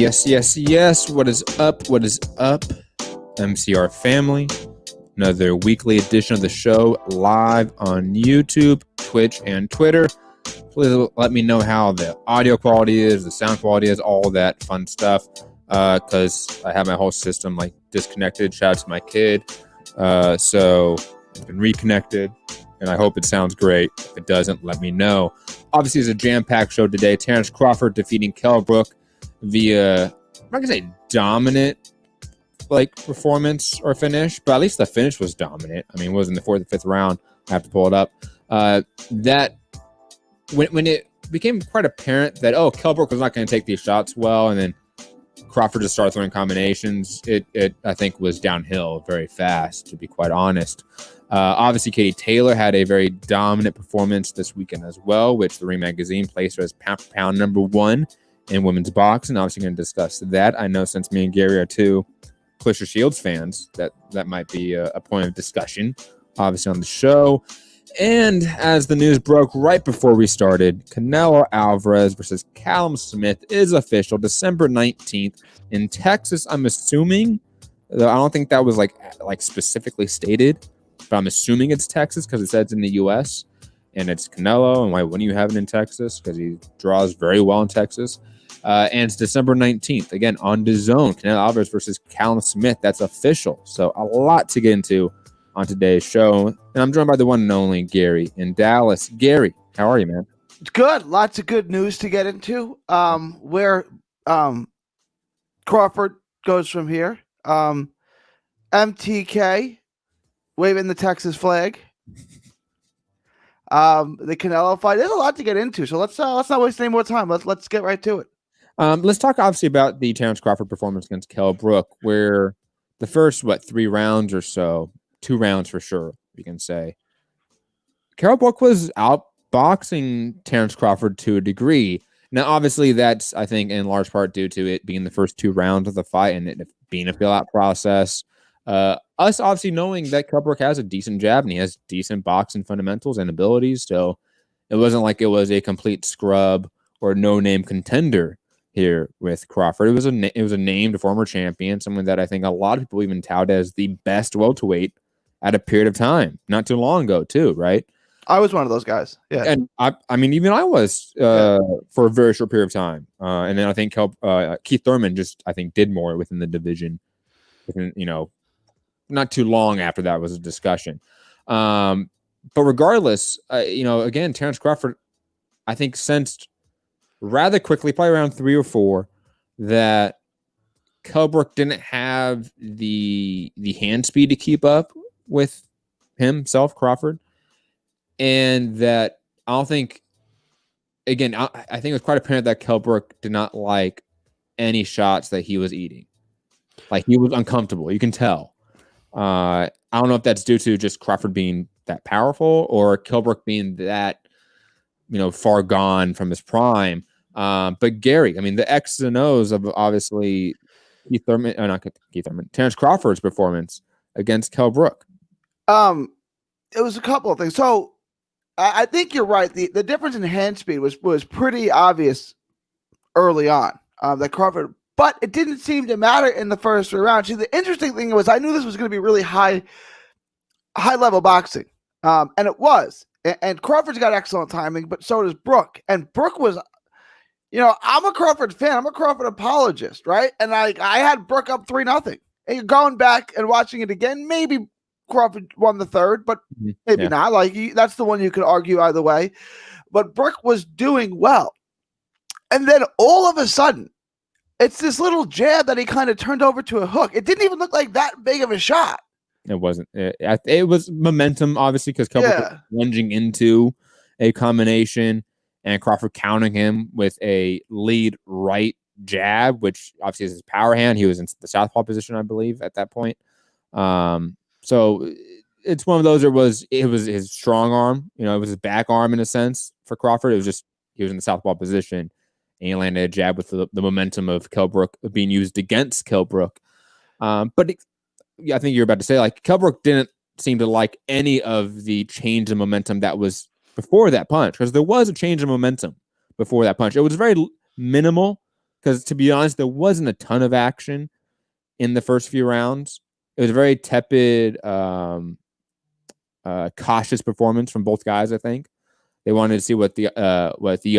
Yes, yes, yes. What is up? What is up? MCR family. Another weekly edition of the show live on YouTube, Twitch, and Twitter. Please let me know how the audio quality is, the sound quality is, all that fun stuff. Because I have my whole system like disconnected. Shout out to my kid. So it's been reconnected, and I hope it sounds great. If it doesn't, let me know. Obviously, it's a jam-packed show today. Terence Crawford defeating Kell Brook via, I'm not going to say dominant performance or finish, but at least the finish was dominant. I mean, it was in the fourth or fifth round. I have to pull it up. That when it became quite apparent that, Kell Brook was not going to take these shots well, and then Crawford just started throwing combinations, it I think was downhill very fast, to be quite honest. Obviously, Katie Taylor had a very dominant performance this weekend as well, which the Ring Magazine placed her as pound-for-pound number one in women's boxing. Obviously, going to discuss that. I know since me and Gary are two Claressa Shields fans, that might be a point of discussion, obviously, on the show. And as the news broke right before we started, Canelo Alvarez versus Callum Smith is official December 19th in Texas. I'm assuming, though I don't think that was like specifically stated, but I'm assuming it's Texas because it says it's in the U.S. and it's Canelo. And why wouldn't you have it in Texas? Because he draws very well in Texas. And it's December 19th, again, on DAZN. Canelo Alvarez versus Callum Smith. That's official. So a lot to get into on today's show. And I'm joined by the one and only Gary in Dallas. Gary, how are you, man? Good. Lots of good news to get into. Where Crawford goes from here. MTK waving the Texas flag. The Canelo fight. There's a lot to get into. So let's not waste any more time. Let's get right to it. Let's talk obviously about the Terence Crawford performance against Kell Brook, where the first 3 rounds or so, 2 rounds for sure, you can say, Kell Brook was outboxing Terence Crawford to a degree. Now, obviously, that's, I think, in large part due to it being the first 2 rounds of the fight and it being a fill-out process. Us obviously knowing that Kell Brook has a decent jab and he has decent boxing fundamentals and abilities, so it wasn't like it was a complete scrub or no-name contender here with Crawford. It was a named former champion, someone that I think a lot of people even tout as the best welterweight at a period of time, not too long ago, too, right? I was one of those guys. Yeah, and I mean, even I was for a very short period of time. And then I think Keith Thurman just, I think, did more within the division. Not too long after that was a discussion. But regardless, again, Terence Crawford, I think, sensed rather quickly, probably around 3 or 4, that Kell Brook didn't have the hand speed to keep up with himself, Crawford. And that I don't think, again, I think it was quite apparent that Kell Brook did not like any shots that he was eating. Like, he was uncomfortable. You can tell. I don't know if that's due to just Crawford being that powerful or Kell Brook being that, far gone from his prime. But Gary, I mean, the X's and O's of obviously Terence Crawford's performance against Kell Brook. It was a couple of things. So I think you're right. The difference in hand speed was pretty obvious early on. That Crawford, but it didn't seem to matter in the first 3 rounds. See, the interesting thing was I knew this was going to be really high level boxing, and it was. And Crawford's got excellent timing, but so does Brook. And Brook was, I'm a Crawford fan. I'm a Crawford apologist, right? And I had Brook up 3-0. And you're going back and watching it again. Maybe Crawford won the third, but maybe not. That's the one you could argue either way. But Brook was doing well. And then all of a sudden, it's this little jab that he kind of turned over to a hook. It didn't even look like that big of a shot. It wasn't. It was momentum, obviously, because Kell Brook was lunging into a combination and Crawford countering him with a lead right jab, which obviously is his power hand. He was in the southpaw position, I believe, at that point. So it's one of those. It was his strong arm. It was his back arm in a sense for Crawford. It was just he was in the southpaw position and he landed a jab with the momentum of Kell Brook being used against Kell Brook. But I think you're about to say, Kell Brook didn't seem to like any of the change in momentum that was before that punch, because there was a change in momentum before that punch. It was very minimal, because to be honest, there wasn't a ton of action in the first few rounds. It was a very tepid, cautious performance from both guys. I think they wanted to see what the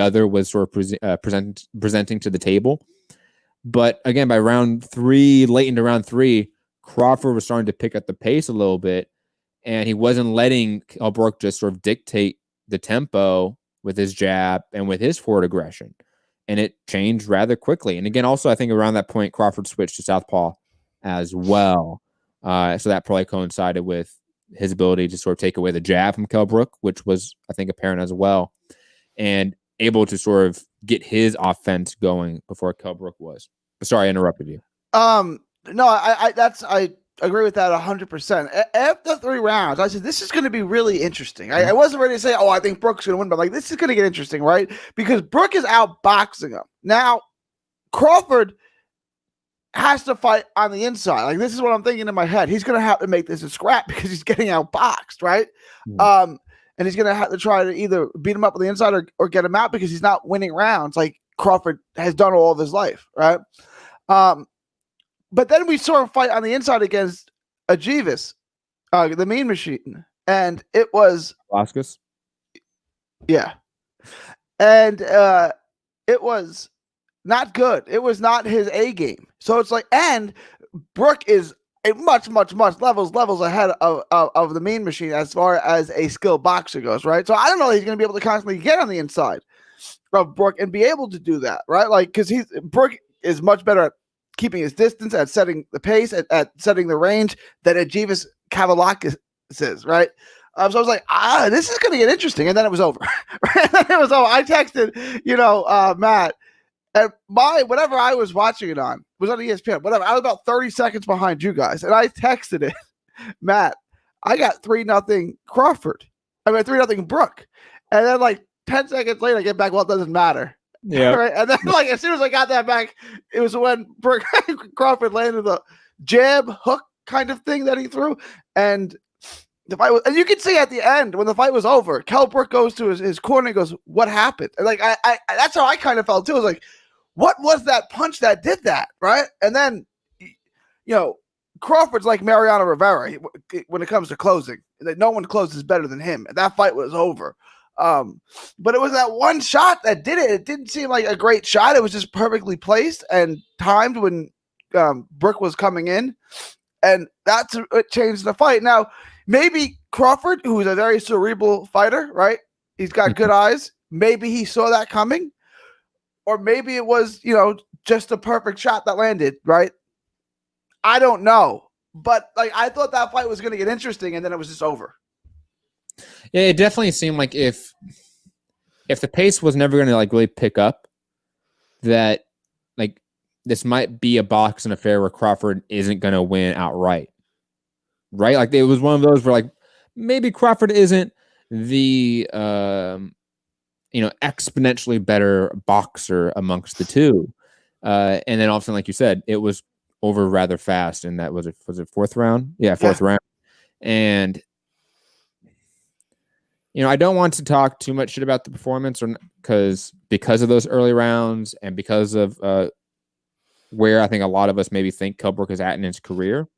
other was sort of presenting to the table. But again, by round 3, late into round 3, Crawford was starting to pick up the pace a little bit, and he wasn't letting Kell Brook just sort of dictate the tempo with his jab and with his forward aggression. And it changed rather quickly. And again, also, I think around that point, Crawford switched to southpaw as well. So that probably coincided with his ability to sort of take away the jab from Kell Brook, which was, I think, apparent as well, and able to sort of get his offense going before Kell Brook was. Sorry, I interrupted you. No, I agree with that 100%. After 3 rounds, I said, this is going to be really interesting. I wasn't ready to say, I think Brook's going to win, but like, this is going to get interesting, right? Because Brook is outboxing him. Now, Crawford has to fight on the inside. Like, this is what I'm thinking in my head. He's going to have to make this a scrap because he's getting outboxed, right? And he's going to have to try to either beat him up on the inside or get him out because he's not winning rounds like Crawford has done all of his life, right? But then we saw him fight on the inside against Ajivas, the Mean Machine, and it was Velasquez. Yeah, and it was not good. It was not his A game. So it's like, and Brook is a much levels ahead of the Mean Machine as far as a skilled boxer goes, right? So I don't know if he's going to be able to constantly get on the inside of Brook and be able to do that, right? Like, because Brook is much better at keeping his distance, at setting the pace, at setting the range that Ajivas Kavalakis is, right? So I was like, this is going to get interesting. And then it was over. Right? It was over. I texted, Matt, and whatever I was watching it on was on ESPN, whatever. I was about 30 seconds behind you guys. And I texted it, Matt, I got 3-0 Crawford. I mean, 3-0 Brook. And then like 10 seconds later, I get back, well, it doesn't matter. Yeah. Right. And then, like, as soon as I got that back, it was when Crawford landed the jab hook kind of thing that he threw. And the fight was, and you can see at the end when the fight was over, Kell Brook goes to his corner and goes, "What happened?" And like, I that's how I kind of felt too. I was like, what was that punch that did that? Right. And then, Crawford's like Mariano Rivera when it comes to closing. No one closes better than him. And that fight was over. But it was that one shot that did it. It didn't seem like a great shot. It was just perfectly placed and timed when Brook was coming in, and that's what changed the fight. Now, maybe Crawford, who is a very cerebral fighter, right? He's got good eyes. Maybe he saw that coming, or maybe it was, just a perfect shot that landed, right? I don't know, but like I thought that fight was going to get interesting, and then it was just over. Yeah, it definitely seemed like if the pace was never going to like really pick up, that like this might be a boxing affair where Crawford isn't going to win outright, right? Like it was one of those where like maybe Crawford isn't the exponentially better boxer amongst the two, and then all of a sudden, like you said, it was over rather fast, and that was it 4th round? Yeah, 4th round, and. I don't want to talk too much shit about the performance because of those early rounds and because of where I think a lot of us maybe think Kell Brook is at in his career.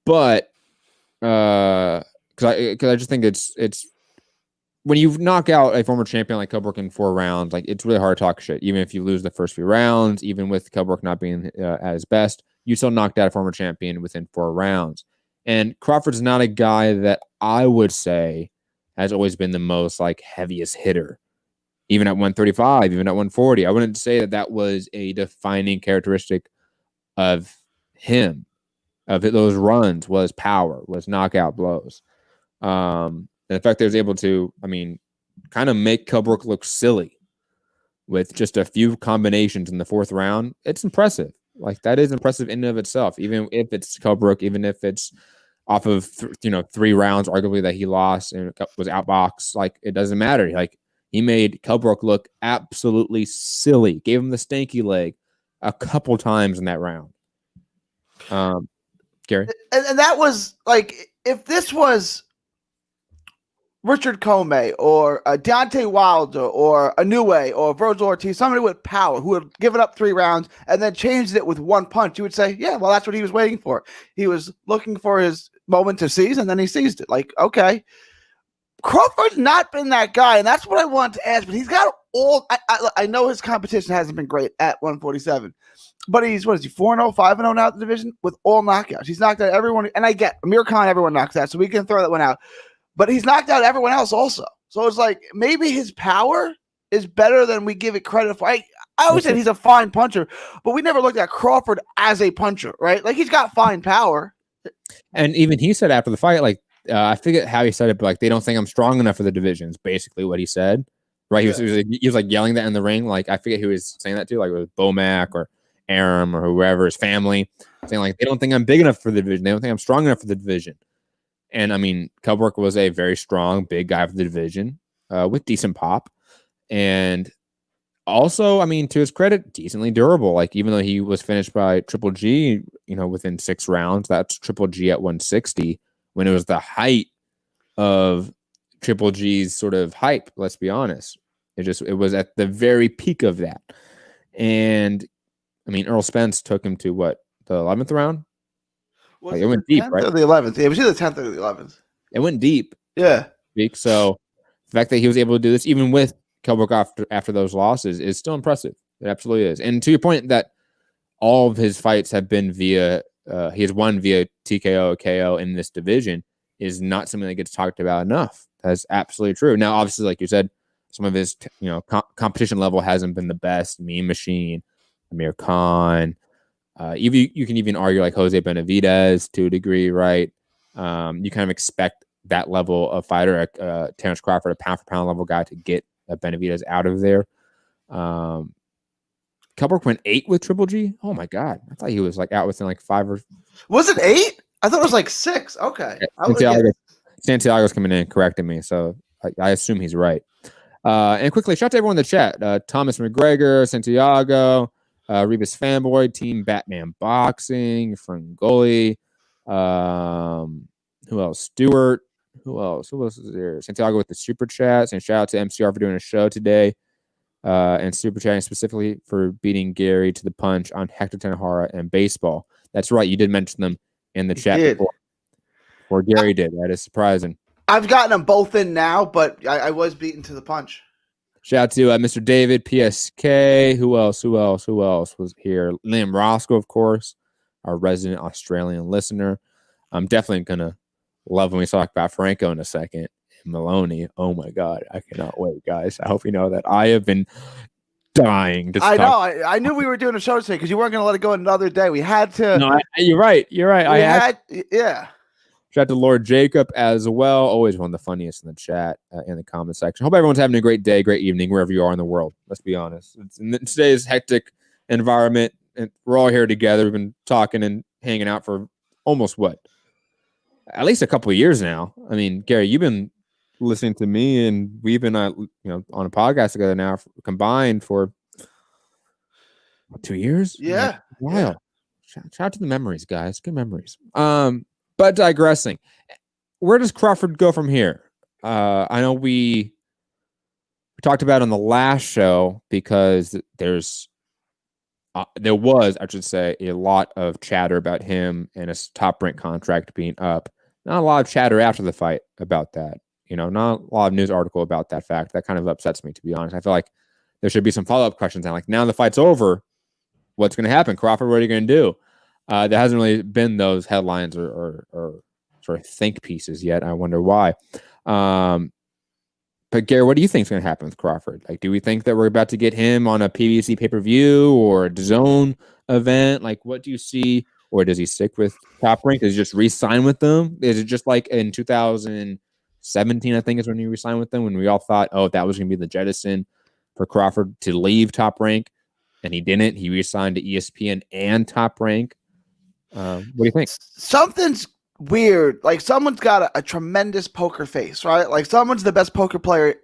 But because I just think it's when you knock out a former champion like Kell Brook in 4 rounds, like it's really hard to talk shit. Even if you lose the first few rounds, even with Kell Brook not being at his best, you still knocked out a former champion within 4 rounds. And Crawford's not a guy that I would say has always been the most like heaviest hitter, even at 135, even at 140. I wouldn't say that was a defining characteristic of him, of those runs, was power, was knockout blows. And the fact that he was able to, kind of make Kell Brook look silly with just a few combinations in the 4th round, it's impressive. Like that is impressive in and of itself, even if it's Kell Brook, even if it's off of 3 rounds, arguably that he lost and was outboxed. Like it doesn't matter. Like he made Kell Brook look absolutely silly. Gave him the stanky leg a couple times in that round. Gary, and that was like if this was Richard Comey or Deontay Wilder or Inoue or Virgil Ortiz, somebody with power who had given up 3 rounds and then changed it with one punch, you would say, yeah, well, that's what he was waiting for. He was looking for his moment to seize, and then he seized it. Like, okay. Crawford's not been that guy, and that's what I wanted to ask, but he's got all – I know his competition hasn't been great at 147, but he's, 4-0, 5-0 now in the division with all knockouts. He's knocked out everyone, and I get Amir Khan, everyone knocks out, so we can throw that one out. But he's knocked out everyone else also. So it's like maybe his power is better than we give it credit for. I always said he's a fine puncher, but we never looked at Crawford as a puncher, right? Like, he's got fine power. And even he said after the fight, like, I forget how he said it, but like, they don't think I'm strong enough for the divisions, basically what he said. Right? He was like yelling that in the ring. Like, I forget who he was saying that to, like it was Bomac or Aram or whoever, his family, saying like, they don't think I'm big enough for the division. They don't think I'm strong enough for the division. And I mean, Kell Brook was a very strong, big guy for the division with decent pop. And also, I mean, to his credit, decently durable. Like, even though he was finished by Triple G, within 6 rounds, that's Triple G at 160 when it was the height of Triple G's sort of hype. Let's be honest. It was at the very peak of that. And I mean, Earl Spence took him to what, the 11th round? Like, it went deep, right? Or the 11th. It was either the 10th or the 11th. It went deep. Yeah. So the fact that he was able to do this, even with Kell Brook after those losses, is still impressive. It absolutely is. And to your point that all of his fights have been via, he has won via TKO, KO in this division, is not something that gets talked about enough. That's absolutely true. Now, obviously, like you said, some of his competition level hasn't been the best. Mean Machine, Amir Khan. You can even argue like Jose Benavidez to a degree, right? You kind of expect that level of fighter, Terence Crawford, a pound-for-pound level guy, to get Benavidez out of there. Kell Brook went 8 with Triple G. Oh my God, I thought he was like out within like 5 or. Was it 8? I thought it was like 6. Okay, Santiago's coming in and correcting me, so I assume he's right. And quickly, shout out to everyone in the chat: Thomas McGregor, Santiago. Rebus Fanboy, Team Batman Boxing, Frangoli, who else? Stewart, who else is there? Santiago with the super chats, and shout out to MCR for doing a show today, and super chatting specifically for beating Gary to the punch on Hector Tanahara and baseball. That's right, you did mention them in the chat before Gary did. That is surprising. I've gotten them both in now, but I was beaten to the punch. Shout out to Mr. David, PSK. Who else was here? Liam Roscoe, of course, our resident Australian listener. I'm definitely going to love when we talk about Franco in a second. And Maloney. Oh, my God. I cannot wait, guys. I hope you know that I have been dying to talk. I knew we were doing a show today because you weren't going to let it go another day. We had to. No, you're right. Yeah. Shout out to Lord Jacob as well. Always one of the funniest in the chat, in the comment section. Hope everyone's having a great day, great evening, wherever you are in the world. Let's be honest. It's in today's hectic environment, and we're all here together. We've been talking and hanging out for almost at least a couple of years now. I mean, Gary, you've been listening to me, and we've been on a podcast together now combined for 2 years. Yeah. Wow. Yeah. Shout out to the memories, guys. Good memories. But digressing, where does Crawford go from here? I know we talked about on the last show because there was, I should say, a lot of chatter about him and his Top Rank contract being up. Not a lot of chatter after the fight about that. Not a lot of news article about that fact. That kind of upsets me, to be honest. I feel like there should be some follow-up questions. And like, now the fight's over, what's going to happen? Crawford, what are you going to do? There hasn't really been those headlines or sort of think pieces yet. I wonder why. But Gary, what do you think is going to happen with Crawford? Like, do we think that we're about to get him on a PBC pay-per-view or a DAZN event? Like, what do you see? Or does he stick with Top Rank? Does he just re-sign with them? Is it just like in 2017, I think is when he re-signed with them, when we all thought, oh, that was going to be the jettison for Crawford to leave Top Rank, and he didn't. He re-signed to ESPN and Top Rank. What do you think? Something's weird. Like, someone's got a tremendous poker face, right? Like, someone's the best poker player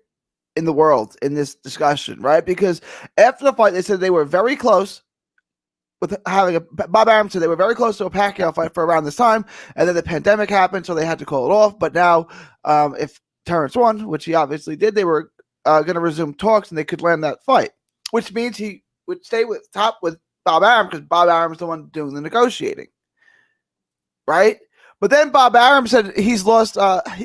in the world in this discussion, right? Because after the fight, they said they were very close with having Bob Arum said they were very close to a Pacquiao fight for around this time, and then the pandemic happened, so they had to call it off. But now, if Terence won, which he obviously did, they were going to resume talks and they could land that fight, which means he would stay with Bob Arum because Bob Arum's the one doing the negotiating, right? But then Bob Arum said he's lost.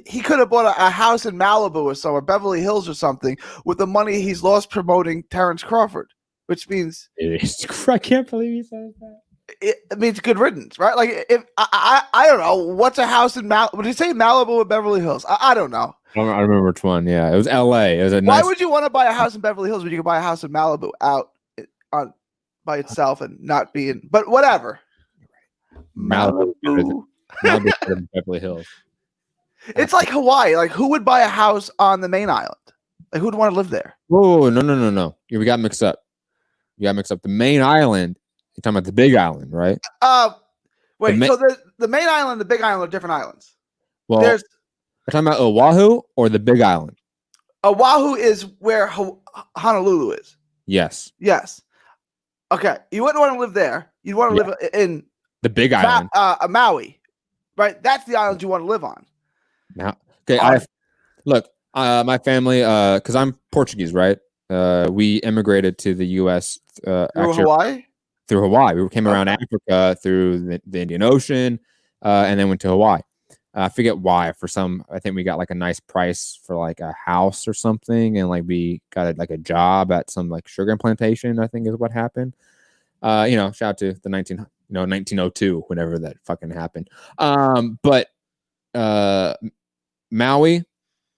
He could have bought a house in Malibu or somewhere, Beverly Hills or something, with the money he's lost promoting Terence Crawford, which means I can't believe he said that. It means good riddance, right? Like if I don't know what's a house in Malibu. Would you say Malibu or Beverly Hills? I don't know. I remember which one. Yeah, it was L.A. It was Why would you want to buy a house in Beverly Hills when you could buy a house in Malibu out on by itself and not be in? But whatever. Malibu. Beverly Hills. It's like Hawaii. Like who would buy a house on the main island? Like who'd want to live there? Oh no! We got mixed up. The main island. You're talking about the Big Island, right? Wait. So the main island and the Big Island are different islands. Well, we're talking about Oahu or the Big Island. Oahu is where Honolulu is. Yes. Okay. You wouldn't want to live there. You'd want to live in the Big Island. Maui, right? That's the island you want to live on. Now, okay. My family, because I'm Portuguese, right? We immigrated to the U.S. Hawaii. Through Hawaii, we came around Africa through the Indian Ocean, and then went to Hawaii. I forget why. I think we got like a nice price for like a house or something, and like we got like a job at some like sugar plantation. I think is what happened. Shout out to the 1902, whenever that fucking happened. But Maui,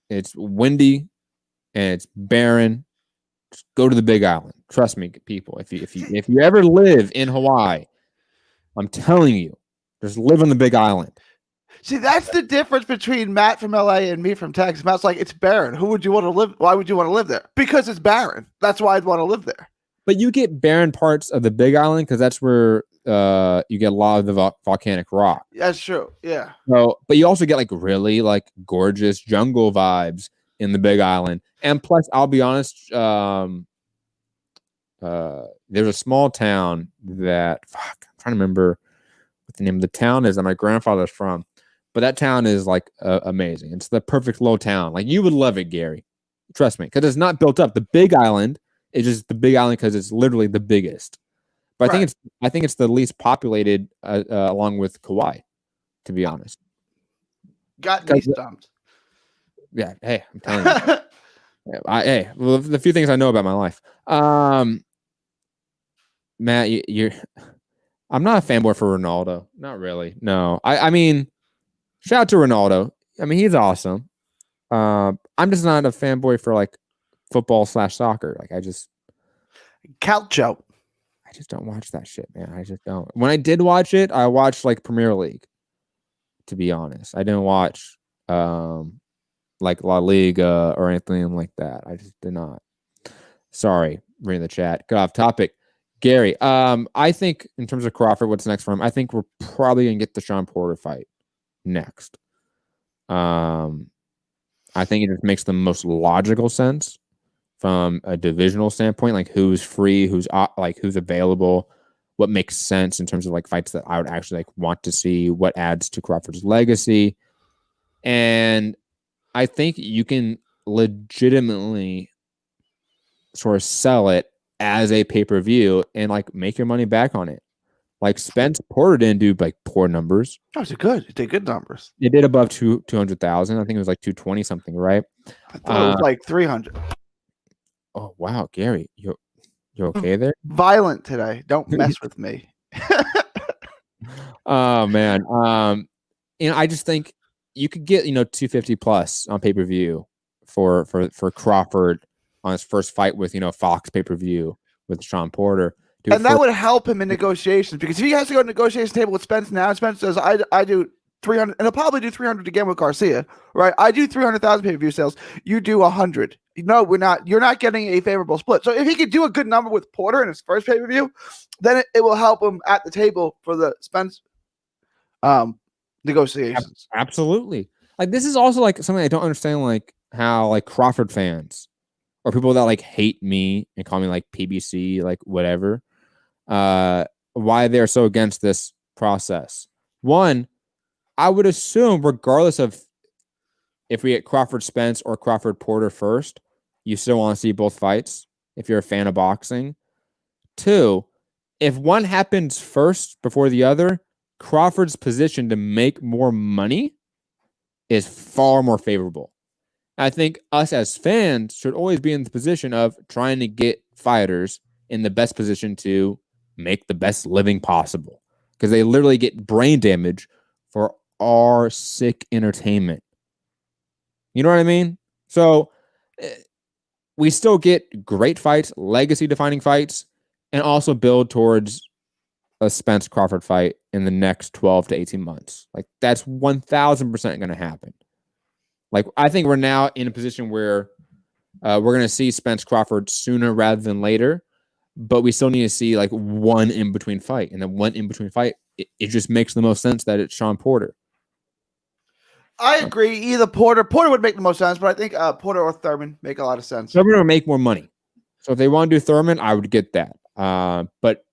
it's windy and it's barren. Just go to the Big Island. Trust me, people. If you ever live in Hawaii, I'm telling you, just live on the Big Island. See, that's the difference between Matt from LA and me from Texas. Matt's like, it's barren. Why would you want to live there? Because it's barren. That's why I'd want to live there. But you get barren parts of the Big Island because that's where you get a lot of the volcanic rock. That's true. Yeah. So, but you also get like really like gorgeous jungle vibes in the Big Island. And plus, I'll be honest, there's a small town that I'm trying to remember what the name of the town is that my grandfather's from. But that town is like amazing. It's the perfect little town. Like you would love it, Gary. Trust me, because it's not built up. The Big Island is just the Big Island because it's literally the biggest. But I think it's the least populated, along with Kauai, to be honest. Got me stumped. Yeah. Hey, I'm telling you. The few things I know about my life. Matt, you're. I'm not a fanboy for Ronaldo. Not really. No. I mean, shout out to Ronaldo. I mean, he's awesome. I'm just not a fanboy for like football/soccer. Like Calcio. I just don't watch that shit, man. I just don't. When I did watch it, I watched like Premier League. To be honest, I didn't watch like La Liga or anything like that. I just did not. Sorry, reading the chat. Got off topic. Gary, I think in terms of Crawford, what's next for him? I think we're probably gonna get the Sean Porter fight next. I think it just makes the most logical sense from a divisional standpoint, like who's free, who's available, what makes sense in terms of like fights that I would actually like want to see, what adds to Crawford's legacy. And I think you can legitimately sort of sell it as a pay-per-view and like make your money back on it. Like Spence Porter didn't do like poor numbers. Oh, it did good numbers. It did above 200,000. I think it was like 220 something, right? I thought it was like 300. Oh wow, Gary, you okay there? Violent today. Don't mess with me. Oh man, I just think you could get 250 plus on pay-per-view for Crawford on his first fight with Fox pay-per-view with Sean Porter. And that would help him in negotiations, because if he has to go to the negotiation table with Spence now, Spence says, I do 300, and he'll probably do 300 again with Garcia, right? I do 300,000 pay-per-view sales. You do 100. No, we're not. You're not getting a favorable split. So if he could do a good number with Porter in his first pay-per-view, then it will help him at the table for the Spence negotiations. Absolutely. Like this is also like something I don't understand, like how like Crawford fans or people that like hate me and call me like PBC, like whatever, why they're so against this process. One, I would assume regardless of if we get Crawford Spence or Crawford Porter first, you still want to see both fights if you're a fan of boxing. 2, if one happens first before the other, Crawford's position to make more money is far more favorable. I think us as fans should always be in the position of trying to get fighters in the best position to make the best living possible, because they literally get brain damage for our sick entertainment. You know what I mean? So we still get great fights, legacy-defining fights, and also build towards a Spence Crawford fight in the next 12 to 18 months. Like, that's 1,000% going to happen. Like, I think we're now in a position where we're going to see Spence Crawford sooner rather than later, but we still need to see like one in-between fight. And then one in-between fight, it just makes the most sense that it's Sean Porter. I agree. Either Porter would make the most sense, but I think Porter or Thurman make a lot of sense. Thurman would make more money. So if they want to do Thurman, I would get that. But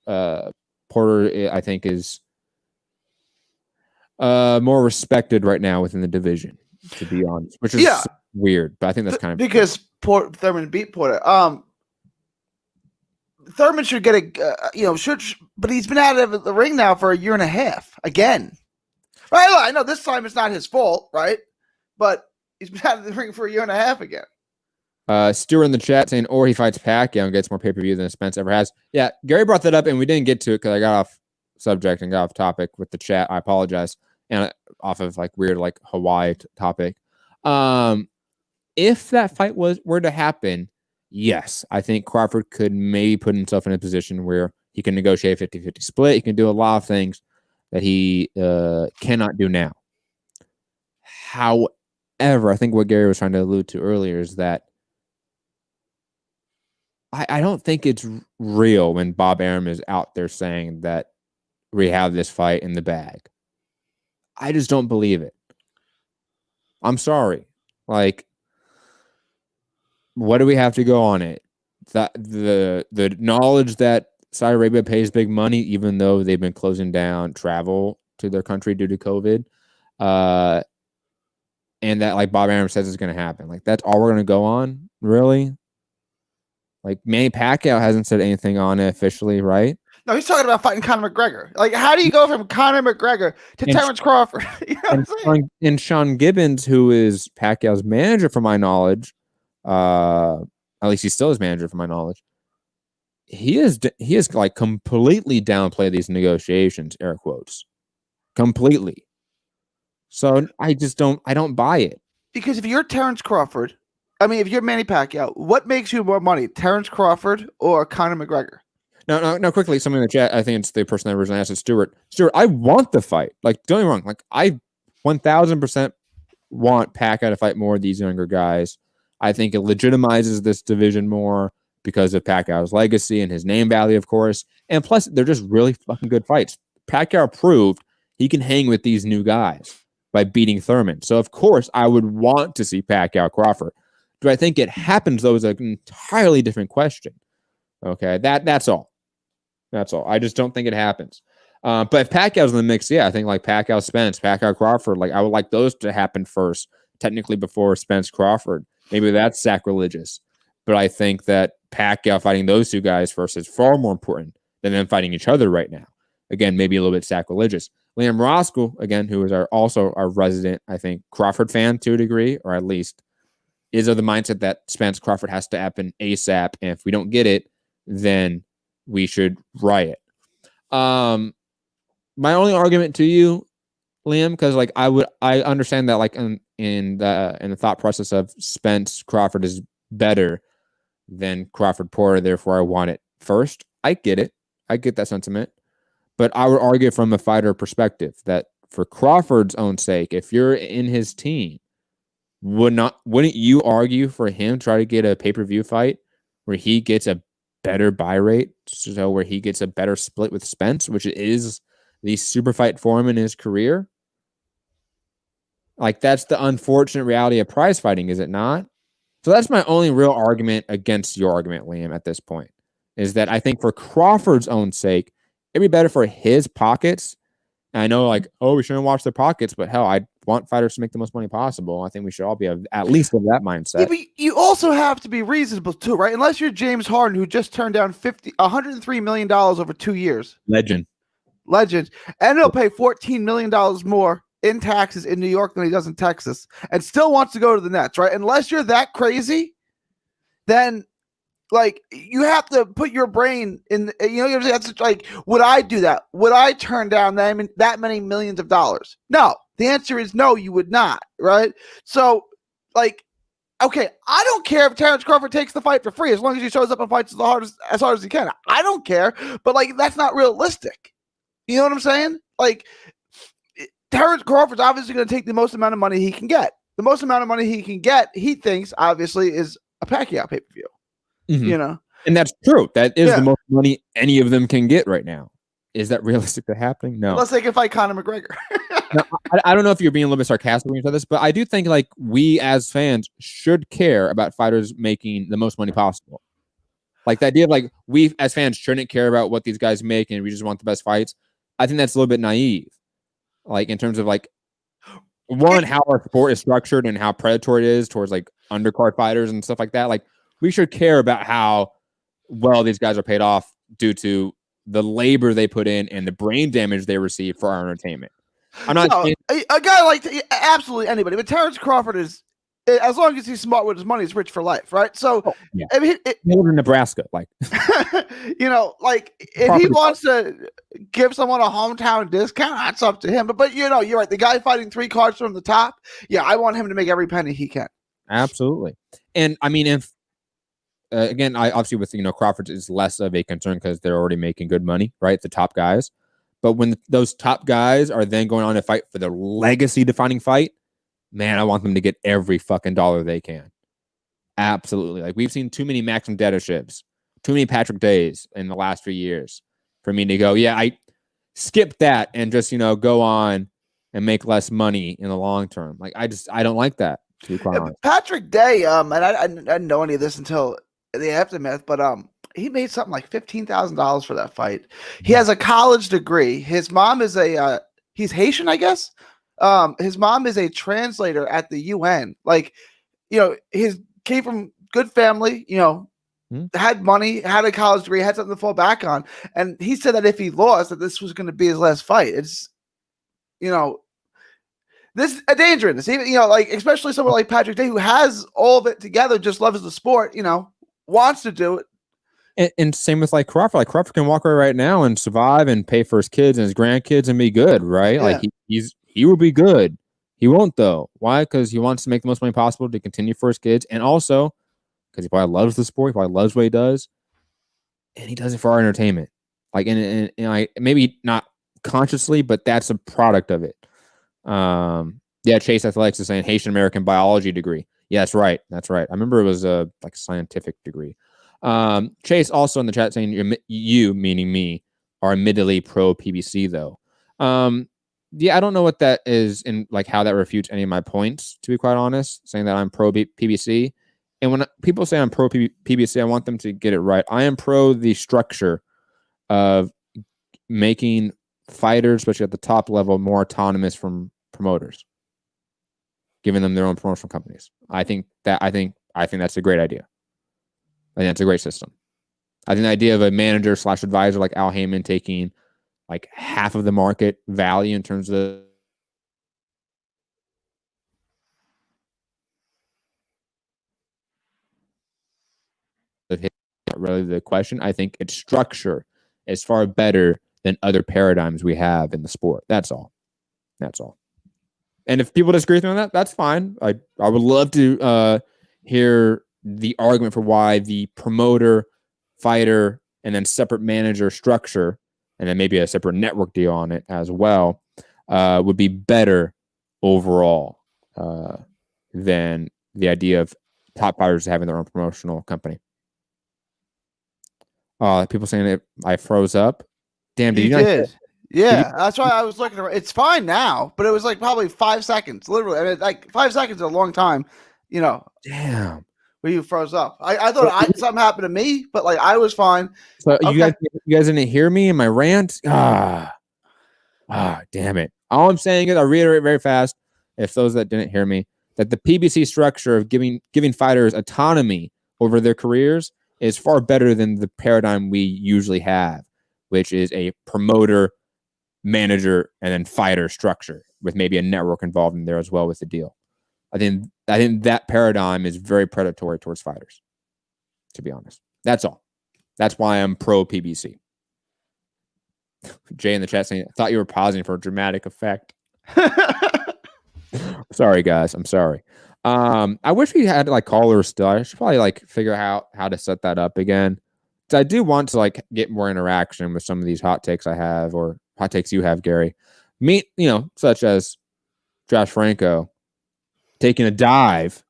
Porter, I think, is more respected right now within the division, to be honest, which is weird. But I think that's kind of because Thurman beat Porter. Thurman should get but he's been out of the ring now for a year and a half again. Right? I know this time it's not his fault, right? But he's been out of the ring for a year and a half again. Stuart in the chat saying, or he fights Pacquiao and gets more pay-per-view than Spence ever has. Yeah, Gary brought that up, and we didn't get to it because I got off subject and got off topic with the chat. I apologize. And off of like weird like Hawaii topic. If that fight were to happen, yes, I think Crawford could maybe put himself in a position where he can negotiate a 50-50 split. He can do a lot of things that he cannot do now. However, I think what Gary was trying to allude to earlier is that I don't think it's real when Bob Arum is out there saying that we have this fight in the bag. I just don't believe it. I'm sorry. Like, what do we have to go on it? The knowledge that Saudi Arabia pays big money, even though they've been closing down travel to their country due to COVID, and that, like Bob Arum says, is going to happen. Like, that's all we're going to go on, really? Like, Manny Pacquiao hasn't said anything on it officially, right? No, he's talking about fighting Conor McGregor. Like, how do you go from Conor McGregor to Terence Crawford? You know what I'm saying? And Sean Gibbons, who is Pacquiao's manager, from my knowledge, at least he's still his manager, from my knowledge, he is like completely downplayed these negotiations, air quotes, completely. So I don't buy it. Because if you're Terence Crawford, if you're Manny Pacquiao, what makes you more money, Terence Crawford or Conor McGregor? No, quickly, someone in the chat, I think it's the person that originally asked it, Stuart, I want the fight. Like, don't get me wrong. Like, I 1,000% want Pacquiao to fight more of these younger guys. I think it legitimizes this division more because of Pacquiao's legacy and his name value, of course. And plus, they're just really fucking good fights. Pacquiao proved he can hang with these new guys by beating Thurman. So, of course, I would want to see Pacquiao Crawford. Do I think it happens, though, is an entirely different question. Okay, that's all. That's all. I just don't think it happens. But if Pacquiao's in the mix, yeah, I think like Pacquiao Spence, Pacquiao Crawford, like I would like those to happen first, technically before Spence Crawford. Maybe that's sacrilegious. But I think that Pacquiao fighting those two guys first is far more important than them fighting each other right now. Again, maybe a little bit sacrilegious. Liam Roscoe, again, who is also our resident, I think, Crawford fan to a degree, or at least is of the mindset that Spence Crawford has to happen ASAP. And if we don't get it, then we should riot. My only argument to you, Liam, because like I understand that like in the thought process of Spence Crawford is better than Crawford Porter, therefore I want it first. I get it. I get that sentiment. But I would argue from a fighter perspective that for Crawford's own sake, if you're in his team, wouldn't you argue for him try to get a pay-per-view fight where he gets a better buy rate, so where he gets a better split with Spence, which is the super fight for him in his career? Like, that's the unfortunate reality of prize fighting, is it not? So that's my only real argument against your argument, Liam, at this point, is that I think for Crawford's own sake, it'd be better for his pockets. And I know, like, oh, we shouldn't watch their pockets, but hell, I'd want fighters to make the most money possible. I think we should all be at least of that mindset. Yeah, but you also have to be reasonable too, right? Unless you're James Harden, who just turned down $103 million over 2 years. Legend. And he'll pay $14 million more in taxes in New York than he does in Texas, and still wants to go to the Nets, right? Unless you're that crazy, then like you have to put your brain in. You know, that's like, would I do that? Would I turn down that many millions of dollars? No. The answer is no. You would not, right? So, like, okay, I don't care if Terence Crawford takes the fight for free as long as he shows up and fights as hard as he can. I don't care, but like that's not realistic. You know what I'm saying? Like, Terence Crawford's obviously going to take the most amount of money he can get. The most amount of money he can get, he thinks, obviously, is a Pacquiao pay-per-view. Mm-hmm. You know? And that's true. That is the most money any of them can get right now. Is that realistically happening? No. Unless they can fight Conor McGregor. No, I don't know if you're being a little bit sarcastic when you say this, but I do think like we as fans should care about fighters making the most money possible. Like the idea of like we as fans shouldn't care about what these guys make and we just want the best fights. I think that's a little bit naive. Like in terms of like one, how our sport is structured and how predatory it is towards like undercard fighters and stuff like that. Like we should care about how well these guys are paid off due to the labor they put in and the brain damage they receive for our entertainment. I'm not saying a guy like absolutely anybody, but Terence Crawford is, as long as he's smart with his money, he's rich for life, right? So, I mean, in Nebraska, like, you know, like if he wants to give someone a hometown discount, that's up to him. But you know, you're right. The guy fighting 3 cards from the top, yeah, I want him to make every penny he can. Absolutely. And I mean, if again, I obviously with Crawford is less of a concern because they're already making good money, right? The top guys. But when those top guys are then going on to fight for the legacy-defining fight, man, I want them to get every fucking dollar they can. Absolutely. Like, we've seen too many Maxim Dediships, too many Patrick Days in the last few years for me to go, yeah, I skip that and just, go on and make less money in the long term. Like, I don't like that, to be quite honest. Patrick Day, and I didn't know any of this until the aftermath, but he made something like $15,000 for that fight. He has a college degree. His mom is he's Haitian, I guess. His mom is a translator at the UN. Like, his came from good family, had money, had a college degree, had something to fall back on. And he said that if he lost, that this was going to be his last fight. It's, this is a dangerous, even, like, especially someone like Patrick Day, who has all of it together, just loves the sport, wants to do it. And same with like Crawford. Like Crawford can walk away right now and survive and pay for his kids and his grandkids and be good, right? Yeah. Like he will be good. He won't though. Why? Because he wants to make the most money possible to continue for his kids, and also because he probably loves the sport. He probably loves what he does, and he does it for our entertainment. Like and maybe not consciously, but that's a product of it. Yeah, Chase Athletics is saying Haitian American biology degree. Yeah, that's right. That's right. I remember it was a like scientific degree. Chase also in the chat saying you meaning me are admittedly pro PBC though. Yeah, I don't know what that is and like how that refutes any of my points, to be quite honest, saying that I'm pro PBC. And when people say I'm pro PBC, I want them to get it right. I am pro the structure of making fighters, especially at the top level, more autonomous from promoters, giving them their own promotional companies. I think that's a great idea. I think that's a great system. I think the idea of a manager / advisor like Al Heyman taking like half of the market value in terms of really the question. I think its structure is far better than other paradigms we have in the sport. That's all. That's all. And if people disagree with me on that, that's fine. I would love to hear the argument for why the promoter, fighter, and then separate manager structure, and then maybe a separate network deal on it as well, would be better overall than the idea of top fighters having their own promotional company. People saying that I froze up. Damn, did you did. Yeah, that's why I was looking around. It's fine now, but it was like probably 5 seconds, literally. I mean, like 5 seconds is a long time, Damn. Where you froze up. I thought something happened to me, but like I was fine. So okay. you guys didn't hear me in my rant? Damn it. All I'm saying is, I'll reiterate very fast. if those that didn't hear me, that the PBC structure of giving fighters autonomy over their careers is far better than the paradigm we usually have, which is a promoter, manager, and then fighter structure with maybe a network involved in there as well with the deal. I think that paradigm is very predatory towards fighters, to be honest. That's all. That's why I'm pro PBC. Jay in the chat saying, I thought you were pausing for a dramatic effect. Sorry, guys. I'm sorry. I wish we had like callers still. I should probably like figure out how to set that up again. I do want to like get more interaction with some of these hot takes I have, or hot takes you have, Gary. Such as Josh Franco taking a dive.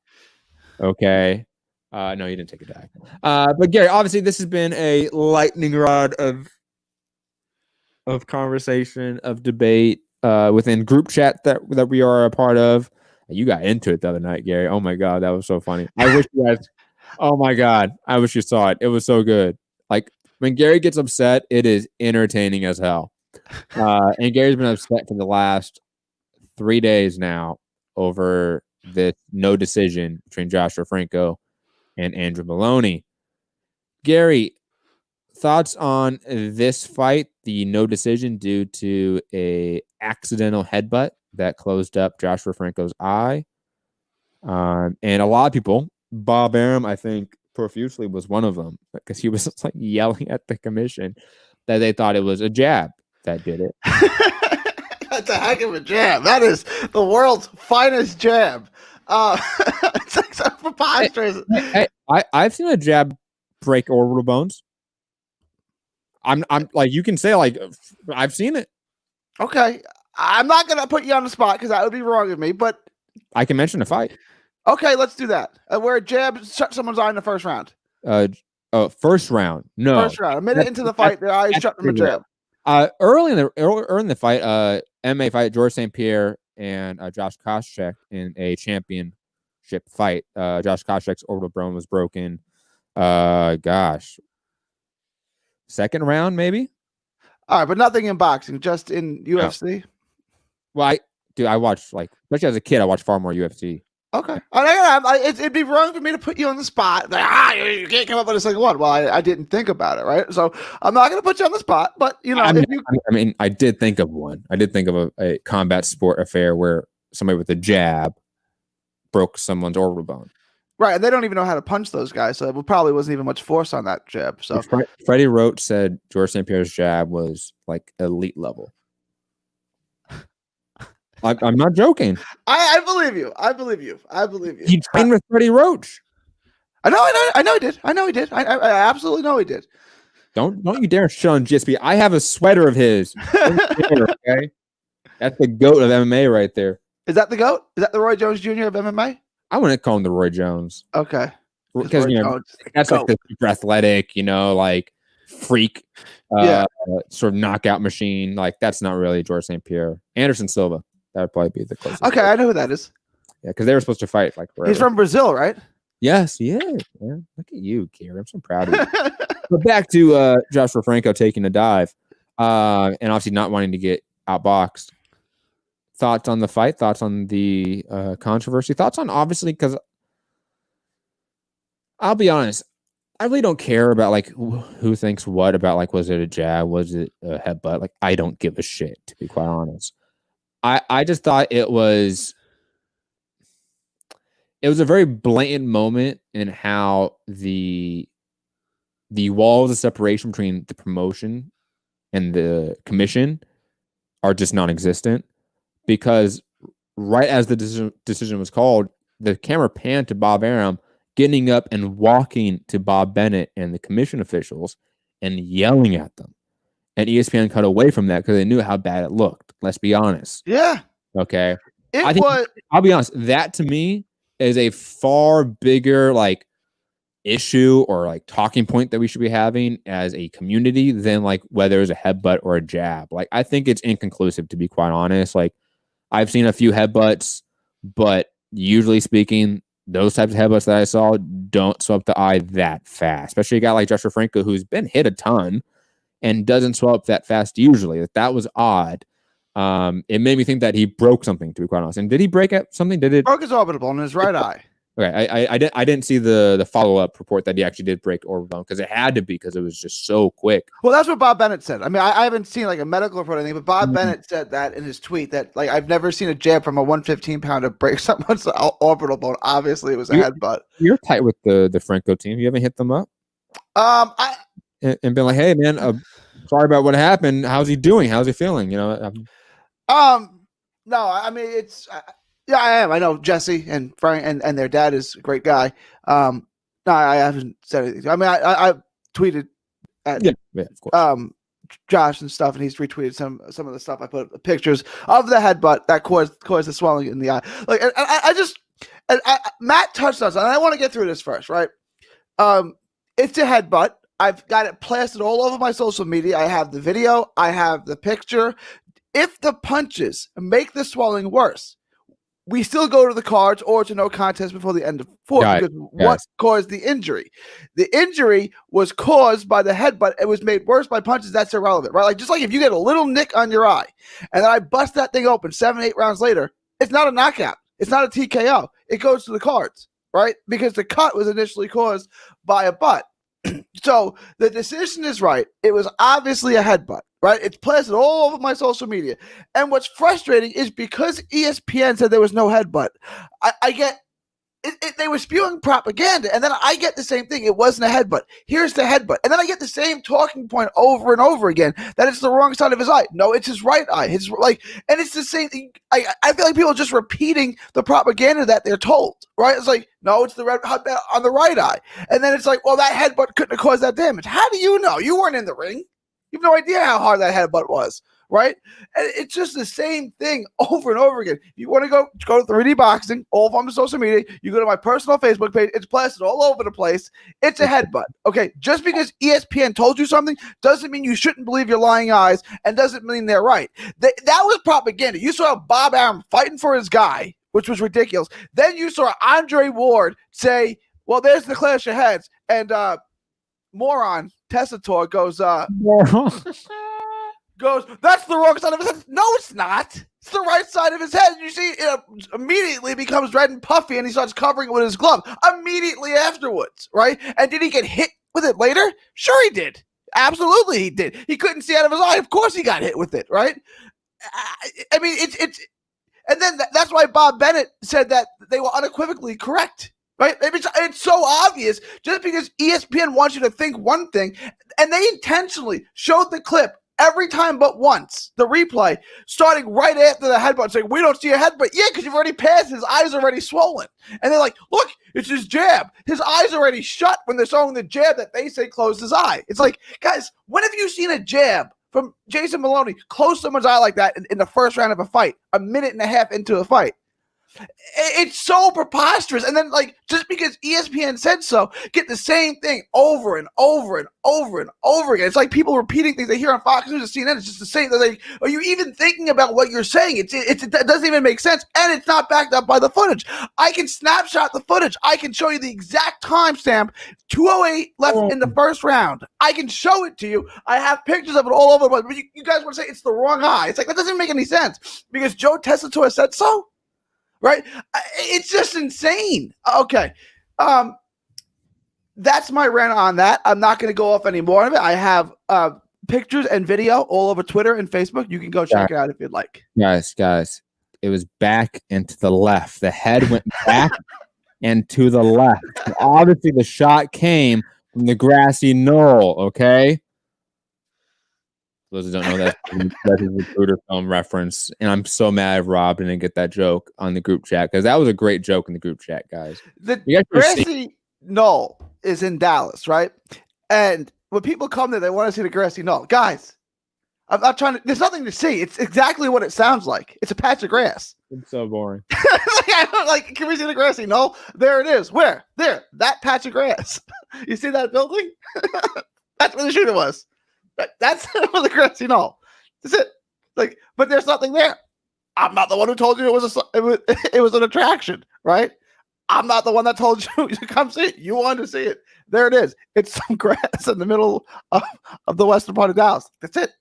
Okay. No, you didn't take a dive. But Gary, obviously this has been a lightning rod of conversation, of debate within group chat that we are a part of. You got into it the other night, Gary. Oh my God, that was so funny. I wish you guys. Oh my God, I wish you saw it. It was so good. Like when Gary gets upset, it is entertaining as hell. And Gary's been upset for the last 3 days now over this no decision between Joshua Franco and Andrew Maloney. Gary, thoughts on this fight? The no decision due to a accidental headbutt that closed up Joshua Franco's eye. And a lot of people, Bob Arum, I think, profusely was one of them, because he was like yelling at the commission that they thought it was a jab that did it. That's a heck of a jab. That is the world's finest jab. It's like so preposterous. I've seen a jab break orbital bones. I'm like, you can say like I've seen it. Okay, I'm not gonna put you on the spot because that would be wrong of me, but I can mention a fight. Okay, let's do that. Where a jab shut someone's eye in the first round. First round. No. First round. A minute into the fight, their eyes shut from a jab. Early in the fight, MMA fight, George St. Pierre and Josh Koscheck in a championship fight. Josh Koscheck's orbital bone was broken. Second round, maybe. All right, but nothing in boxing, just in UFC. No. Well, I watched, like, especially as a kid, I watched far more UFC. Okay. It'd be wrong for me to put you on the spot. Like, you can't come up with a second one. Well, I didn't think about it, right? So I'm not going to put you on the spot. But, I did think of one. I did think of a combat sport affair where somebody with a jab broke someone's orbital bone. Right, and they don't even know how to punch those guys, so it probably wasn't even much force on that jab. So Freddie Roach said George St. Pierre's jab was like elite level. I'm not joking. I believe you. He trained with Freddie Roach. I know he did. I absolutely know he did. Don't you dare shit on GSP. I have a sweater of his. Okay, that's the GOAT of MMA right there. Is that the GOAT? Is that the Roy Jones Jr. of MMA? I wouldn't call him the Roy Jones. Okay. Because that's like the super athletic, like freak, sort of knockout machine. Like that's not really George St. Pierre. Anderson Silva. That would probably be the closest. Okay, I know who that is. Yeah, because they were supposed to fight like forever. He's from Brazil, right? Yes, he is. Yeah. Look at you, Gary. I'm so proud of you. But back to Joshua Franco taking a dive, and obviously not wanting to get outboxed. Thoughts on the fight? Thoughts on the controversy? Thoughts on, obviously, because I'll be honest, I really don't care about like who thinks what about, like, was it a jab? Was it a headbutt? Like, I don't give a shit, to be quite honest. I just thought it was a very blatant moment in how the walls of separation between the promotion and the commission are just non-existent, because right as the decision was called, the camera panned to Bob Arum getting up and walking to Bob Bennett and the commission officials and yelling at them. And ESPN cut away from that because they knew how bad it looked. Let's be honest. Yeah. Okay. I'll be honest. That to me is a far bigger like issue or like talking point that we should be having as a community than like whether it's a headbutt or a jab. Like, I think it's inconclusive, to be quite honest. Like, I've seen a few headbutts, but usually speaking, those types of headbutts that I saw don't swell up the eye that fast. Especially a guy like Joshua Franco, who's been hit a ton and doesn't swell up that fast usually. That was odd. it made me think that he broke something, to be quite honest. And did he break something? Did it broke his orbital bone in his right eye? Okay, I didn't see the follow-up report that he actually did break orbital bone, because it had to be, because it was just so quick. Well, that's what Bob Bennett said. I mean, I haven't seen like a medical report or anything, but Bob Bennett said that in his tweet, that like, I've never seen a jab from a 115-pounder break someone's orbital bone. Obviously, it was a headbutt. You're tight with the Franco team. You haven't hit them up? And been like, hey man, sorry about what happened. How's he doing? How's he feeling? You know? No, I mean, it's yeah, I am. I know Jesse and Frank and their dad is a great guy. No, I haven't said anything. I mean, I tweeted at of course. Josh and stuff, and he's retweeted some of the stuff I put pictures of the headbutt that caused the swelling in the eye. Like, Matt touched on something, and I want to get through this first, right? It's a headbutt. I've got it plastered all over my social media. I have the video. I have the picture. If the punches make the swelling worse, we still go to the cards or to no contest before the end of fourth. Because what caused the injury? The injury was caused by the headbutt. It was made worse by punches. That's irrelevant, right? Like, just like if you get a little nick on your eye and then I bust that thing open 7-8 rounds later, it's not a knockout. It's not a TKO. It goes to the cards, right? Because the cut was initially caused by a butt. So the decision is right. It was obviously a headbutt, right? It's plastered all over my social media. And what's frustrating is because ESPN said there was no headbutt, I get they were spewing propaganda, and then I get the same thing. It wasn't a headbutt. Here's the headbutt. And then I get the same talking point over and over again, that it's the wrong side of his eye. No, it's his right eye. And it's the same thing. I feel like people are just repeating the propaganda that they're told, right? It's like, no, it's the red on the right eye. And then it's like, well, that headbutt couldn't have caused that damage. How do you know? You weren't in the ring. You have no idea how hard that headbutt was, right? And it's just the same thing over and over again. If you want to go to 3D Boxing, all on social media, you go to my personal Facebook page, it's plastered all over the place. It's a headbutt, okay? Just because ESPN told you something doesn't mean you shouldn't believe your lying eyes, and doesn't mean they're right. That was propaganda. You saw Bob Arum fighting for his guy, which was ridiculous. Then you saw Andre Ward say, well, there's the clash of heads, and moron Tessitore goes, that's the wrong side of his head. No, it's not. It's the right side of his head. You see, it immediately becomes red and puffy, and he starts covering it with his glove immediately afterwards, right? And did he get hit with it later? Sure he did. Absolutely he did. He couldn't see out of his eye. Of course he got hit with it, right? I mean, it's and then that's why Bob Bennett said that they were unequivocally correct. Right? It's so obvious. Just because ESPN wants you to think one thing, and they intentionally showed the clip every time but once, the replay, starting right after the headbutt, saying, we don't see a headbutt. Yeah, because you've already passed. His eyes are already swollen. And they're like, look, it's his jab. His eyes are already shut when they're showing the jab that they say closed his eye. It's like, guys, when have you seen a jab from Jason Maloney close someone's eye like that in the first round of a fight, a minute and a half into a fight? It's so preposterous. And then, like, just because ESPN said so, get the same thing over and over and over and over again. It's like people repeating things they hear on Fox News and CNN. It's just the same. They're like, are you even thinking about what you're saying? It doesn't even make sense, and it's not backed up by the footage. I can snapshot the footage. I can show you the exact timestamp. 2:08 left in the first round. I can show it to you. I have pictures of it all over the place. But you guys want to say it's the wrong eye. It's like, that doesn't make any sense because Joe Tessitore said so. Right? It's just insane. Okay. That's my rant on that. I'm not going to go off any more of it. I have pictures and video all over Twitter and Facebook. You can go check it out if you'd like. Guys, it was back and to the left. The head went back and to the left. Obviously, the shot came from the grassy knoll, okay? For those who don't know, that's a recruiter film reference, and I'm so mad Rob didn't get that joke on the group chat, because that was a great joke in the group chat, guys. The grassy knoll is in Dallas, right? And when people come there, they want to see the grassy knoll. Guys, I'm not trying to. There's nothing to see. It's exactly what it sounds like. It's a patch of grass. It's so boring. Like, can we see the grassy knoll? There it is. Where? There. That patch of grass. You see that building? That's where the shooter was. That's for the grassy knoll. That's it. Like, but there's nothing there. I'm not the one who told you it was an attraction, right? I'm not the one that told you to come see it. You wanted to see it. There it is. It's some grass in the middle of the western part of Dallas. That's it.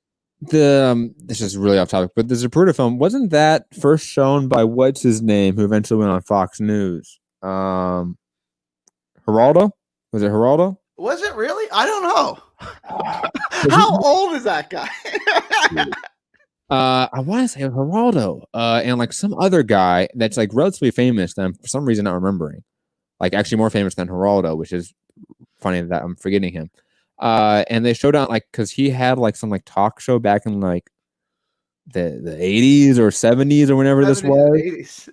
this is really off topic, but the Zapruder film, wasn't that first shown by what's his name, who eventually went on Fox News? Geraldo? Was it Geraldo? Was it really? I don't know. How old is that guy? I want to say Geraldo, and like some other guy that's like relatively famous that I'm for some reason not remembering. Like actually more famous than Geraldo, which is funny that I'm forgetting him. And they showed out like because he had like some like talk show back in like the 80s or 70s or whenever this was. 80s.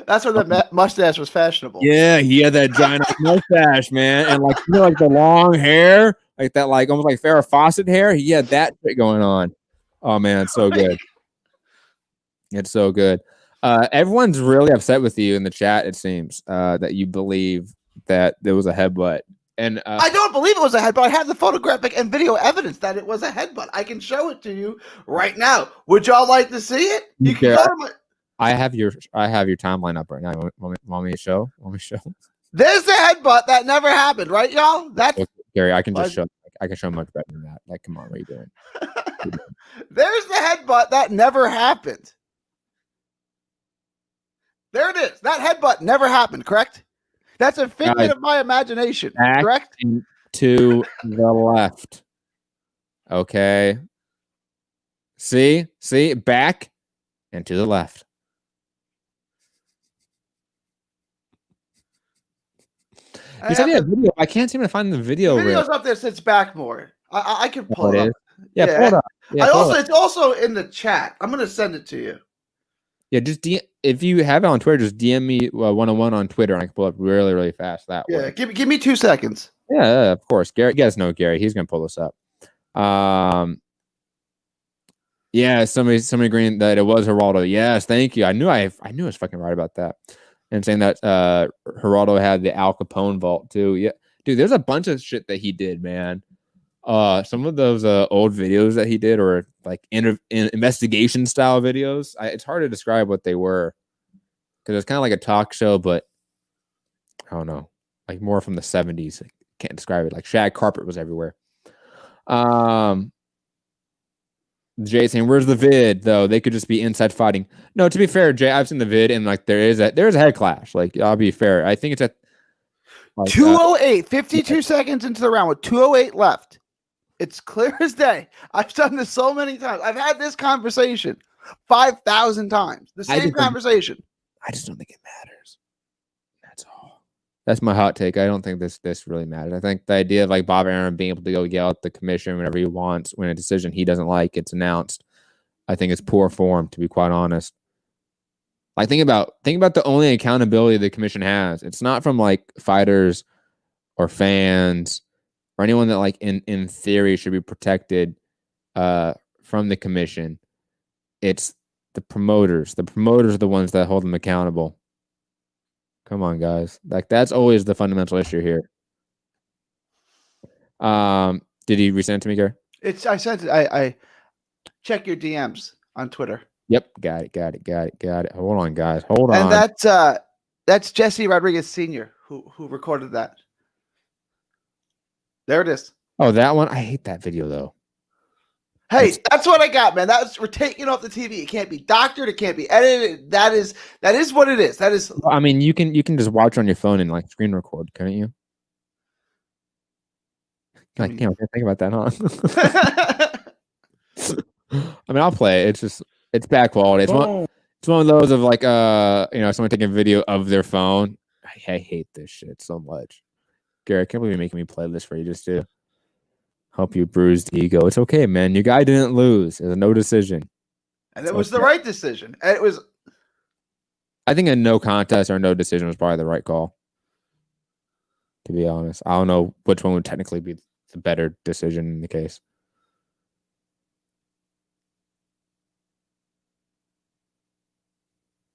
That's when the mustache was fashionable. Yeah, he had that giant mustache, man, and like like the long hair, like that, like almost like Farrah Fawcett hair. He had that shit going on. Oh man, it's so good. It's so good. Everyone's really upset with you in the chat. It seems that you believe that there was a headbutt, and I don't believe it was a headbutt. I have the photographic and video evidence that it was a headbutt. I can show it to you right now. Would y'all like to see it? You can go to my... I have your timeline up right now. Want me to show? There's the headbutt that never happened, right, y'all? That's okay, Gary. I can just show. I can show much better than that. Like, come on, what are you doing? There's the headbutt that never happened. There it is. That headbutt never happened, correct? That's a figment of my imagination, correct? To the left. Okay. See? Back and to the left. You said you had video. I can't seem to find the video. The video's up there. Sits back more. I can pull it up. Yeah, pull it up. Yeah, it's also in the chat. I'm gonna send it to you. Yeah, just if you have it on Twitter, just DM me 101 on Twitter, and I can pull it up really, really fast that way. Yeah, give me 2 seconds. Yeah, of course. Gary, you guys know Gary. He's gonna pull this up. Yeah, somebody agreeing that it was Geraldo. Yes, thank you. I knew I was fucking right about that. And saying that Geraldo had the Al Capone vault too. Yeah, dude, there's a bunch of shit that he did, man. Some of those old videos that he did, or like investigation style videos, it's hard to describe what they were because it's kind of like a talk show, but I don't know, like more from the 70s. I can't describe it. Like shag carpet was everywhere. Jay saying, "Where's the vid?" Though they could just be inside fighting. No, to be fair, Jay, I've seen the vid, and like there's a head clash. Like I'll be fair, I think it's at like, 2:08, 52 seconds into the round with 2:08 left. It's clear as day. I've done this so many times. I've had this conversation 5,000 times. The same conversation. I just don't think it matters. That's all. That's my hot take. I don't think this really matters. I think the idea of like Bob Aaron being able to go yell at the commission whenever he wants, when a decision he doesn't like gets announced, I think it's poor form, to be quite honest. Like think about the only accountability the commission has. It's not from like fighters or fans or anyone that like in theory should be protected from the commission. It's the promoters. The promoters are the ones that hold them accountable. Come on, guys. Like that's always the fundamental issue here. Did he resend it to me, Gary? I sent it. I check your DMs on Twitter. Yep, got it. Hold on, guys. Hold on. And that's Jesse Rodriguez Sr. who recorded that. There it is. Oh, that one. I hate that video though. Hey, that's what I got, man. We're taking off the TV. It can't be doctored. It can't be edited. That is what it is. That is. I mean, you can just watch on your phone and like screen record, couldn't you? God damn, I can't think about that, huh? I mean, I'll play it. It's bad quality. It's one of those of like someone taking a video of their phone. I hate this shit so much. Gary, I can't believe you're making me play this for you just to help you bruised ego. It's okay, man. Your guy didn't lose. It was a no decision. And it was the right decision. And it was. I think a no contest or no decision was probably the right call. To be honest, I don't know which one would technically be the better decision in the case.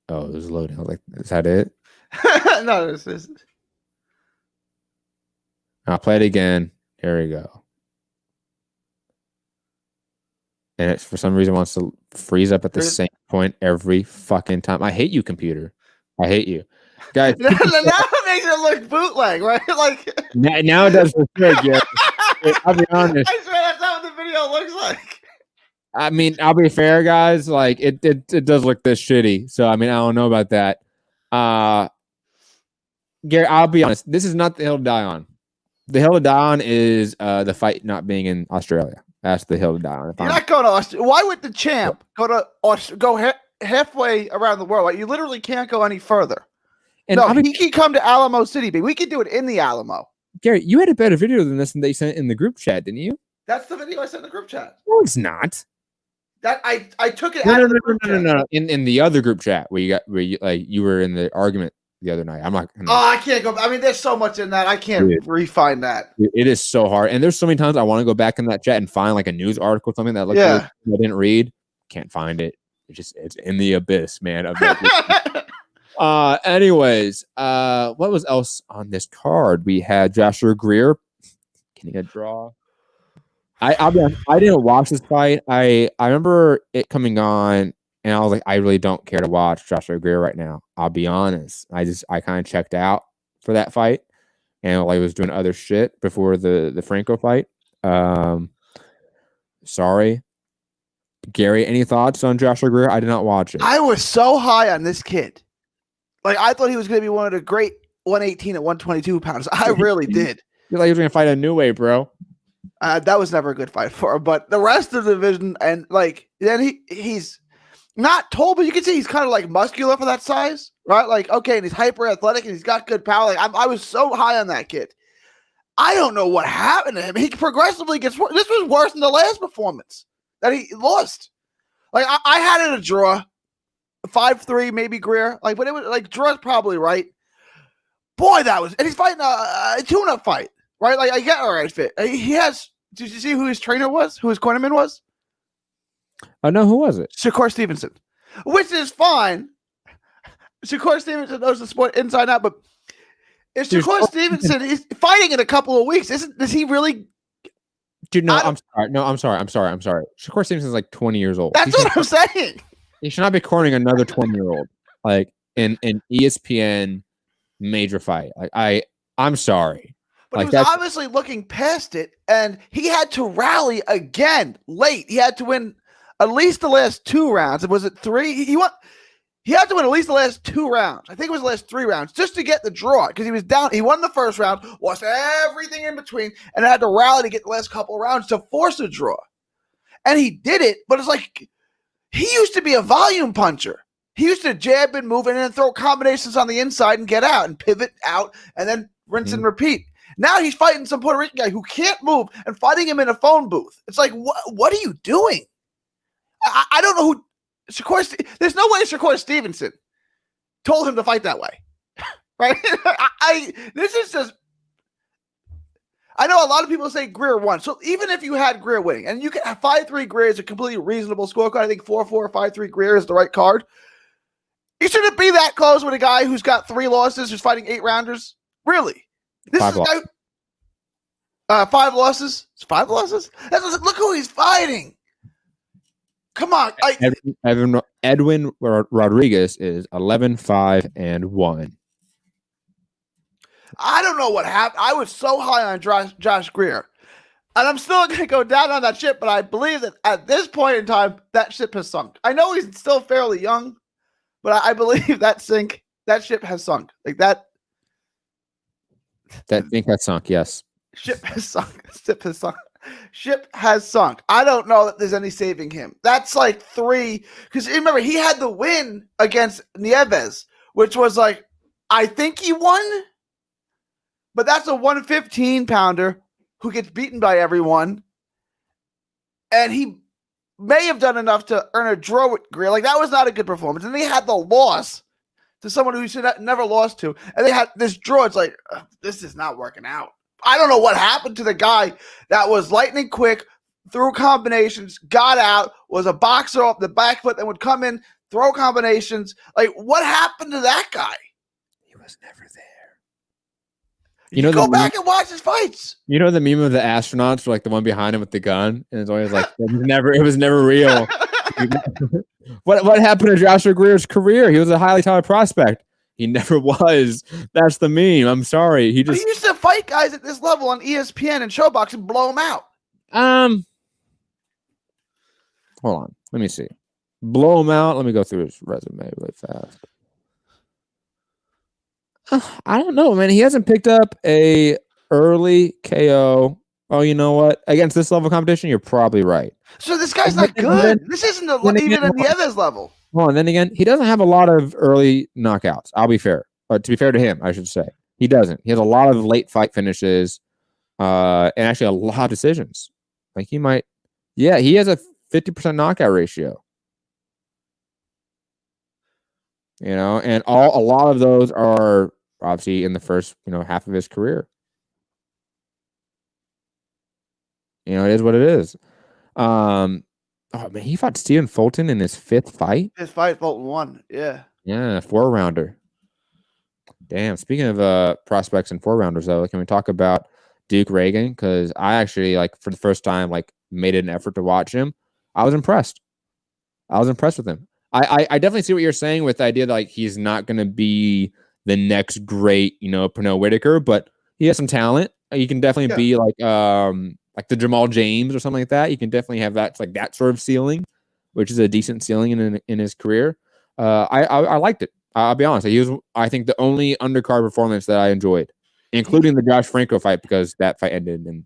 Oh, it was loading. I was like, is that it? No, this is. I'll play it again. Here we go. And it, for some reason, wants to freeze up at the same point every fucking time. I hate you, computer. I hate you. Guys. Now it makes it look bootleg, right? Like now it does for sure, yeah. I'll be honest. I swear that's not what the video looks like. I mean, I'll be fair, guys. Like it does look this shitty. So I mean, I don't know about that. Gary, I'll be honest. This is not the hill to die on. The hill to die on is the fight not being in Australia. That's the hill to die on. You're not going to Australia. Why would the champ go halfway around the world? Like, you literally can't go any further. And no, he can come to Alamo City, but we could do it in the Alamo. Gary, you had a better video than this, and they sent it in the group chat, didn't you? That's the video I sent in the group chat. No, it's not. That I took it out of the group chat. No. In the other group chat where you were in the argument the other night. I can't go. I mean, there's so much in that. I can't refine that. It is so hard. And there's so many times I want to go back in that chat and find like a news article, something that I didn't read. Can't find it. It's in the abyss, man. Anyways, what was else on this card? We had Joshua Greer. Can he get a draw? I'll be honest, I didn't watch this fight. I remember it coming on, and I was like, I really don't care to watch Joshua Greer right now. I'll be honest. I kind of checked out for that fight, and I was doing other shit before the Franco fight. Sorry. Gary, any thoughts on Joshua Greer? I did not watch it. I was so high on this kid. Like, I thought he was going to be one of the great 118 at 122 pounds. I really did. You're like, he was going to fight a new way, bro. That was never a good fight for him. But the rest of the division, and like, then he's not tall, but you can see he's kind of like muscular for that size, right? Like, okay, and he's hyper athletic and he's got good power. Like, I was so high on that kid. I don't know what happened to him. He progressively gets worse. This was worse than the last performance that he lost. Like, I had it a draw, 5-3, maybe Greer. Like, but it was like draw's probably right. Boy, that was, and he's fighting a tune-up fight, right? Like, I get all right fit. He has. Did you see who his trainer was? Who his cornerman was? No, who was it? Shakur Stevenson, which is fine. Shakur Stevenson knows the sport inside out, but if Shakur Stevenson is fighting in a couple of weeks, does he really? Dude, no, I'm sorry. No, I'm sorry. Shakur Stevenson's like 20 years old. That's what I'm saying. He should not be cornering another 20-year-old like in ESPN major fight. Like I'm sorry. But like he was obviously looking past it, and he had to rally again late. He had to win at least the last 2 rounds. Was it 3? He had to win at least the last 2 rounds. I think it was the last 3 rounds just to get the draw because he was down. He won the first round, lost everything in between, and had to rally to get the last couple of rounds to force a draw. And he did it, but it's like he used to be a volume puncher. He used to jab and move in and throw combinations on the inside and get out and pivot out and then rinse and repeat. Now he's fighting some Puerto Rican guy who can't move and fighting him in a phone booth. It's like, what are you doing? I don't know who Shakur. There's no way Shakur Stevenson told him to fight that way, right? This is just. I know a lot of people say Greer won. So even if you had Greer winning, and you can have 5-3 Greer is a completely reasonable scorecard. I think 4-4 or 5-3 Greer is the right card. You shouldn't be that close with a guy who's got 3 losses, who's fighting 8 rounders. Really? This 5 is a guy. 5 losses. 5 losses. Look who he's fighting. Come on. Edwin Rodriguez is 11-5-1. I don't know what happened. I was so high on Josh Greer. And I'm still going to go down on that ship, but I believe that at this point in time, that ship has sunk. I know he's still fairly young, but I believe that ship has sunk. Like that. That thing has sunk, yes. Ship has sunk. Ship has sunk. Ship has sunk. I don't know that there's any saving him. That's like 3. Because remember, he had the win against Nieves, which was like, I think he won. But that's a 115-pounder who gets beaten by everyone. And he may have done enough to earn a draw with Greer. Like, that was not a good performance. And they had the loss to someone who should have never lost to. And they had this draw. It's like, this is not working out. I don't know what happened to the guy that was lightning quick, threw combinations, got out, was a boxer off the back foot that would come in, throw combinations. Like, what happened to that guy? He was never there. You know, go back and watch his fights. You know the meme of the astronauts, like the one behind him with the gun, and it's always like it was never real. What happened to Joshua Greer's career? He was a highly touted prospect. He never was. That's the meme. I'm sorry. He used to fight guys at this level on ESPN and Showbox and blow them out. Hold on. Let me see. Blow him out. Let me go through his resume really fast. I don't know, man. He hasn't picked up a early KO. Oh, you know what? Against this level of competition, you're probably right. So this guy's not good. This isn't even a Nieves level. Well, and then again, he doesn't have a lot of early knockouts. I'll be fair. But to be fair to him, I should say. He doesn't. He has a lot of late fight finishes and actually a lot of decisions. Like he might. Yeah, he has a 50% knockout ratio. You know, and a lot of those are obviously in the first, half of his career. You know, it is what it is. Oh man, he fought Stephen Fulton in his 5th fight. His fight, Fulton won. Yeah. Yeah, 4-rounder. Damn. Speaking of prospects and 4-rounders, though, can we talk about Duke Reagan? Because I actually, for the first time, made an effort to watch him. I was impressed. With him. I definitely see what you're saying with the idea that he's not going to be the next great, Pernell Whitaker, but he has some talent. He can definitely be like the Jamal James or something like that. You can definitely have that that sort of ceiling, which is a decent ceiling in his career. I liked it. I'll be honest. He was, I think, the only undercard performance that I enjoyed, including the Josh Franco fight, because that fight ended in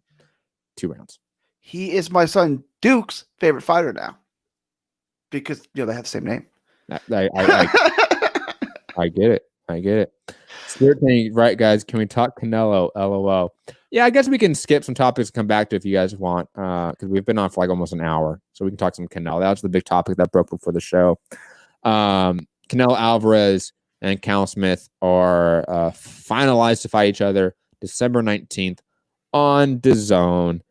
2 rounds. He is my son Duke's favorite fighter now, because they have the same name. I get it. Spirit thing, right, guys? Can we talk Canelo? LOL. Yeah, I guess we can skip some topics and come back to if you guys want, because we've been on for almost an hour, so we can talk some Canelo. That was the big topic that broke before the show. Canelo Alvarez and Cal Smith are finalized to fight each other December 19th on DAZN.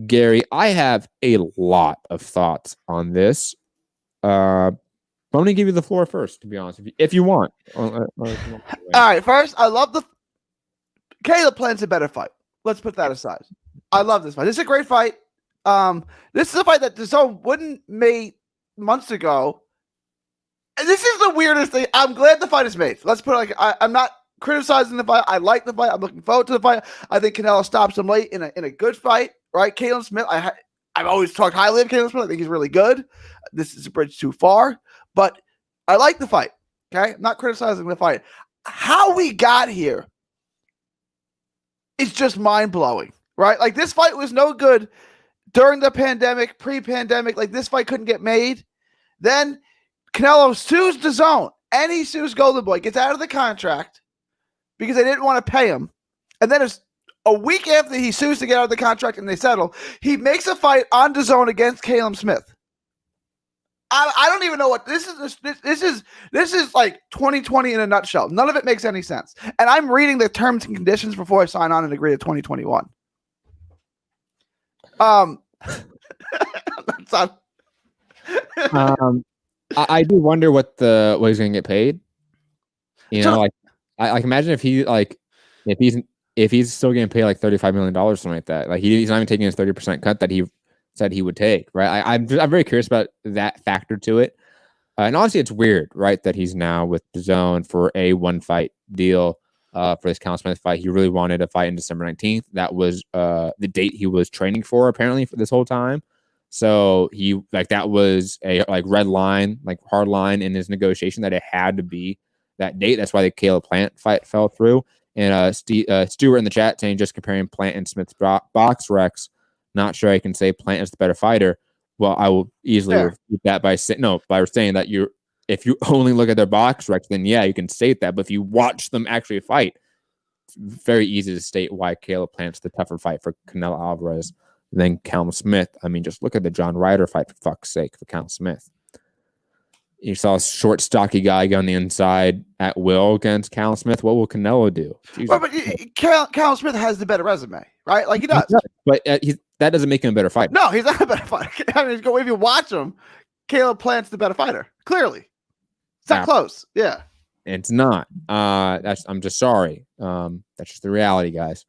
Gary, I have a lot of thoughts on this. I'm going to give you the floor first, to be honest, if you want. All right, first, I love Caleb plans a better fight. Let's put that aside. I love this fight. This is a great fight. This is a fight that DAZN wouldn't make months ago. And this is the weirdest thing. I'm glad the fight is made. Let's put it I'm not criticizing the fight. I like the fight. I'm looking forward to the fight. I think Canelo stops him late in a good fight, right? Caleb Smith, I've always talked highly of Caleb Smith. I think he's really good. This is a bridge too far, but I like the fight. Okay, I'm not criticizing the fight. How we got here is just mind blowing, right? This fight was no good during the pandemic, pre-pandemic. This fight couldn't get made. Then Canelo sues DAZN and he sues Golden Boy, gets out of the contract because they didn't want to pay him. And then it's a week after he sues to get out of the contract and they settle, he makes a fight on DAZN against Caleb Smith. I don't even know what this is. This is like 2020 in a nutshell. None of it makes any sense. And I'm reading the terms and conditions before I sign on and agree to 2021. That's not. I do wonder what he's going to get paid. I imagine if he's still getting paid $35 million, something like that. He's not even taking his 30% cut that he said he would take, right? I'm very curious about that factor to it. And honestly, it's weird, right, that he's now with DAZN for a 1-fight deal for this Cal Smith fight. He really wanted a fight in December 19th. That was the date he was training for, apparently, for this whole time. So he that was a red line, hard line in his negotiation that it had to be that date. That's why the Caleb Plant fight fell through. And Stuart in the chat saying just comparing Plant and Smith's box recs. Not sure I can say Plant is the better fighter. Well, I will easily refute that by saying that if you only look at their box recs, then yeah, you can state that. But if you watch them actually fight, it's very easy to state why Caleb Plant's the tougher fight for Canelo Alvarez than Cal Smith. I mean, just look at the John Ryder fight, for fuck's sake, for Cal Smith. You saw a short, stocky guy go on the inside at will against Cal Smith. What will Canelo do? But Cal Smith has the better resume, right? He does. But that doesn't make him a better fighter. No, he's not a better fighter. I mean, if you watch him, Caleb Plant's the better fighter. Clearly. It's not close. Yeah. It's not. I'm just sorry. That's just the reality, guys.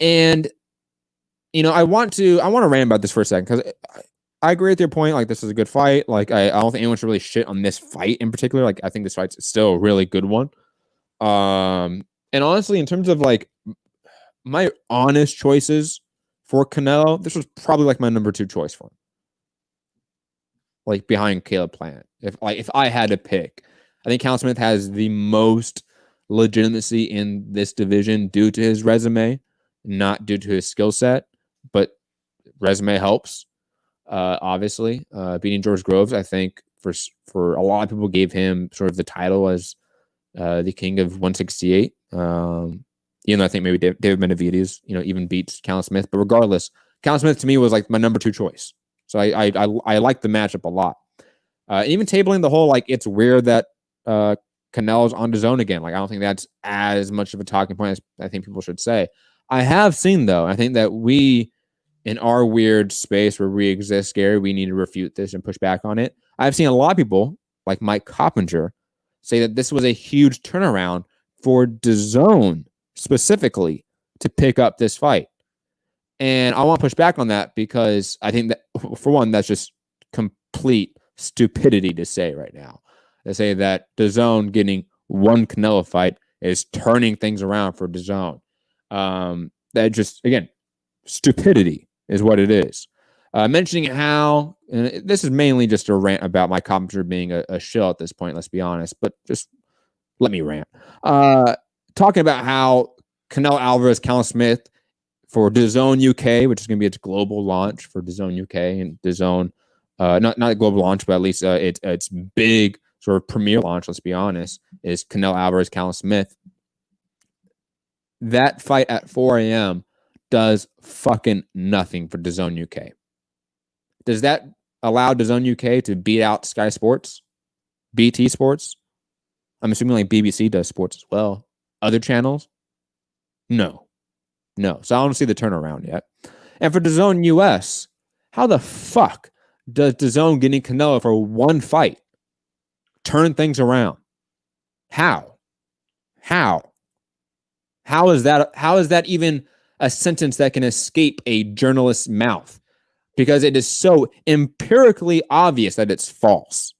And I want to rant about this for a second because I agree with your point. This is a good fight. I don't think anyone should really shit on this fight in particular. I think this fight's still a really good one. And honestly, in terms of my honest choices for Canelo, this was probably my number 2 choice for him. like behind Caleb Plant. If I had to pick, I think Callum Smith has the most legitimacy in this division due to his resume, not due to his skill set, but resume helps. Obviously, beating George Groves, I think for a lot of people gave him sort of the title as the king of 168. Even though I think maybe David Benavidez, even beats Callum Smith, but regardless, Callum Smith to me was like my number 2 choice. So I like the matchup a lot. Even tabling the whole, like, it's weird that Canelo's on the zone again. Like, I don't think that's as much of a talking point as I think people should say. I have seen, though, I think that we, in our weird space where we exist, Gary, we need to refute this and push back on it. I've seen a lot of people, like Mike Coppinger, say that this was a huge turnaround for DAZN specifically to pick up this fight. And I want to push back on that because I think that, for one, that's just complete stupidity to say right now. To say that DAZN getting one Canelo fight is turning things around for DAZN. That just, again, stupidity is what it is. Mentioning how, and this is mainly just a rant about my commentary being a shill at this point, let's be honest, but just let me rant. Talking about how Canelo Alvarez, Callum Smith for DAZN UK, which is going to be its global launch for DAZN UK and DAZN, not a global launch, but at least its big sort of premier launch, let's be honest, is Canelo Alvarez, Callum Smith. That fight at 4 a.m. does fucking nothing for DAZN UK. Does that allow DAZN UK to beat out Sky Sports, BT Sports? I'm assuming like BBC does sports as well. Other channels? No. So I don't see the turnaround yet. And for DAZN US, how the fuck does DAZN getting Canelo for one fight turn things around? How is that even a sentence that can escape a journalist's mouth? Because it is so empirically obvious that it's false.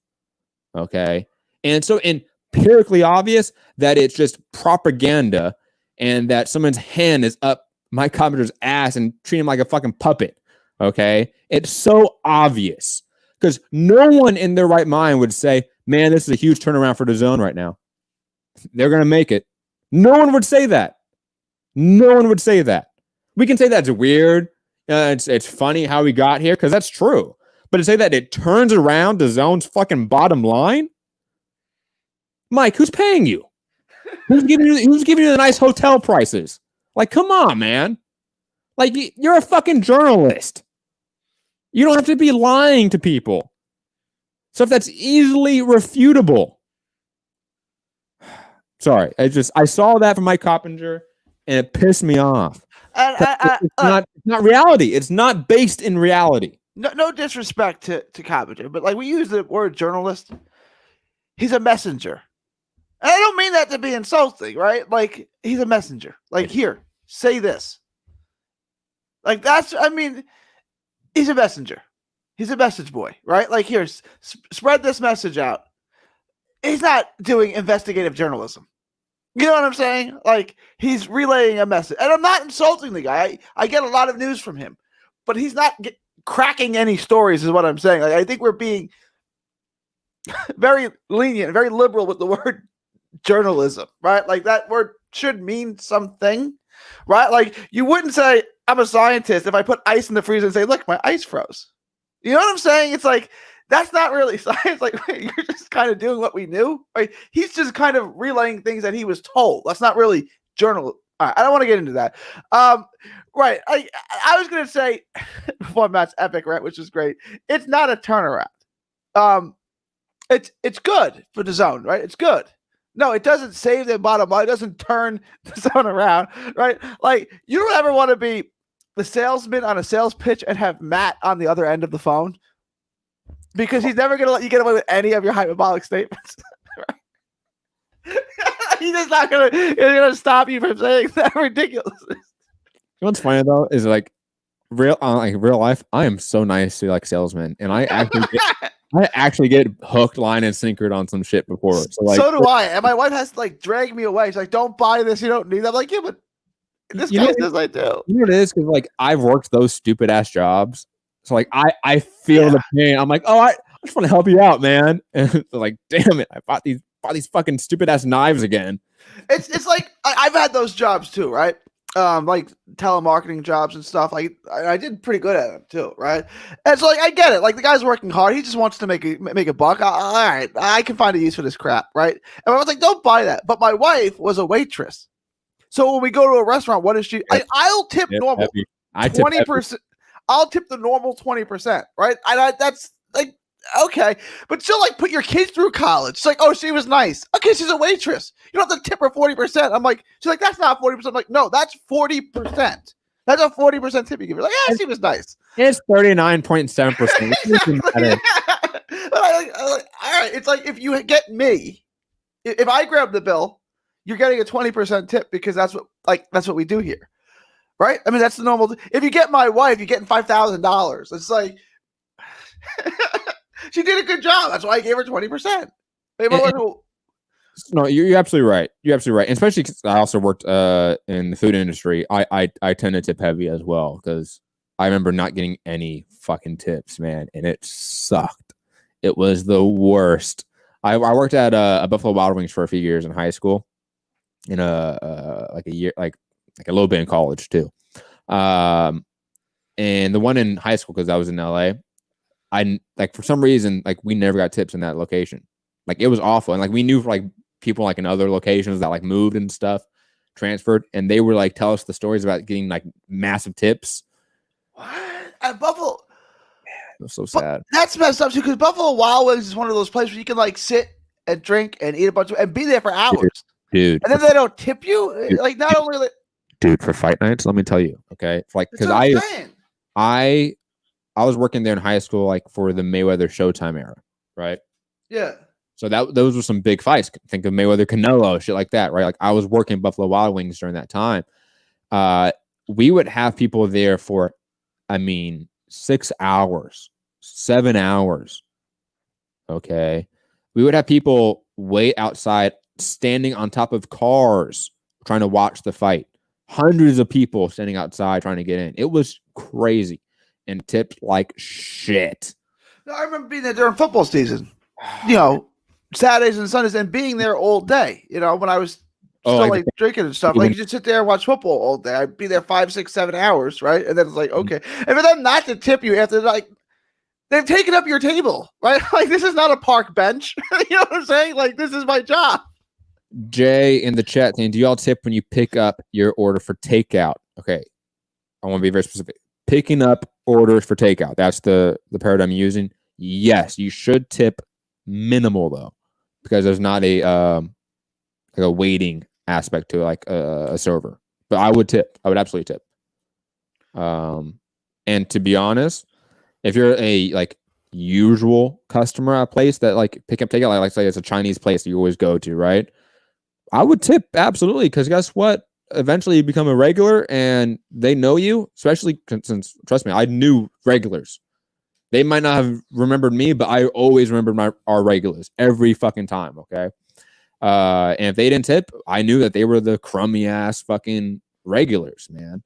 Okay? And so empirically obvious that it's just propaganda and that someone's hand is up Mike Coppender's ass and treating him like a fucking puppet. Okay? It's so obvious. Because no one in their right mind would say, man, this is a huge turnaround for DAZN right now. They're going to make it. No one would say that. No one would say that. We can say that's weird. It's funny how we got here, because that's true. But to say that it turns around DAZN's fucking bottom line? Mike, who's paying you? Who's giving you the nice hotel prices? Like, come on, man. Like, you're a fucking journalist. You don't have to be lying to people. Stuff that's easily refutable. Sorry, I saw that from Mike Coppinger, and it pissed me off. It's not reality. It's not based in reality. No disrespect to Coppinger, but like, we use the word journalist. He's a messenger. And I don't mean that to be insulting, right? Like, he's a messenger. Like, here, say this. Like, he's a messenger. He's a message boy, right? Like, here, spread this message out. He's not doing investigative journalism. You know what I'm saying? Like, he's relaying a message. And I'm not insulting the guy. I get a lot of news from him. But he's not cracking any stories is what I'm saying. Like, I think we're being very lenient, very liberal with the word journalism, right? Like, that word should mean something, right? Like, you wouldn't say, I'm a scientist if I put ice in the freezer and say, look, my ice froze. You know what I'm saying? It's like, that's not really science. Like, you're just kind of doing what we knew. Right? He's just kind of relaying things that he was told. That's not really journal. All right, I don't want to get into that. Right. I was going to say, before match epic, right, which is great. It's not a turnaround. It's good for DAZN, right? It's good. No, it doesn't save their bottom line. It doesn't turn DAZN around, right? Like, you don't ever want to be the salesman on a sales pitch and have Matt on the other end of the phone, because he's never going to let you get away with any of your hyperbolic statements. He's just not going to stop you from saying that ridiculousness. You know what's funny though is like real life. I am so nice to like salesmen, and I actually get hooked, line, and sinkered on some shit before. So do I. And my wife has to like drag me away. She's like, "Don't buy this. You don't need that." I'm like, yeah, but this guy says I do. You know what it is? Because like I've worked those stupid ass jobs. So like I feel the pain. I'm like, oh, just want to help you out, man. And they're like, damn it, I bought these fucking stupid ass knives again. It's like I've had those jobs too, right? Like telemarketing jobs and stuff. Like I did pretty good at them too, right? And so like I get it. Like the guy's working hard. He just wants to make a buck. All right, I can find a use for this crap, right? And I was like, don't buy that. But my wife was a waitress, so when we go to a restaurant, what is she? I'll tip normal. I 20%. I'll tip the normal 20%, right? That's like okay, but still, like, put your kids through college. It's like, oh, she was nice. Okay, she's a waitress. You don't have to tip her 40%. I'm like, she's like, that's not 40%. I'm like, no, that's 40%. That's a 40% tip you give her. Like, yeah, she was nice. It's 39.7%. All right, it's like if you get me, if I grab the bill, you're getting a 20% tip because that's what we do here, right? I mean, that's the normal. If you get my wife, you're getting $5,000. It's like. She did a good job. That's why I gave her 20%. No, you're absolutely right. You're absolutely right. And especially because I also worked in the food industry. I tend to tip heavy as well because I remember not getting any fucking tips, man, and it sucked. It was the worst. I worked at a Buffalo Wild Wings for a few years in high school, in a year, like a little bit in college too. And the one in high school, because I was in LA. I like for some reason like we never got tips in that location. Like it was awful, and like we knew like people like in other locations that like moved and stuff, transferred, and they were like tell us the stories about getting like massive tips. What at Buffalo? It was so sad. That's messed up too because Buffalo Wild Wings is one of those places where you can like sit and drink and eat a bunch of and be there for hours, dude. And then they don't tip you. Dude, like not only, dude, for fight nights. Let me tell you, okay, like because I was working there in high school, like for the Mayweather Showtime era, right? Yeah. So those were some big fights. Think of Mayweather Canelo, shit like that, right? Like I was working Buffalo Wild Wings during that time. We would have people there for, 6 hours, 7 hours. Okay. We would have people wait outside, standing on top of cars, trying to watch the fight. Hundreds of people standing outside trying to get in. It was crazy. And tipped like shit. I remember being there during football season, Saturdays and Sundays, and being there all day. When I was still like drinking and stuff, like you just sit there and watch football all day. I'd be there 5, 6, 7 hours, right? And then it's like, okay, and for them not to tip you after like they've taken up your table, right? Like this is not a park bench. You know what I'm saying? Like this is my job. Jay in the chat saying, do y'all tip when you pick up your order for takeout? Okay, I want to be very specific. Picking up orders for takeout. That's the paradigm you're using. Yes, you should tip minimal though, because there's not a waiting aspect to like a server. But I would tip. I would absolutely tip. And to be honest, if you're a like usual customer at a place that like pick up takeout, like say it's a Chinese place that you always go to, right? I would tip absolutely because guess what? Eventually you become a regular and they know you, especially since, trust me, I knew regulars. They might not have remembered me, but I always remembered our regulars every fucking time, okay? And if they didn't tip, I knew that they were the crummy ass fucking regulars, man.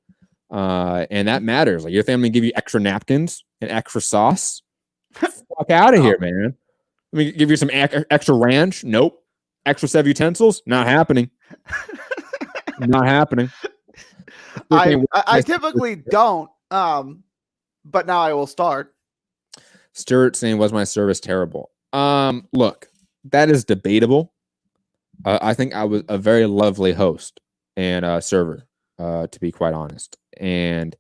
And that matters. Like your family give you extra napkins and extra sauce. Fuck out of here, man. Let me give you some extra ranch. Nope. Extra set of utensils. Not happening. Not happening. I typically don't, but now I will start. Stuart saying, was my service terrible? Look, that is debatable. I think I was a very lovely host and server, to be quite honest. And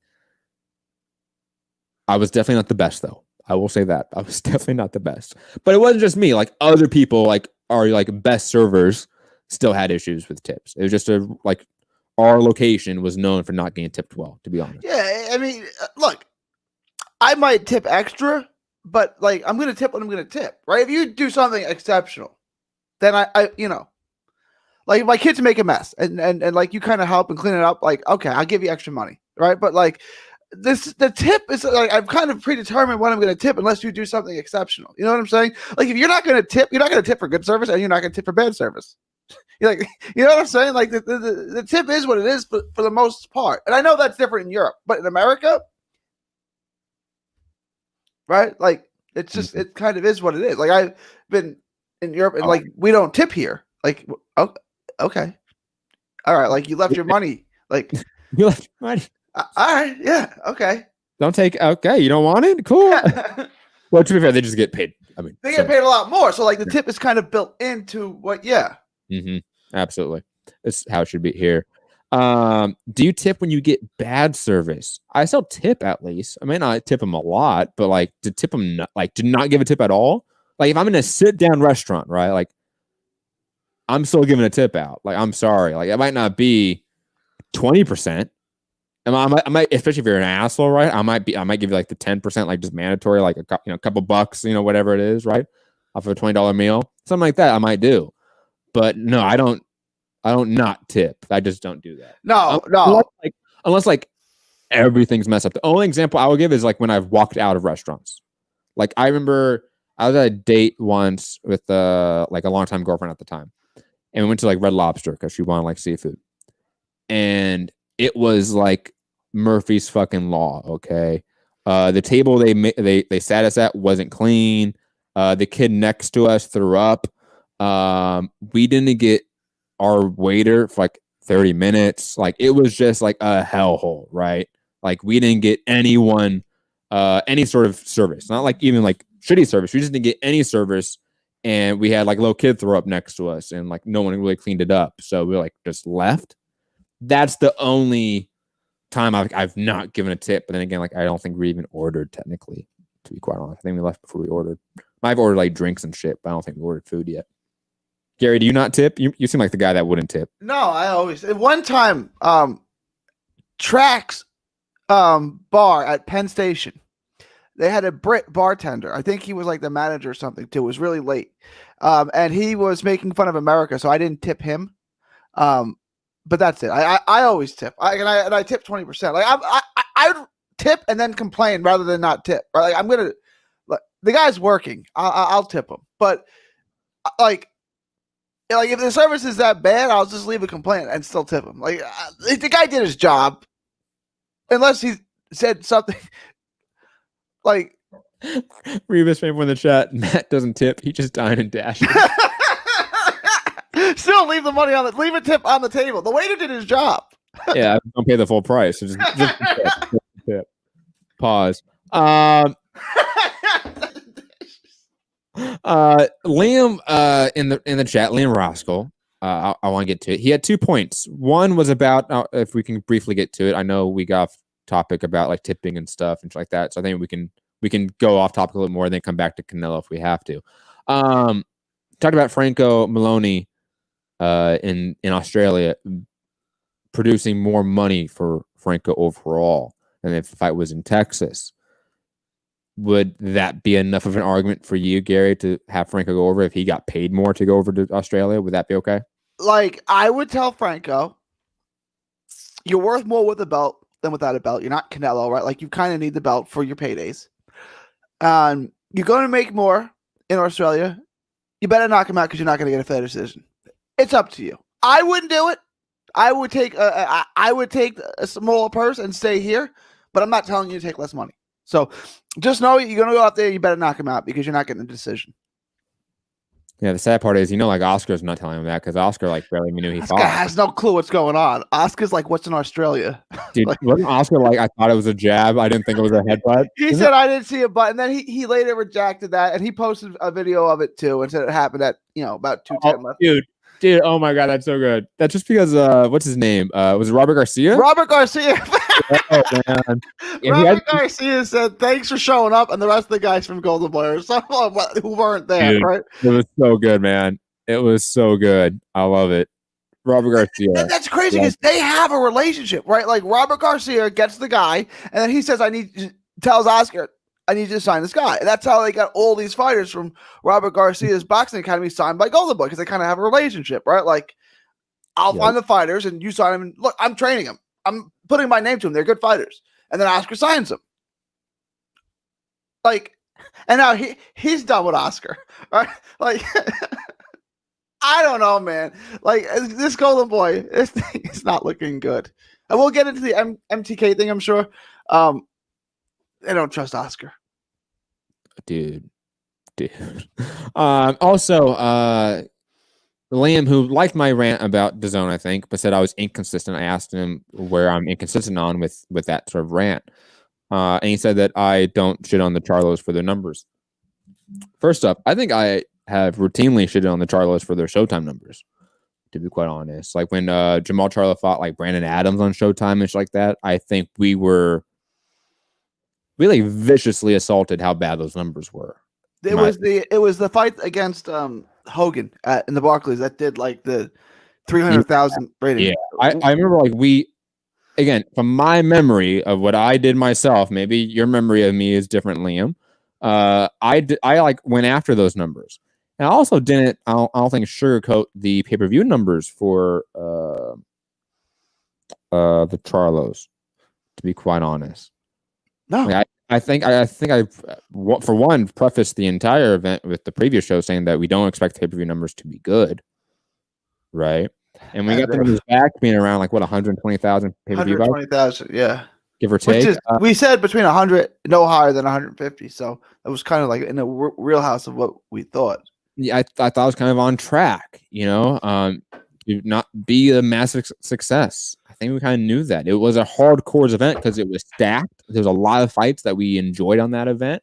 I was definitely not the best, though. I will say that. I was definitely not the best. But it wasn't just me. Like other people, like our like best servers still had issues with tips. It was just our location was known for not getting tipped well, to be honest. Yeah, I mean, look, I might tip extra, but like I'm going to tip what I'm going to tip, right? If you do something exceptional, then I like if my kids make a mess and like you kind of help and clean it up, like okay, I'll give you extra money, right? But like the tip is like I've kind of predetermined what I'm going to tip unless you do something exceptional. You know what I'm saying? Like if you're not going to tip, you're not going to tip for good service, and you're not going to tip for bad service. You're like, you know what I'm saying? Like the tip is what it is for the most part, and I know that's different in Europe, but in America, right? Like It's just it kind of is what it is. Like I've been in Europe and like we don't tip here. Like okay, all right. Like you left your money. Like you left money. All right, yeah, okay. Don't take. Okay, you don't want it. Cool. Well, to be fair, they just get paid. I mean, they get paid a lot more. So like the tip is kind of built into what? Yeah. Absolutely. That's how it should be here. Do you tip when you get bad service? I still tip at least. I may not tip them a lot, but like to tip them, like to not give a tip at all. Like if I'm in a sit down restaurant, right? Like I'm still giving a tip out. Like I'm sorry. Like it might not be 20%. I might, especially if you're an asshole, right? I might give you like the 10%, like just mandatory, like a couple bucks, whatever it is, right? Off of a $20 meal, something like that. I might do, but no, I don't not tip. I just don't do that. No. Unless everything's messed up. The only example I will give is like when I've walked out of restaurants. Like I remember I was at a date once with like a longtime girlfriend at the time, and we went to like Red Lobster because she wanted like seafood, and it was like Murphy's fucking Law. Okay, the table they sat us at wasn't clean. The kid next to us threw up. We didn't get our waiter for like 30 minutes. Like it was just like a hellhole, right? Like we didn't get anyone, any sort of service. Not like even like shitty service. We just didn't get any service, and we had like a little kid throw up next to us, and like no one really cleaned it up. So we like just left. That's the only time I've not given a tip. But then again, like I don't think we even ordered technically, to be quite honest. I think we left before we ordered. I've ordered like drinks and shit, but I don't think we ordered food yet. Gary, do you not tip? You seem like the guy that wouldn't tip. No, I always. At one time, Trax bar at Penn Station, they had a Brit bartender. I think he was like the manager or something too. It was really late, and he was making fun of America, so I didn't tip him. But that's it. I always tip. I tip 20%. Like I would tip and then complain rather than not tip. Right? Like the guy's working. I'll tip him, but like if the service is that bad, I'll just leave a complaint and still tip him. Like the guy did his job, unless he said something like. Rebus from in the chat. Matt doesn't tip. He just dined and dashed. Still leave the money leave a tip on the table. The waiter did his job. Yeah, don't pay the full price. So just tip. Pause. Liam in the chat, Liam Rascal. I want to get to it. He had 2 points. One was about if we can briefly get to it. I know we got off topic about like tipping and stuff and shit like that. So I think we can go off topic a little more and then come back to Canelo if we have to. Talked about Franco Maloney in Australia producing more money for Franco overall than if the fight was in Texas. Would that be enough of an argument for you, Gary, to have Franco go over if he got paid more to go over to Australia? Would that be okay? Like, I would tell Franco, you're worth more with a belt than without a belt. You're not Canelo, right? Like, you kind of need the belt for your paydays. You're going to make more in Australia. You better knock him out because you're not going to get a fair decision. It's up to you. I wouldn't do it. I would take a smaller purse and stay here, but I'm not telling you to take less money. So just know you're going to go out there. You better knock him out because you're not getting a decision. Yeah, the sad part is, like Oscar's not telling him that because Oscar like barely knew he fought. Oscar has no clue what's going on. Oscar's like, what's in Australia? Dude, wasn't Oscar like, I thought it was a jab. I didn't think it was a headbutt. He said, I didn't see a butt. And then he later rejected that. And he posted a video of it too and said it happened at, about 2:10 left. Dude, oh my God, that's so good. That's just because, what's his name? Was it Robert Garcia? Robert Garcia. Oh, man. Robert Garcia said, thanks for showing up. And the rest of the guys from Golden Boy or someone who weren't there, dude, right? It was so good, man. It was so good. I love it. Robert Garcia. That's crazy because they have a relationship, right? Like Robert Garcia gets the guy and then he says, tells Oscar, I need you to sign this guy. And that's how they got all these fighters from Robert Garcia's boxing academy signed by Golden Boy because they kind of have a relationship, right? Like, I'll find the fighters and you sign them. And look, I'm training them. I'm putting my name to them. They're good fighters. And then Oscar signs them. Like, and now he's done with Oscar, right? Like, I don't know, man. Like, this Golden Boy, this thing is not looking good. And we'll get into the MTK thing, I'm sure. They don't trust Oscar. dude. Also, Liam, who liked my rant about DAZN, I think, but said I was inconsistent. I asked him where I'm inconsistent on with that sort of rant. And he said that I don't shit on the Charlos for their numbers. First up, I think I have routinely shitted on the Charlos for their Showtime numbers, to be quite honest. Like when Jamal Charlo fought like Brandon Adams on Showtime and shit like that, I think we were really viciously assaulted how bad those numbers were. It was the fight against Hogan in the Barclays that did like the 300,000 rating. Yeah, I remember like again, from my memory of what I did myself, maybe your memory of me is different, Liam. I like went after those numbers, and I also didn't. I don't think sugarcoat the pay-per-view numbers for the Charlos. To be quite honest, no, like, I think I for one prefaced the entire event with the previous show saying that we don't expect pay-per-view numbers to be good, right? And we got the numbers back being around like what 120,000 pay-per-view. 120,000, yeah, give or take. Which is, we said between 100, no higher than 150. So that was kind of like in the wheelhouse of what we thought. Yeah, I thought I was kind of on track. To not be a massive success. I think we kind of knew that it was a hardcore event because it was stacked. There was a lot of fights that we enjoyed on that event.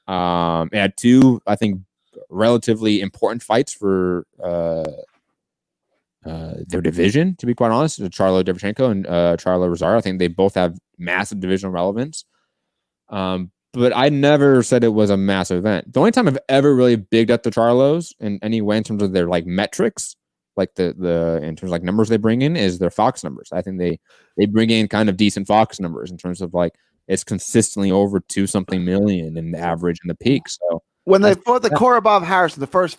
It had two, I think, relatively important fights for their division, to be quite honest. Charlo Derevchenko and Charlo Rosario. I think they both have massive divisional relevance. But I never said it was a massive event. The only time I've ever really bigged up the Charlos in any way in terms of their like metrics, like the in terms of like numbers they bring in, is their Fox numbers. I think they bring in kind of decent Fox numbers in terms of like it's consistently over 2-something million in the average and the peak. So when they fought the Korobov Harrison, the first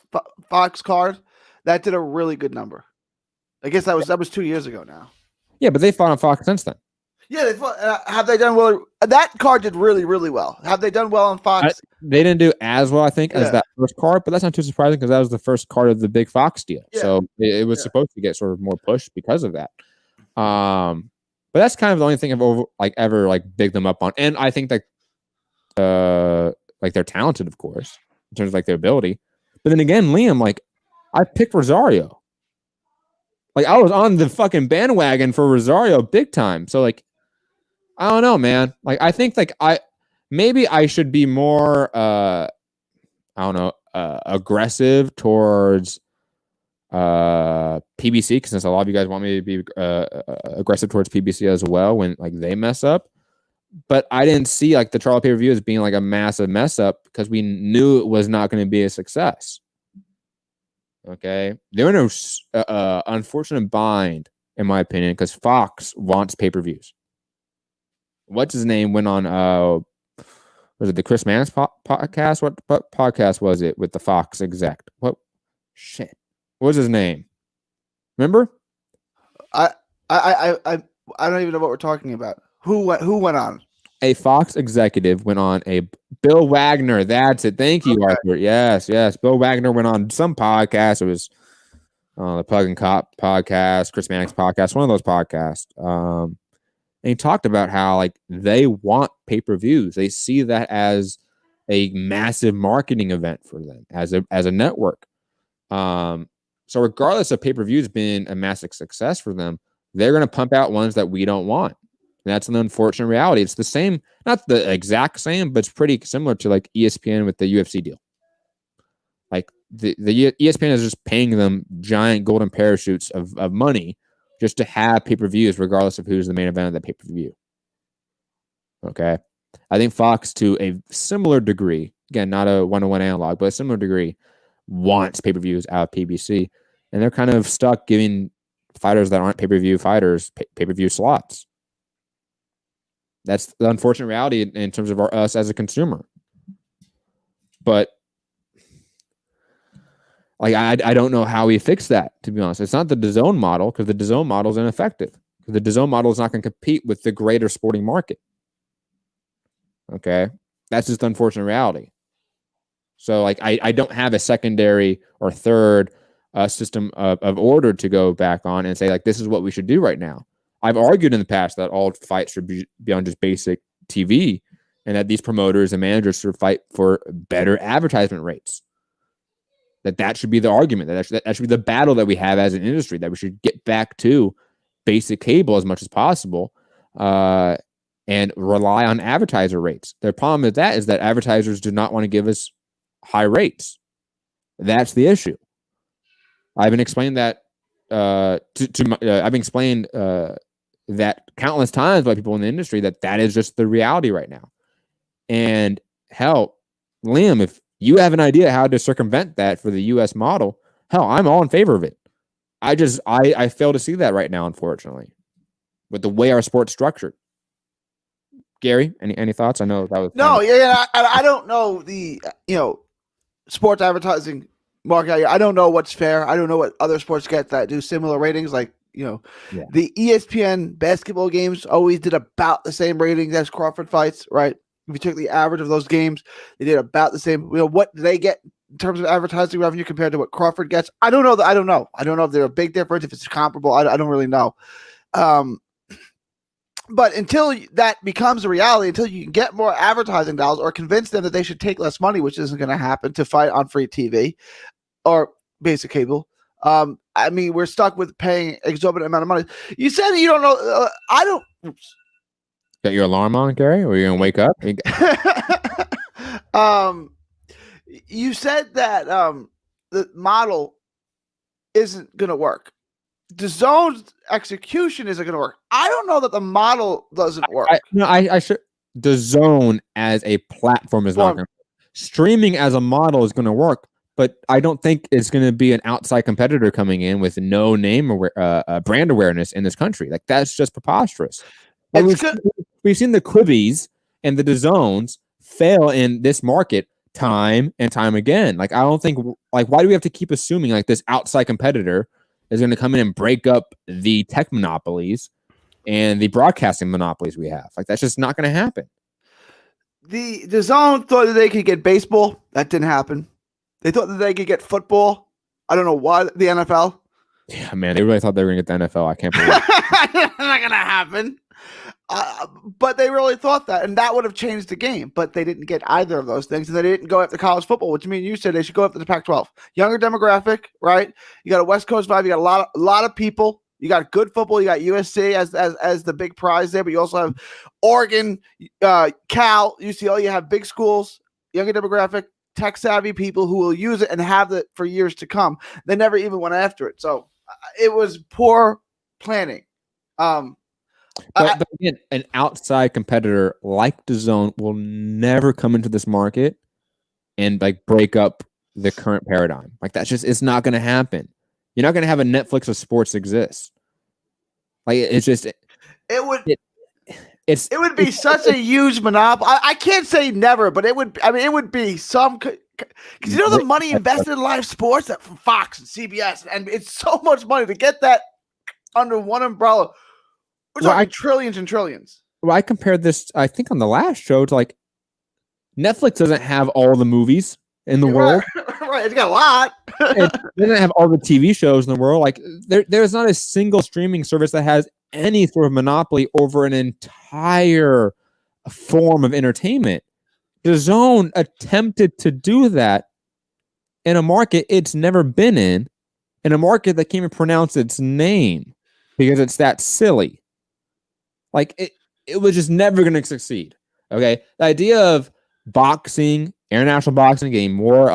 Fox card, that did a really good number. I guess that was 2 years ago now. Yeah, but they fought on Fox since then. Yeah, they fought, have they done well? That card did really, really well. Have they done well on Fox? They didn't do as well, I think, as that first card, but that's not too surprising because that was the first card of the big Fox deal. Yeah. So it was supposed to get sort of more push because of that. But that's kind of the only thing I've ever bigged them up on. And I think that they're talented, of course, in terms of like their ability. But then again, Liam, like I picked Rosario. Like I was on the fucking bandwagon for Rosario big time. So like I don't know, man. Like I think like maybe I should be more aggressive towards PBC, because since a lot of you guys want me to be aggressive towards PBC as well when like they mess up. But I didn't see like the Charlo pay-per-view as being like a massive mess up because we knew it was not going to be a success. Okay, they're in a unfortunate bind, in my opinion, because Fox wants pay-per-views. What's his name went on? Was it the Chris Mann's podcast? What podcast was it with the Fox exec? What shit? What was his name? Remember? I don't even know what we're talking about. Who went on? A Fox executive went on a Bill Wagner. That's it. Thank you, Arthur. Yes. Bill Wagner went on some podcast. It was the Plug and Cop podcast, Chris Mann's podcast, one of those podcasts. And he talked about how like they want pay-per-views. They see that as a massive marketing event for them as a network. So regardless of pay-per-views being a massive success for them, they're going to pump out ones that we don't want. And that's an unfortunate reality. It's the same, not the exact same, but it's pretty similar to like ESPN with the UFC deal. Like the ESPN is just paying them giant golden parachutes of money just to have pay-per-views regardless of who's the main event of that pay-per-view. Okay. I think Fox, to a similar degree, again, not a one-to-one analog, but a similar degree, wants pay-per-views out of PBC. And they're kind of stuck giving fighters that aren't pay-per-view fighters pay-per-view slots. That's the unfortunate reality in terms of us as a consumer. But like I don't know how we fix that, to be honest. It's not the DAZN model, because the DAZN model is ineffective. The DAZN model is not going to compete with the greater sporting market. Okay? That's just the unfortunate reality. So like I don't have a secondary or third system of order to go back on and say like this is what we should do right now. I've argued in the past that all fights should be on just basic TV and that these promoters and managers should fight for better advertisement rates. That should be the argument. That should be the battle that we have as an industry, that we should get back to basic cable as much as possible and rely on advertiser rates. The problem with that is that advertisers do not want to give us high rates. That's the issue. I've been explained that I've been explained that countless times by people in the industry that is just the reality right now. And hell, Liam, if you have an idea how to circumvent that for the U.S. model, hell, I'm all in favor of it. I fail to see that right now, unfortunately, with the way our sport's structured. Gary, any thoughts? I know that was I don't know the sports advertising market. I don't know what's fair. I don't know what other sports get that do similar ratings. Like the ESPN basketball games always did about the same ratings as Crawford fights, right? If you took the average of those games, they did about the same. What do they get in terms of advertising revenue compared to what Crawford gets? I don't know. I don't know if there's a big difference, if it's comparable. I don't really know. But until that becomes a reality, until you can get more advertising dollars or convince them that they should take less money, which isn't going to happen, to fight on free TV or basic cable, we're stuck with paying exorbitant amount of money. You said you don't know. I don't. Oops. Got your alarm on, Gary? Or are you gonna wake up? You said that the model isn't gonna work. The zone's execution isn't gonna work. I don't know that the model doesn't work. I should. The zone as a platform is not gonna work. Streaming as a model is gonna work, but I don't think it's gonna be an outside competitor coming in with no name brand awareness in this country. Like, that's just preposterous. We've seen the Quibbies and the DAZNs fail in this market time and time again. Like, I don't think, why do we have to keep assuming like this outside competitor is going to come in and break up the tech monopolies and the broadcasting monopolies we have? Like, that's just not going to happen. The DAZN thought that they could get baseball. That didn't happen. They thought that they could get football. I don't know why. The NFL. Yeah, man, they really thought they were going to get the NFL. I can't believe it. Not going to happen. But they really thought that, and that would have changed the game. But they didn't get either of those things, and they didn't go after college football, which mean you said they should go after the Pac-12. Younger demographic, right? You got a West Coast vibe. You got a lot of people. You got good football. You got USC as the big prize there, but you also have Oregon, Cal, UCLA. You have big schools, younger demographic, tech savvy people who will use it and have it for years to come. They never even went after it, so it was poor planning. But again, an outside competitor like DAZN will never come into this market and break up the current paradigm. Like, that's just, it's not going to happen. You're not going to have a Netflix of sports exist. Like, it's just, it would be such a huge monopoly. I can't say never, but it would be some, because the money invested in live sports from Fox and CBS, and it's so much money to get that under one umbrella. We're talking trillions and trillions. Well, I compared this, I think, on the last show to Netflix doesn't have all the movies in the world. Right, it's got a lot. It doesn't have all the TV shows in the world. Like, there's not a single streaming service that has any sort of monopoly over an entire form of entertainment. DAZN attempted to do that in a market it's never been in a market that can't even pronounce its name because it's that silly. Like, it was just never going to succeed. Okay, the idea of boxing, international boxing, getting more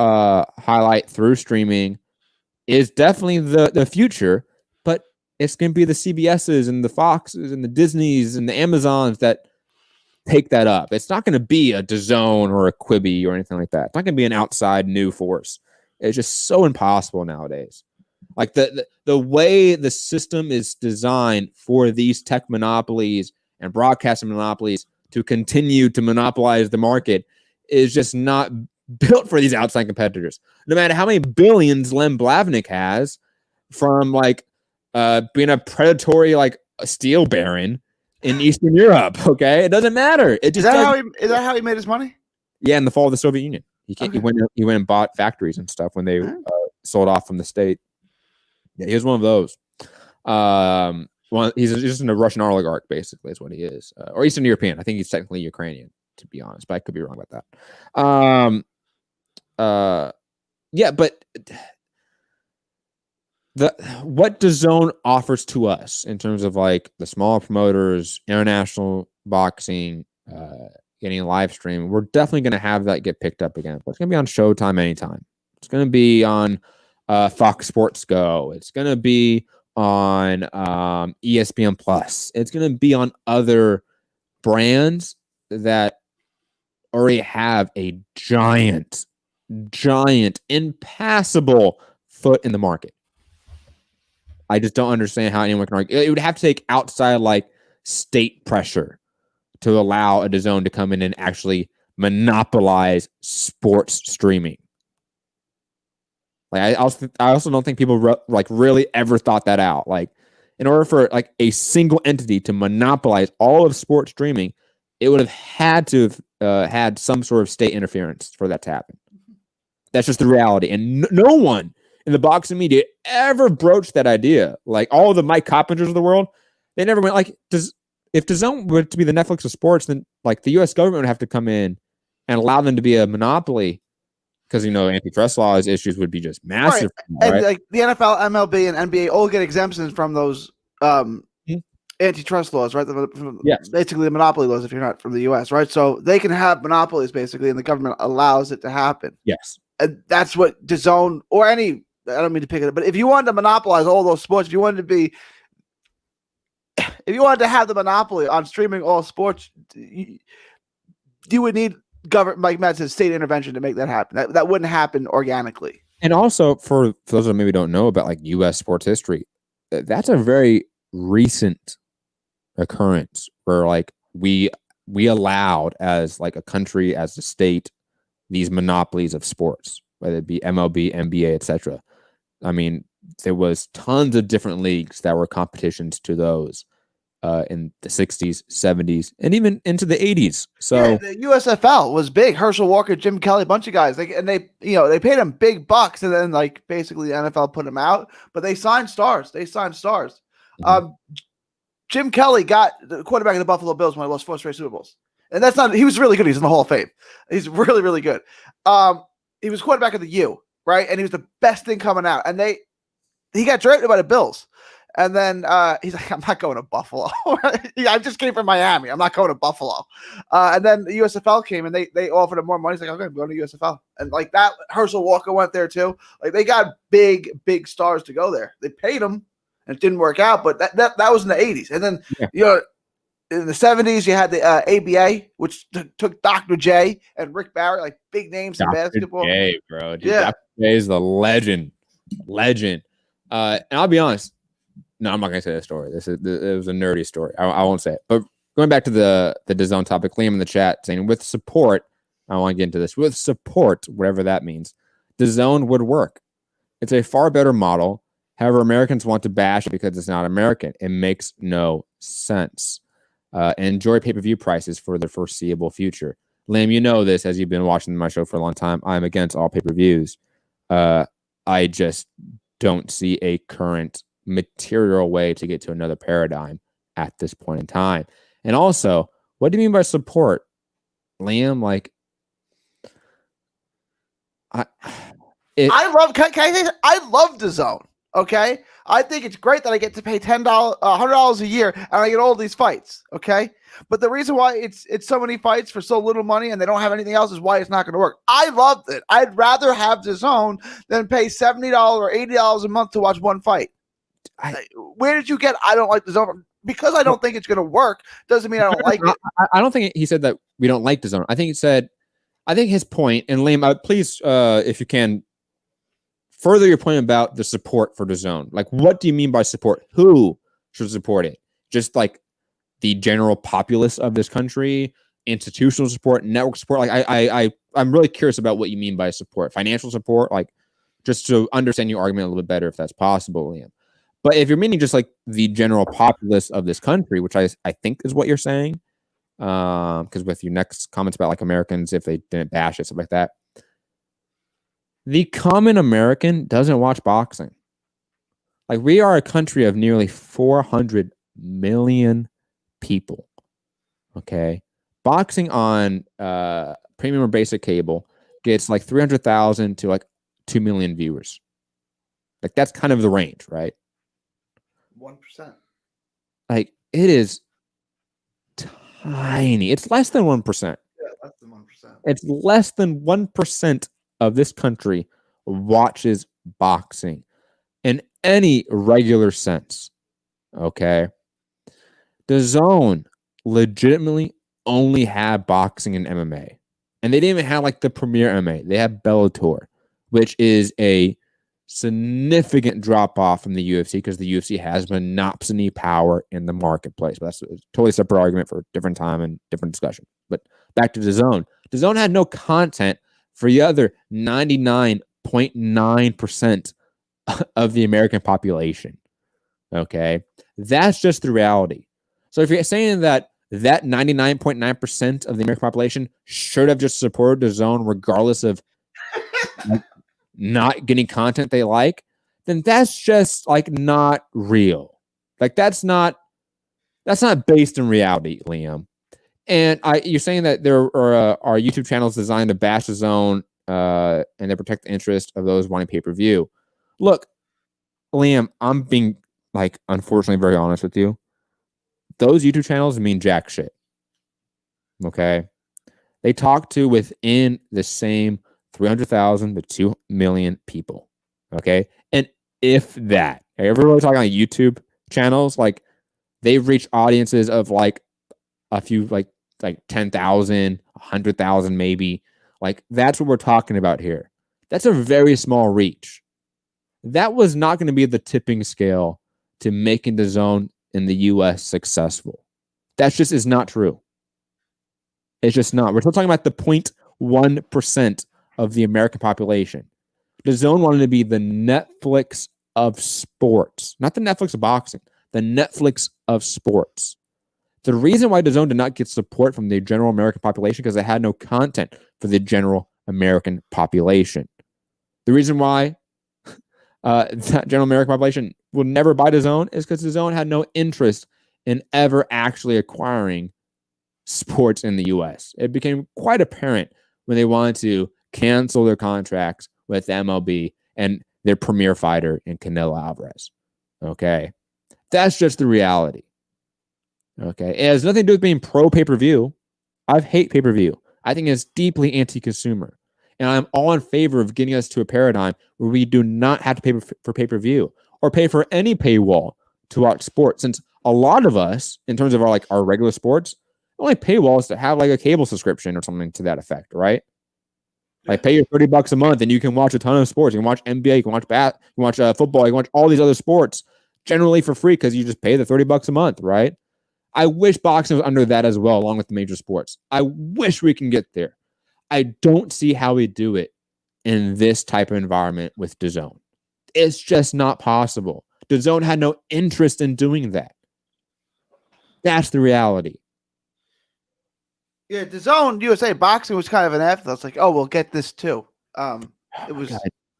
highlight through streaming is definitely the future, but it's going to be the CBSs and the Foxes and the Disneys and the Amazons that take that up. It's not going to be a DAZN or a Quibi or anything like that. It's not going to be an outside new force. It's just so impossible nowadays. Like, the way the system is designed for these tech monopolies and broadcasting monopolies to continue to monopolize the market is just not built for these outside competitors. No matter how many billions Len Blavnik has from being a predatory steel baron in Eastern Europe, okay, it doesn't matter. Is that how he made his money? Yeah, in the fall of the Soviet Union, he went and bought factories and stuff when they sold off from the state. Yeah, he was one of those. He's just a Russian oligarch, basically, is what he is, or Eastern European. I think he's technically Ukrainian. to be honest, but I could be wrong about that. Yeah, but what DAZN offers to us in terms of like the smaller promoters, international boxing, getting a live stream, we're definitely going to have that get picked up again. It's going to be on Showtime anytime. It's going to be on Fox Sports Go. It's going to be on ESPN Plus. It's going to be on other brands that already have a giant, impassable foot in the market. I just don't understand how anyone can argue. It would have to take outside like state pressure to allow a DAZN to come in and actually monopolize sports streaming. Like I also don't think people really ever thought that out. Like in order for like a single entity to monopolize all of sports streaming, it would have had to have had some sort of state interference for that to happen. That's just the reality. And no one in the boxing media ever broached that idea. Like all of the Mike Coppingers of the world, they never went like, if DAZN were to be the Netflix of sports, then like the U.S. government would have to come in and allow them to be a monopoly because, antitrust laws issues would be just massive. Right. And like the NFL, MLB, and NBA all get exemptions from those antitrust laws, right? Yes. Basically the monopoly laws if you're not from the U.S., right? So they can have monopolies basically, and the government allows it to happen. Yes. And that's what DAZN or any, I don't mean to pick it up, but if you wanted to monopolize all those sports, if you wanted to have the monopoly on streaming all sports, you would need government, like Matt said, state intervention to make that happen. That wouldn't happen organically. And also for those that maybe don't know about like U.S. sports history, that's a very recent occurrence where like we allowed as like a country, as a state, these monopolies of sports, whether it be MLB, NBA, etc. I mean, there was tons of different leagues that were competitions to those in the 60s, 70s, and even into the 80s. So the USFL was big. Herschel Walker, Jim Kelly, a bunch of guys. They paid them big bucks, and then like basically the NFL put them out. But they signed stars. Mm-hmm. Jim Kelly got the quarterback of the Buffalo Bills when he lost 4 straight Super Bowls. And that's not, he was really good. He's in the Hall of Fame. He's really, really good. He was quarterback of the U, right? And he was the best thing coming out. And he got drafted by the Bills. And then he's like, I'm not going to Buffalo. I just came from Miami. I'm not going to Buffalo. And then the USFL came and they offered him more money. He's like, okay, I'm going to USFL. And like that, Herschel Walker went there too. Like they got big stars to go there. They paid him and it didn't work out, but that was in the 80s. And then, in the 70s, you had the ABA, which took Dr. J and Rick Barrett, like big names in basketball. Dr. J, bro. Dude, Dr. J is the legend. And I'll be honest. No, I'm not going to say that story. It was a nerdy story. I won't say it. But going back to the DAZN topic, Liam in the chat saying, with support, I want to get into this. With support, whatever that means, DAZN would work. It's a far better model. However, Americans want to bash it because it's not American. It makes no sense. And enjoy pay-per-view prices for the foreseeable future. Liam, you know this as you've been watching my show for a long time. I'm against all pay-per-views. I just don't see a current material way to get to another paradigm at this point in time. And also, what do you mean by support, Liam? Like, I love DAZN. Okay, I think it's great that I get to pay $100 a year and I get all these fights. Okay, but the reason why it's so many fights for so little money and they don't have anything else is why it's not going to work. I loved it. I'd rather have DAZN than pay $70 or $80 a month to watch one fight. Where did you get? I don't like DAZN because I don't think it's going to work. Doesn't mean I don't like it. I don't think he said that we don't like DAZN. I think he said, I think his point, and Liam, please, if you can, further your point about the support for DAZN. Like, what do you mean by support? Who should support it? Just like the general populace of this country, institutional support, network support. Like, I'm really curious about what you mean by support. Financial support, like, just to understand your argument a little bit better, if that's possible, Liam. But if you're meaning just like the general populace of this country, which I think is what you're saying, because with your next comments about like Americans, if they didn't bash it, stuff like that. The common American doesn't watch boxing. Like, we are a country of nearly 400 million people. Okay. boxing on premium or basic cable gets like 300,000 to like 2 million viewers. Like that's kind of the range, right? 1%. Like it is tiny. It's less than 1%. Yeah, less than 1%. It's less than 1% of this country watches boxing in any regular sense. Okay. The Zone legitimately only had boxing and MMA. And they didn't even have like the premier MMA. They had Bellator, which is a significant drop off from the UFC because the UFC has monopsony power in the marketplace. But that's a totally separate argument for a different time and different discussion. But back to the Zone. The Zone had no content for the other 99.9% of the American population. Okay. That's just the reality. So if you're saying that 99.9% of the American population should have just supported the Zone regardless of not getting content they like, then that's just like not real. Like that's not based in reality, Liam. And you're saying that there are YouTube channels designed to bash the Zone and to protect the interest of those wanting pay-per-view. Look, Liam, I'm being like unfortunately very honest with you. Those YouTube channels mean jack shit. Okay. They talk to within the same 300,000 to 2 million people. Okay. And if that, everybody talking on YouTube channels, like they've reached audiences of like a few, like 10,000, 100,000 maybe. Like that's what we're talking about here. That's a very small reach. That was not going to be the tipping scale to making the Zone in the US successful. That just is not true. It's just not. We're still talking about the 0.1% of the American population. The Zone wanted to be the Netflix of sports, not the Netflix of boxing, the Netflix of sports. The reason why the Zone did not get support from the general American population because it had no content for the general American population. The reason why that general American population will never buy the Zone is because the Zone had no interest in ever actually acquiring sports in the U.S. It became quite apparent when they wanted to cancel their contracts with MLB and their premier fighter in Canelo Alvarez. Okay. That's just the reality. Okay. It has nothing to do with being pro pay-per-view. I hate pay-per-view. I think it's deeply anti-consumer. And I'm all in favor of getting us to a paradigm where we do not have to pay for pay-per-view or pay for any paywall to watch sports. Since a lot of us, in terms of our regular sports, only paywall is to have like a cable subscription or something to that effect, right? Like pay your $30 a month and you can watch a ton of sports. You can watch NBA, you can watch football, you can watch all these other sports generally for free because you just pay the $30 a month, right? I wish boxing was under that as well, along with the major sports. I wish we can get there. I don't see how we do it in this type of environment with DAZN. It's just not possible. DAZN had no interest in doing that. That's the reality. Yeah, DAZN USA boxing was kind of an afterthought. It's like, oh, we'll get this too. It was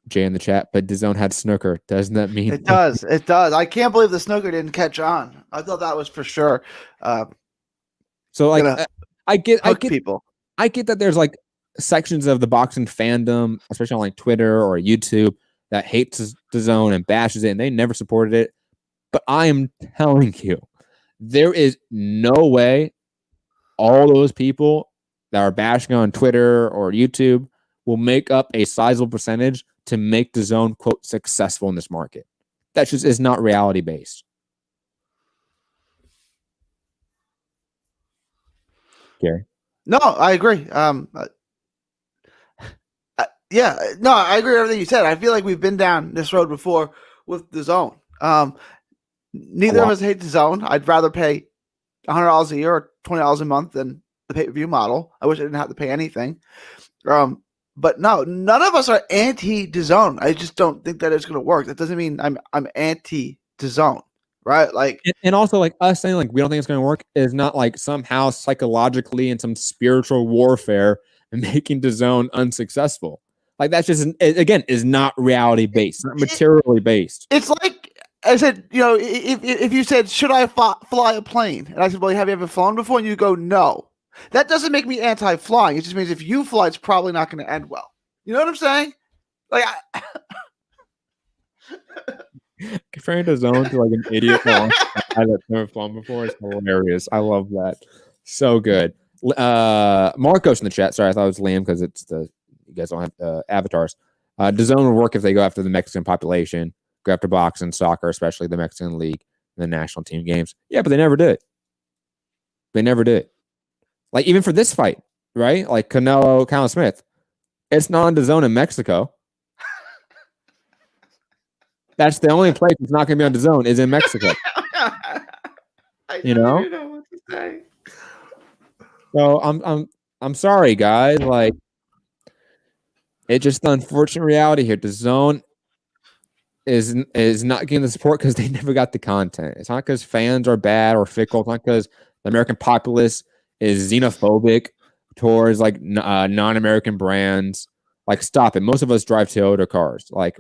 Jay in the chat, but DAZN had snooker. Doesn't that mean it does? It does. I can't believe the snooker didn't catch on. I thought that was for sure. So like, I get people. I get that there's like sections of the boxing fandom, especially on like Twitter or YouTube, that hates DAZN and bashes it, and they never supported it. But I am telling you, there is no way all those people that are bashing on Twitter or YouTube will make up a sizable percentage to make DAZN, quote, successful in this market. That just is not reality based. Gary? No, I agree. Yeah, no, I agree with everything you said. I feel like we've been down this road before with DAZN. Neither of us hate DAZN. I'd rather pay $100 a year or $20 a month than the pay-per-view model. I wish I didn't have to pay anything. But no, none of us are anti-DAZN. I just don't think that it's going to work. That doesn't mean I'm anti-DAZN, right? Like, and also like us saying like we don't think it's going to work is not like somehow psychologically in some spiritual warfare and making DAZN unsuccessful. Like that's just again is not reality based, not materially based. It's like I said, you know, if you said, should I fly a plane? And I said, well, have you ever flown before? And you go, no. That doesn't make me anti-flying. It just means if you fly, it's probably not going to end well. You know what I'm saying? Like, comparing DAZN to like an idiot that's never flown before is hilarious. I love that. So good. Marcos in the chat. Sorry, I thought it was Liam because you guys don't have avatars. DAZN would work if they go after the Mexican population, go after boxing, soccer, especially the Mexican League, and the national team games. Yeah, but they never did. They never did. Like even for this fight, right? Like Canelo Smith, it's not on DAZN in Mexico. That's the only place it's not going to be on DAZN is in Mexico. You know? I don't know what to say. So I'm sorry, guys. Like, it's just the unfortunate reality here. DAZN is not getting the support because they never got the content. It's not because fans are bad or fickle. It's not because the American populace is xenophobic towards like non-American brands. Like, stop it. Most of us drive Toyota cars. Like,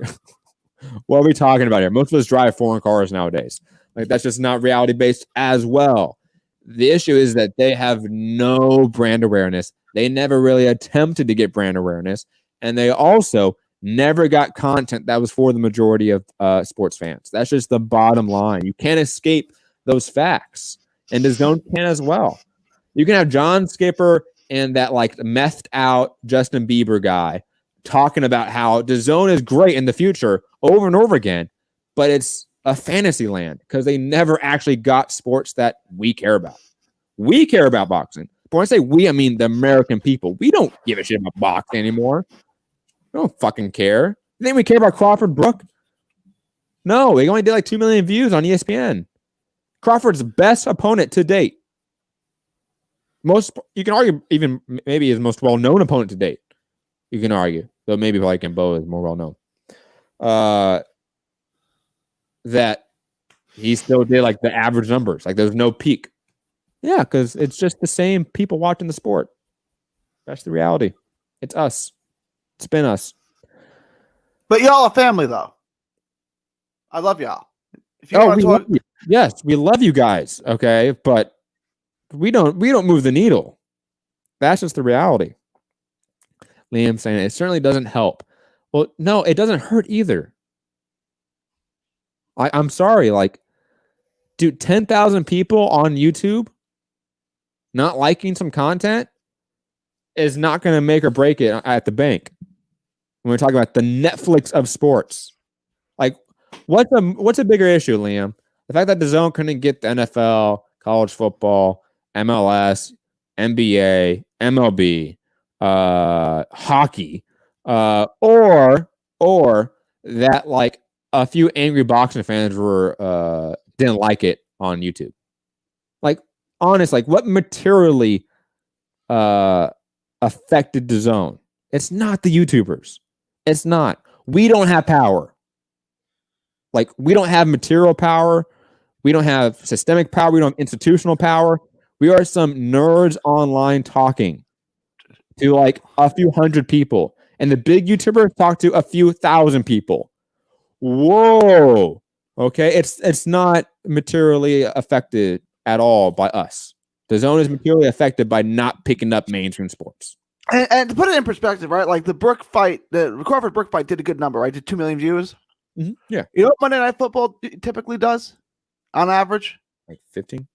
what are we talking about here? Most of us drive foreign cars nowadays. Like, that's just not reality based as well. The issue is that they have no brand awareness. They never really attempted to get brand awareness. And they also never got content that was for the majority of sports fans. That's just the bottom line. You can't escape those facts. And DAZN can as well. You can have John Skipper and that like methed out Justin Bieber guy talking about how DAZN is great in the future over and over again, but it's a fantasy land because they never actually got sports that we care about. We care about boxing. But when I say we, I mean the American people. We don't give a shit about boxing anymore. We don't fucking care. You think we care about Crawford Brook? No, he only did like 2 million views on ESPN. Crawford's best opponent to date. You can argue even maybe his most well-known opponent to date. You can argue, though maybe like Gamboa is more well-known. That he still did like the average numbers. Like there's no peak. Yeah, because it's just the same people watching the sport. That's the reality. It's us. It's been us. But y'all are family, though. I love y'all. If you want to talk, yes, we love you guys. Okay, but we don't move the needle. That's just the reality. Liam saying it certainly doesn't help. Well, no, it doesn't hurt either. I'm sorry, like, dude, 10,000 people on YouTube not liking some content is not going to make or break it at the bank. When we're talking about the Netflix of sports, like, what's a bigger issue, Liam? The fact that DAZN couldn't get the NFL, college football, MLS, NBA, MLB, hockey, or that like a few angry boxing fans were didn't like it on YouTube. Like, honest, like what materially affected DAZN? It's not the YouTubers. It's not. We don't have power. Like, we don't have material power. We don't have systemic power. We don't have institutional power. We are some nerds online talking to like a few hundred people. And the big YouTubers talk to a few thousand people. Whoa. Okay. It's not materially affected at all by us. DAZN is materially affected by not picking up mainstream sports. And to put it in perspective, right? Like the Crawford Brook fight did a good number, right? Did 2 million views. Mm-hmm. Yeah. You know what Monday Night Football typically does on average? Like 15.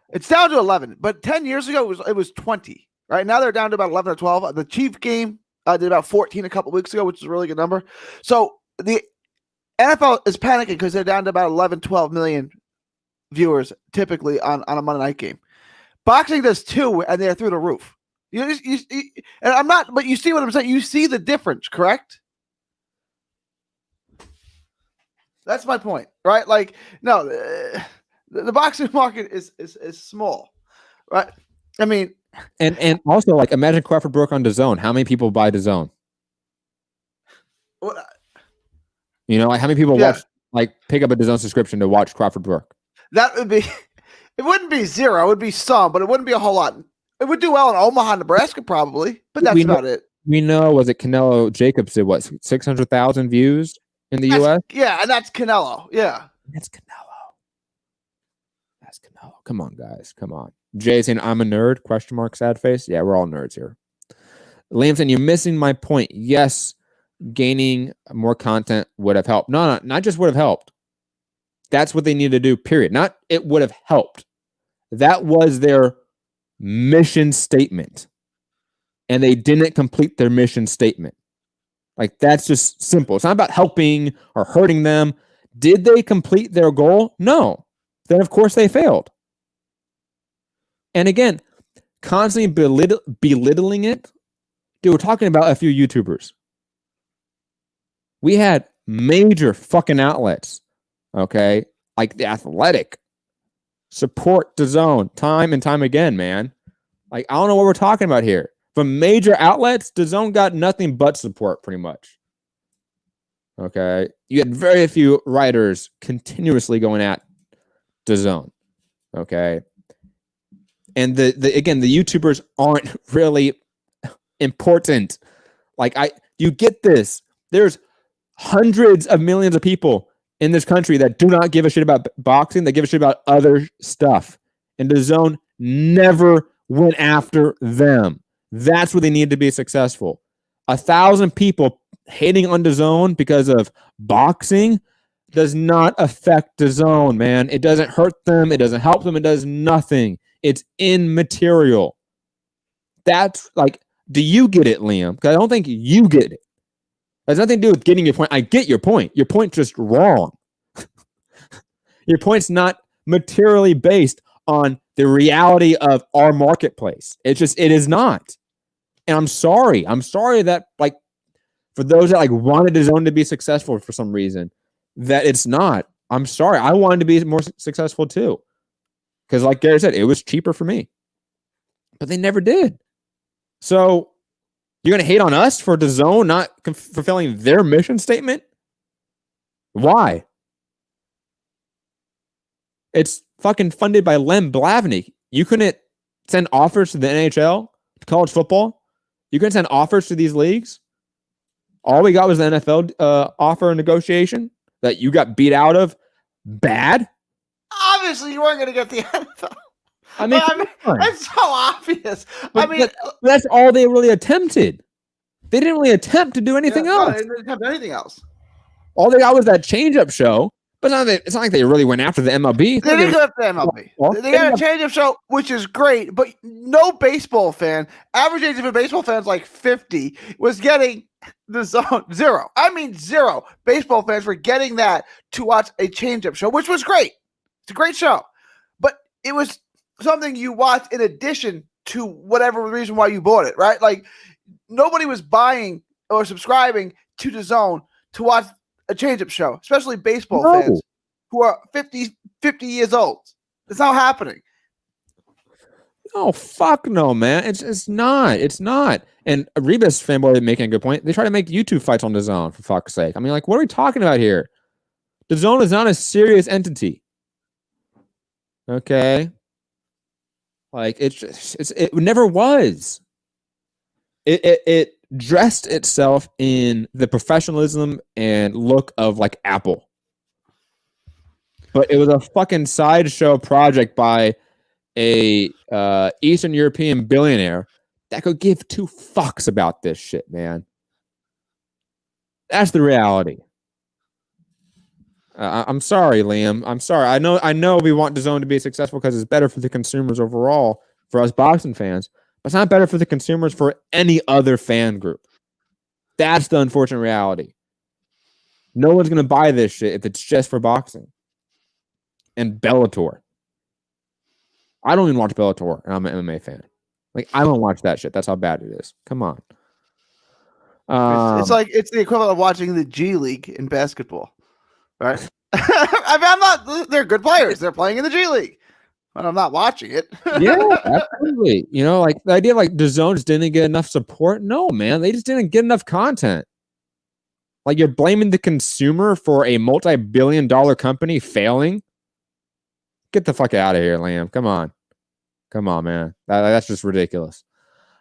It's down to 11, but 10 years ago it was 20. Right now they're down to about 11 or 12. The Chief game did about 14 a couple weeks ago, which is a really good number. So the NFL is panicking because they're down to about 11, 12 million viewers typically on a Monday night game. Boxing does 2, and they're through the roof. And I'm not, but you see what I'm saying. You see the difference, correct? That's my point, right? Like, no, the boxing market is small, right? I mean, and also like imagine Crawford Brook on DAZN. How many people buy DAZN? You know, like how many people pick up a DAZN subscription to watch Crawford Brook? That would be, it wouldn't be zero. It would be some, but it wouldn't be a whole lot. It would do well in Omaha, Nebraska, probably, but that's about it. We know, was it Canelo Jacobs did what, 600,000 views in the U.S.? Yeah, and that's Canelo. Yeah, that's Canelo. Ask Canelo. Come on, guys. Come on. Jay saying, I'm a nerd, question mark, sad face. Yeah, we're all nerds here. Liam saying, you're missing my point. Yes, gaining more content would have helped. No, not just would have helped. That's what they need to do, period. Not it would have helped. That was their mission statement. And they didn't complete their mission statement. Like, that's just simple. It's not about helping or hurting them. Did they complete their goal? No. Then, of course, they failed. And again, constantly belittling it. Dude, we're talking about a few YouTubers. We had major fucking outlets, okay? Like The Athletic. Support DAZN time and time again, man. Like, I don't know what we're talking about here. From major outlets, DAZN got nothing but support, pretty much. Okay? You had very few writers continuously going at DAZN. Okay? And the YouTubers aren't really important. Like, you get this. There's hundreds of millions of people in this country that do not give a shit about boxing. They give a shit about other stuff. And DAZN never went after them. That's what they need to be successful. 1,000 people hating on DAZN because of boxing does not affect DAZN, man. It doesn't hurt them. It doesn't help them. It does nothing. It's immaterial. That's like, do you get it, Liam? Because I don't think you get it. It has nothing to do with getting your point. I get your point. Your point's just wrong. Your point's not materially based on the reality of our marketplace. It is not. And I'm sorry. I'm sorry that, like, for those that like wanted DAZN to be successful for some reason, that it's not. I'm sorry. I wanted to be more successful too. Because like Gary said, it was cheaper for me. But they never did. So you're going to hate on us for DAZN not fulfilling their mission statement? Why? It's fucking funded by Lem Blavny. You couldn't send offers to the NHL, to college football. You couldn't send offers to these leagues. All we got was the NFL offer and negotiation that you got beat out of. Bad. Obviously, you weren't going to get the NFL. I mean, it's so obvious. But that's all they really attempted. They didn't really attempt to do anything else. No, they didn't attempt anything else. All they got was that change-up show. But it's not like they really went after the MLB. They didn't go after the MLB. They got a change-up show, which is great. But no baseball fan, average age of a baseball fan is like 50, was getting the zone zero. I mean, zero baseball fans were getting that to watch a change-up show, which was great. It's a great show. But it was something you watch in addition to whatever reason why you bought it, right? Like, nobody was buying or subscribing to the zone to watch a change-up show, especially baseball fans who are 50 years old. It's not happening. Oh, fuck no, man. It's not. It's not. And Rebus fanboy making a good point. They try to make YouTube fights on DAZN, for fuck's sake. I mean, like, what are we talking about here? DAZN is not a serious entity. Okay? Like, it never was. It dressed itself in the professionalism and look of like Apple. But it was a fucking sideshow project by a Eastern European billionaire that could give two fucks about this shit, man. That's the reality. I'm sorry, Liam. I'm sorry. I know we want DAZN to be successful because it's better for the consumers overall, for us boxing fans. But it's not better for the consumers for any other fan group. That's the unfortunate reality. No one's going to buy this shit if it's just for boxing. And Bellator. I don't even watch Bellator, and I'm an MMA fan. Like, I don't watch that shit. That's how bad it is. Come on. It's like it's the equivalent of watching the G League in basketball, right? I mean, I'm not. They're good players. They're playing in the G League. But I'm not watching it. Yeah, absolutely. You know, like the idea of like DAZN just didn't get enough support. No, man, they just didn't get enough content. Like, you're blaming the consumer for a multi-billion-dollar company failing. Get the fuck out of here, Liam. Come on, man. That's just ridiculous.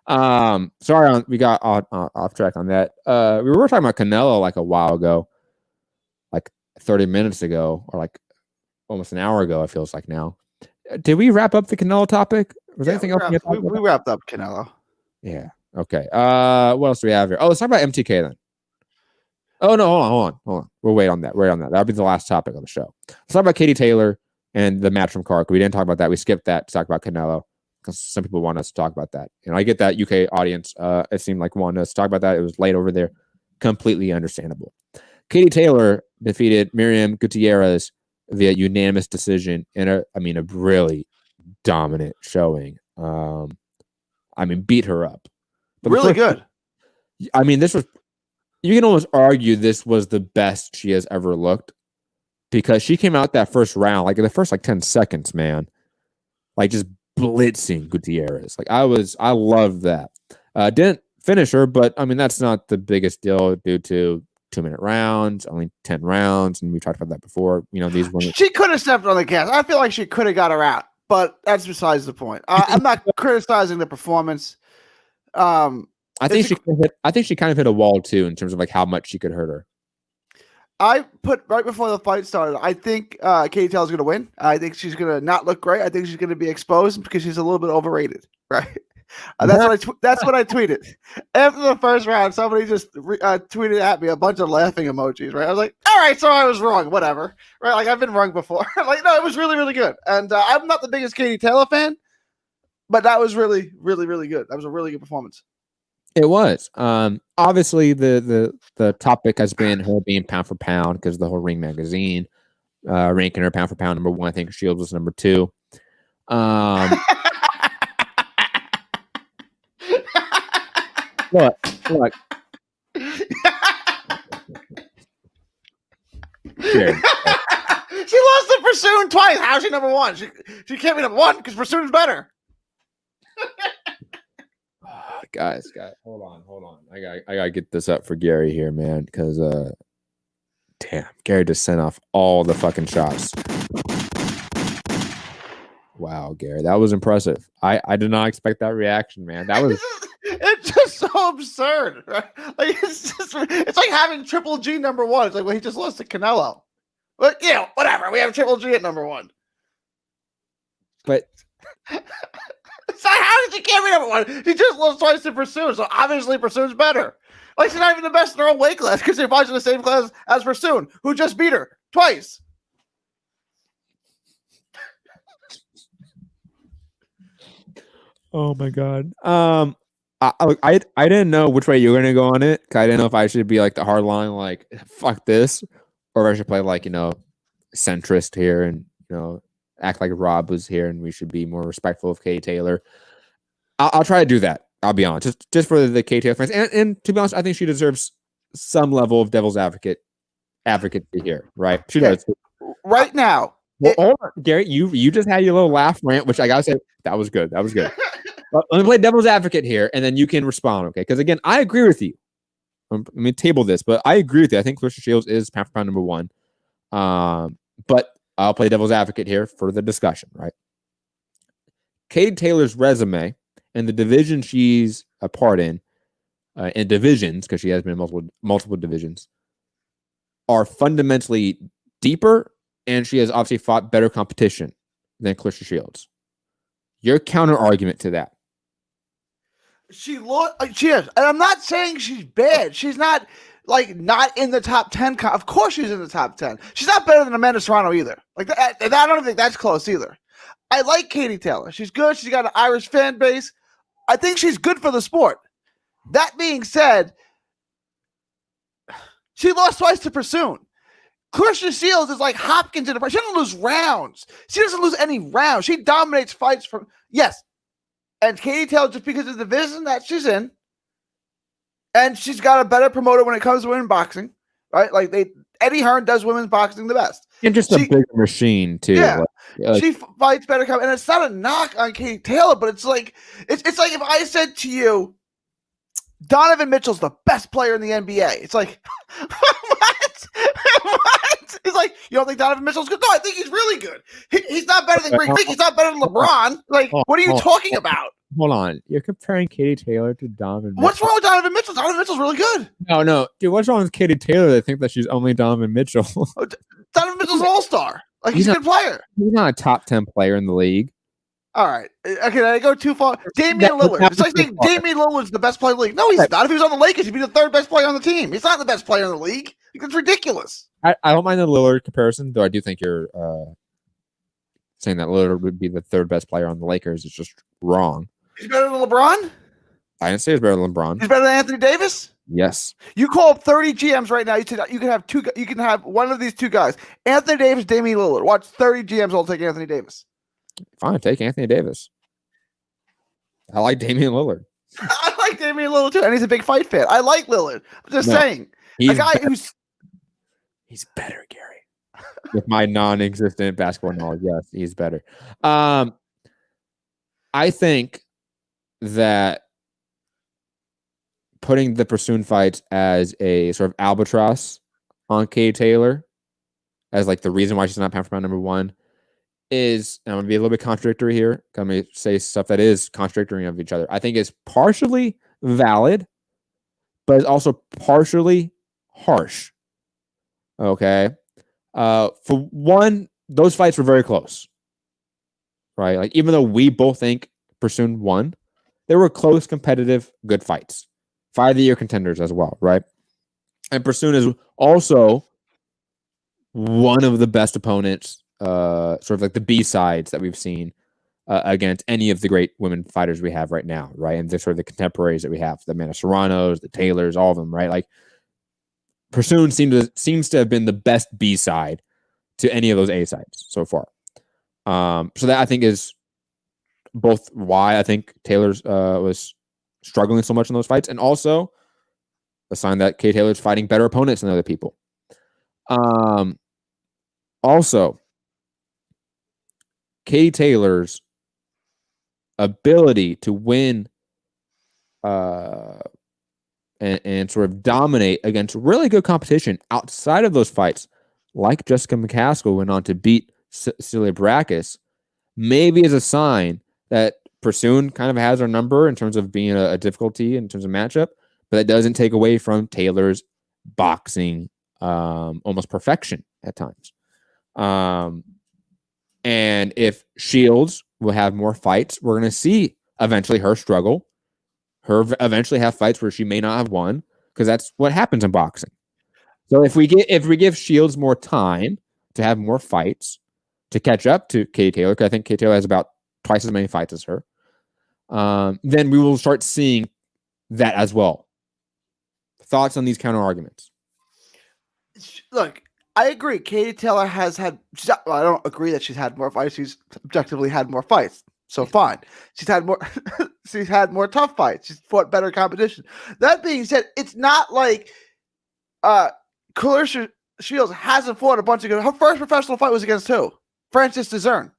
Sorry, we got off track on that. We were talking about Canelo like a while ago, like 30 minutes ago, or like almost an hour ago. It feels like now. Did we wrap up the Canelo topic? Was there anything else? We wrapped up Canelo. Yeah. Okay. What else do we have here? Oh, let's talk about MTK then. Oh no, hold on. We'll wait on that. That'll be the last topic of the show. Let's talk about Katie Taylor and the match from Clark. We didn't talk about that. We skipped that to talk about Canelo because some people want us to talk about that. And I get that UK audience. It seemed like wanted us to talk about that. It was late over there. Completely understandable. Katie Taylor defeated Miriam Gutierrez via unanimous decision in a really dominant showing. Beat her up. But really good. This was. You can almost argue this was the best she has ever looked because she came out that first round, like in the first 10 seconds, man, like just blitzing Gutierrez. Like I loved that. Didn't finish her, but that's not the biggest deal due to 2-minute rounds, only 10 rounds, and we talked about that before. These women. She could have stepped on the gas. I feel like she could have got her out, but that's besides the point. I'm not criticizing the performance. I think she kind of hit a wall too in terms of how much she could hurt her. I put right before the fight started. I think Katie Taylor's going to win. I think she's going to not look great. I think she's going to be exposed because she's a little bit overrated. Right. That's what I tweeted after the first round. Somebody just tweeted at me a bunch of laughing emojis. Right. I was like, all right, so I was wrong. Whatever. Right. Like I've been wrong before. No, it was really, really good. And I'm not the biggest Katie Taylor fan, but that was really, really, really good. That was a really good performance. It was. Obviously, the topic has been her being pound for pound because the whole Ring magazine ranking her pound for pound number 1. I think Shields was number 2. Look. Here. She lost to Pursuit twice. How's she number 1? She can't be number 1 because Pursuit's better. Guys, hold on. I gotta get this up for Gary here, man, because damn, Gary just sent off all the fucking shots. Wow, Gary, that was impressive. I did not expect that reaction, man. That was it's just so absurd, right? Like it's like having Triple G number 1. It's like, well, he just lost to Canelo. But whatever. We have Triple G at number 1. But so how did she can't be number 1? She just lost twice to Pursuit, so obviously Pursuit's better. Like she's not even the best in her own weight class because they're in the same class as Pursuit, who just beat her twice. Oh my god. I didn't know which way you were gonna go on it. I didn't know if I should be like the hard line, like fuck this, or if I should play like centrist here and act like Rob was here and we should be more respectful of Katie Taylor. I'll try to do that. I'll be honest, just for the Katie Taylor fans, and to be honest, I think she deserves some level of devil's advocate here, right? She does. Right now. Well, hold on, Gary, you just had your little laugh rant, which I gotta say that was good. Let me play devil's advocate here, and then you can respond, okay? Because again, I agree with you. Let me table this, but I agree with you. I think Clarissa Shields is pound for pound number 1. But I'll play devil's advocate here for the discussion, right? Katie Taylor's resume and the division she's a part in divisions, because she has been in multiple divisions, are fundamentally deeper, and she has obviously fought better competition than Clarissa Shields. Your counter argument to that? She is, and I'm not saying she's bad. She's not not in the top 10. Of course, she's in the top 10. She's not better than Amanda Serrano either. Like that, I don't think that's close either. I like Katie Taylor. She's good. She's got an Irish fan base. I think she's good for the sport. That being said, she lost twice to Pursuit. Clarissa Shields is like Hopkins in the fight. She doesn't lose rounds. She doesn't lose any rounds. She dominates fights from yes. And Katie Taylor, just because of the division that she's in, and she's got a better promoter when it comes to women's boxing, right? Like Eddie Hearn does women's boxing the best. And just a bigger machine too. Yeah, she fights better. And it's not a knock on Katie Taylor, but it's like if I said to you, Donovan Mitchell's the best player in the NBA. It's like, what? What? It's like, you don't think Donovan Mitchell's good? No, I think he's really good. He's not better than Greek Freak. He's not better than LeBron. Like, what are you talking about? Hold on. You're comparing Katie Taylor to Donovan Mitchell. What's wrong with Donovan Mitchell? Donovan Mitchell's really good. No. Dude, what's wrong with Katie Taylor? They think that she's only Donovan Mitchell. Donovan Mitchell's an all-star. Like he's a good player. He's not a top 10 player in the league. All right. Okay, did I go too far? Damian Lillard. It's like saying Damian Lillard's the best player in the league. No, he's not. If he was on the Lakers, he'd be the third best player on the team. He's not the best player in the league. It's ridiculous. I don't mind the Lillard comparison, though I do think you're saying that Lillard would be the third best player on the Lakers. It's just wrong. He's better than LeBron? I didn't say he's better than LeBron. He's better than Anthony Davis? Yes. You call up 30 GMs right now. You said you can have two. You can have one of these two guys. Anthony Davis, Damian Lillard. Watch 30 GMs all take Anthony Davis. Fine, take Anthony Davis. I like Damian Lillard. I like Damian Lillard too, and he's a big fight fan. I like Lillard. I'm just saying. A guy who's better, Gary. With my non-existent basketball knowledge, yes, he's better. I think that putting the Pursuit fights as a sort of albatross on Katie Taylor as like the reason why she's not pound for pound number one is, and I'm gonna be a little bit contradictory here. I'm gonna say stuff that is contradictory of each other. I think it's partially valid, but it's also partially harsh. Okay. For one, those fights were very close. Right? Like, even though we both think Pursuit won, they were close, competitive, good fights. Fight of the year contenders as well, right? And Pursuit is also one of the best opponents, sort of like the B-sides that we've seen against any of the great women fighters we have right now, right? And the sort of the contemporaries that we have, the Amanda Serranos, the Taylors, all of them, right? Like, Pursuit seems to have been the best B-side to any of those A-sides so far. So that I think is both why I think Taylor's was struggling so much in those fights, and also a sign that Kay Taylor's fighting better opponents than other people. Also, Kay Taylor's ability to win and sort of dominate against really good competition outside of those fights, like Jessica McCaskill went on to beat Celia Brækhus, maybe is a sign that Pursuit kind of has our number in terms of being a difficulty in terms of matchup, but that doesn't take away from Taylor's boxing almost perfection at times. And if Shields will have more fights, we're going to see eventually her struggle, her eventually have fights where she may not have won, because that's what happens in boxing. So if we give Shields more time to have more fights to catch up to Katie Taylor, because I think Katie Taylor has about twice as many fights as her, then we will start seeing that as well. Thoughts on these counter arguments? Look, I agree. Katie Taylor has had. I don't agree that she's had more fights. She's objectively had more fights, so fine. She's had more. She's had more tough fights. She's fought better competition. That being said, it's not like Clarissa Shields hasn't fought a bunch of good. Her first professional fight was against who? Frances DeZern.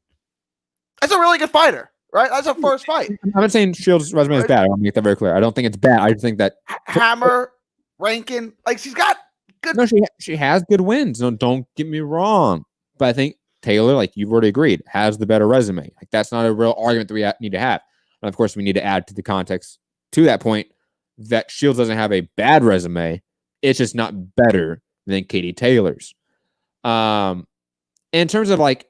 That's a really good fighter, right? That's her first fight. I'm not saying Shields' resume is bad. I want to make that very clear. I don't think it's bad. I just think that Hammer, Rankin, like she's got good. No, she has good wins. No, don't get me wrong. But I think Taylor, like you've already agreed, has the better resume. Like that's not a real argument that we need to have. And of course, we need to add to the context to that point that Shields doesn't have a bad resume. It's just not better than Katie Taylor's. In terms of like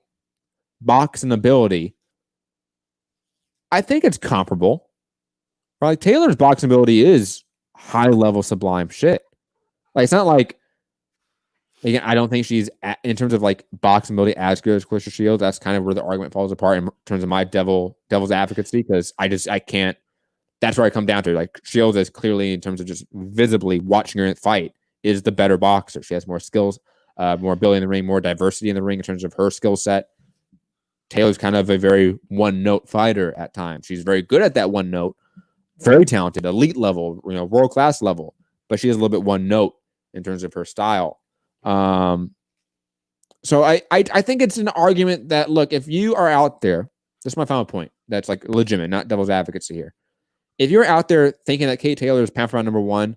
boxing ability, I think it's comparable. Like Taylor's boxing ability is high level sublime shit. Like it's not like, again, I don't think she's in terms of like boxing ability as good as Clarissa Shields. That's kind of where the argument falls apart in terms of my devil's advocacy, because I can't. That's where I come down to. Like Shields is clearly, in terms of just visibly watching her fight, is the better boxer. She has more skills, more ability in the ring, more diversity in the ring in terms of her skill set. Taylor's kind of a very one-note fighter at times. She's very good at that one note, very talented, elite level, world-class level, but she is a little bit one-note in terms of her style. So I think it's an argument that, look, if you are out there, this is my final point, that's like legitimate, not devil's advocacy here. If you're out there thinking that Kate Taylor is pound for pound number one,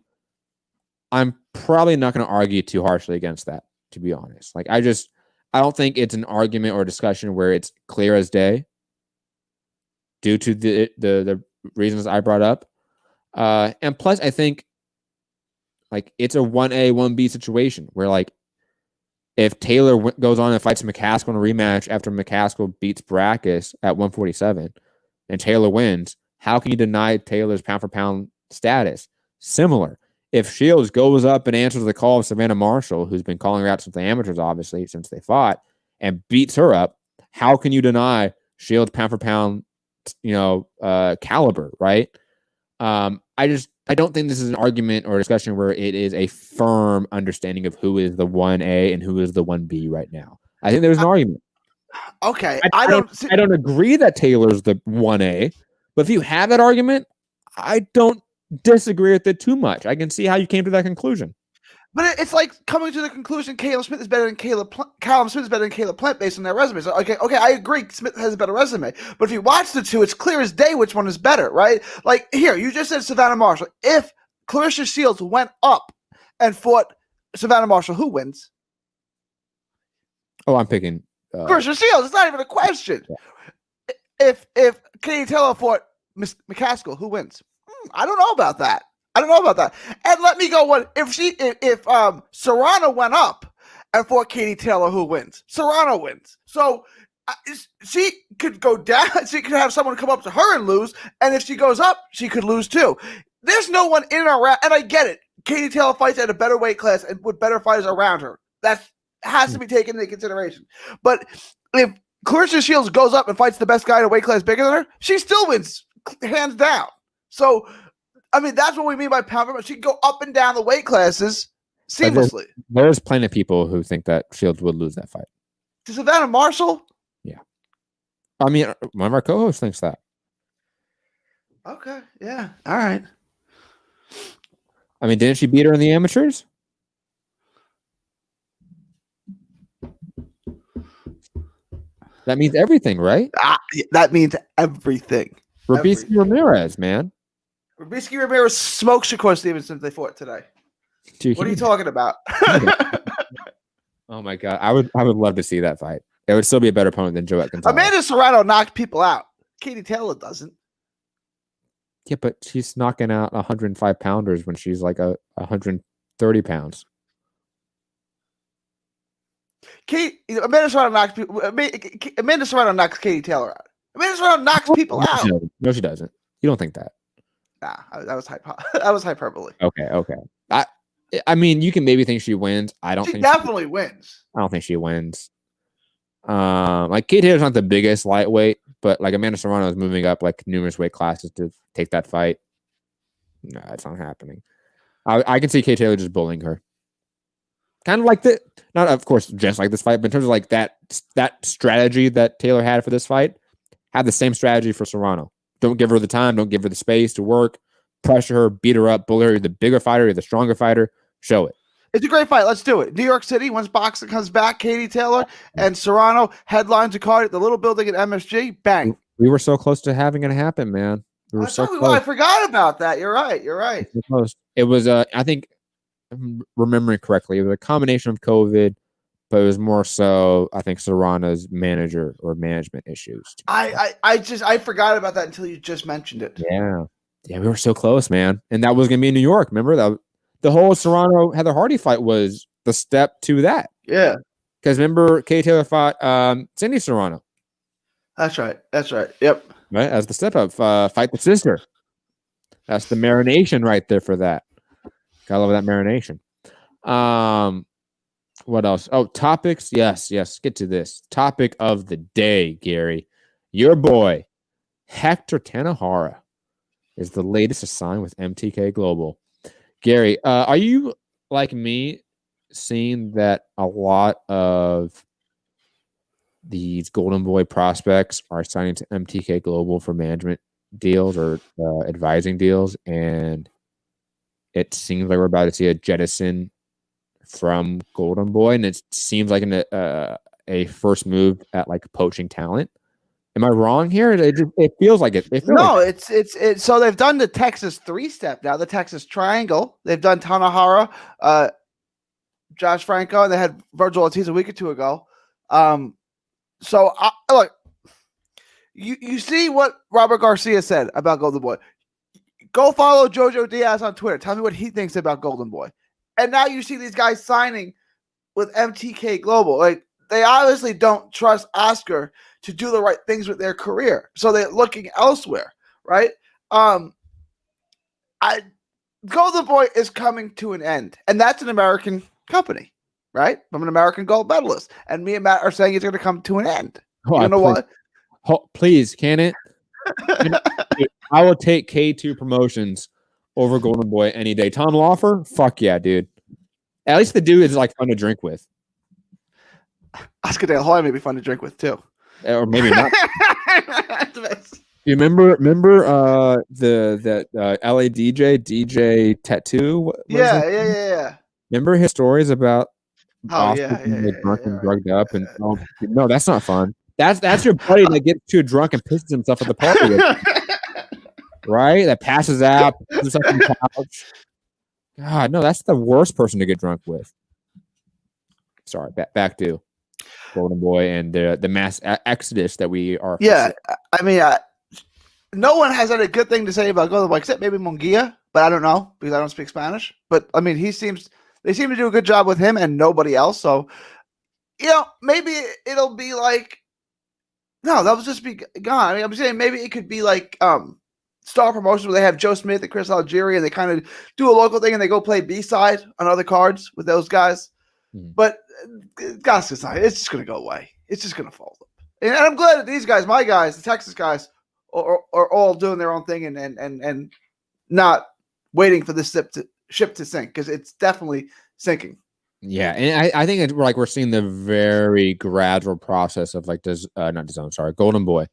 I'm probably not going to argue too harshly against that, to be honest. Like I don't think it's an argument or a discussion where it's clear as day due to the reasons I brought up. And plus, I think like it's a 1A, 1B situation where like if Taylor goes on and fights McCaskill in a rematch after McCaskill beats Brackus at 147 and Taylor wins, how can you deny Taylor's pound for pound status? Similar. If Shields goes up and answers the call of Savannah Marshall, who's been calling her out since the amateurs, obviously, since they fought, and beats her up, how can you deny Shields pound for pound, caliber, right? I don't think this is an argument or a discussion where it is a firm understanding of who is the 1A and who is the 1B right now. I think there's an argument. Okay. I don't agree that Taylor's the 1A, but if you have that argument, I don't disagree with it too much. I can see how you came to that conclusion. But it's like coming to the conclusion Callum Smith is better than Callum Smith is better than Caleb Plant based on their resumes. So, okay, I agree. Smith has a better resume. But if you watch the two, it's clear as day which one is better, right? Like here, you just said Savannah Marshall. If Clarissa Shields went up and fought Savannah Marshall, who wins? Oh, I'm picking Clarissa Shields. It's not even a question. Yeah. If Katie Taylor fought McCaskill, who wins? I don't know about that. And let me go one. If Serrano went up and fought Katie Taylor, who wins? Serrano wins. So she could go down. She could have someone come up to her and lose. And if she goes up, she could lose too. There's no one in or around. And I get it. Katie Taylor fights at a better weight class and with better fighters around her. That has to be taken into consideration. But if Clarissa Shields goes up and fights the best guy in a weight class bigger than her, she still wins hands down. So, I mean, that's what we mean by pound for pound. She can go up and down the weight classes seamlessly. There's plenty of people who think that Shields would lose that fight. To Savannah Marshall? Yeah. I mean, one of our co-hosts thinks that. Okay. Yeah. All right. I mean, didn't she beat her in the amateurs? That means everything, right? That means everything. Robisky Ramirez, man. Robisky Ramirez smoked Shakur Stevenson if they fought today. Dude, what are you talking about? Oh my god, I would love to see that fight. It would still be a better opponent than Joette Gonzalez. Amanda Serrano knocked people out. Katie Taylor doesn't. Yeah, but she's knocking out 105 pounders when she's like 130 pounds. Amanda Serrano knocks people. Amanda Serrano knocks Katie Taylor out. Amanda Serrano knocks people out. No, she doesn't. You don't think that? Nah, that was hyperbole. Okay. I mean, you can maybe think she wins. I don't think she definitely wins. I don't think she wins. Like Katie Taylor's not the biggest lightweight, but like Amanda Serrano is moving up like numerous weight classes to take that fight. No, it's not happening. I can see Katie Taylor just bullying her. Kind of like not of course just like this fight, but in terms of like that strategy that Taylor had for this fight, had the same strategy for Serrano. Don't give her the time, don't give her the space to work, pressure her, beat her up, bully her. You're the bigger fighter, you're the stronger fighter. Show it. It's a great fight. Let's do it. New York City, once boxing comes back, Katie Taylor and Serrano headlines a card at the little building at MSG. Bang. We were so close to having it happen, man. We were so close. I forgot about that. You're right. It was, I think, if I'm remembering correctly, it was a combination of COVID, but it was more so, I think, Serrano's manager or management issues. I forgot about that until you just mentioned it. Yeah, we were so close, man. And that was going to be in New York. Remember that? The whole Serrano Heather Hardy fight was the step to that. Yeah. Because remember, Katie Taylor fought Cindy Serrano. That's right. Yep. Right? As the step up, fight the sister. That's the marination right there for that. Gotta love that marination. What else? Oh, topics. Yes. Get to this. Topic of the day, Gary. Your boy, Hector Tanahara, is the latest to sign with MTK Global. Gary, are you like me seeing that a lot of these Golden Boy prospects are signing to MTK Global for management deals or advising deals, and it seems like we're about to see a jettison from Golden Boy, and it seems like a first move at like poaching talent. Am I wrong here? It feels like it. It's so they've done the Texas 3-step now, the Texas Triangle. They've done Tanahara, Josh Franco, and they had Virgil Ortiz a week or two ago. So look, you see what Robert Garcia said about Golden Boy. Go follow Jojo Diaz on Twitter. Tell me what he thinks about Golden Boy. And now you see these guys signing with MTK Global. Like, they obviously don't trust Oscar to do the right things with their career, so they're looking elsewhere, right? Golden Boy is coming to an end, and that's an American company, right? I'm an American gold medalist, and me and Matt are saying it's going to come to an end. You know what? Please, can it? Dude, I will take K2 Promotions over Golden Boy any day. Tom Lawfer, fuck yeah, dude. At least the dude is like fun to drink with. Oscar De La Hoya may be fun to drink with too, or maybe not. You remember that LA DJ Tattoo? Yeah. Remember his stories about Oh drunk and drugged up, and no, that's not fun. That's your buddy that gets too drunk and pisses himself at the party, right? That passes out, pisses himself on the couch. God, no, that's the worst person to get drunk with. Sorry, back to Golden Boy and the mass exodus that we are. Yeah, I mean, no one has had a good thing to say about Golden Boy except maybe Munguia, but I don't know because I don't speak Spanish. But I mean, they seem to do a good job with him and nobody else. So, maybe it'll be like, no, that will just be gone. I mean, I'm saying maybe it could be like Star Promotions where they have Joe Smith and Chris Algieri and they kind of do a local thing and they go play B-side on other cards with those guys. But Gas it's just going to go away. It's just going to fall. And I'm glad that these guys, my guys, the Texas guys, are all doing their own thing and not waiting for this ship to sink, because it's definitely sinking. Yeah, and I think we're seeing the very gradual process of Golden Boy,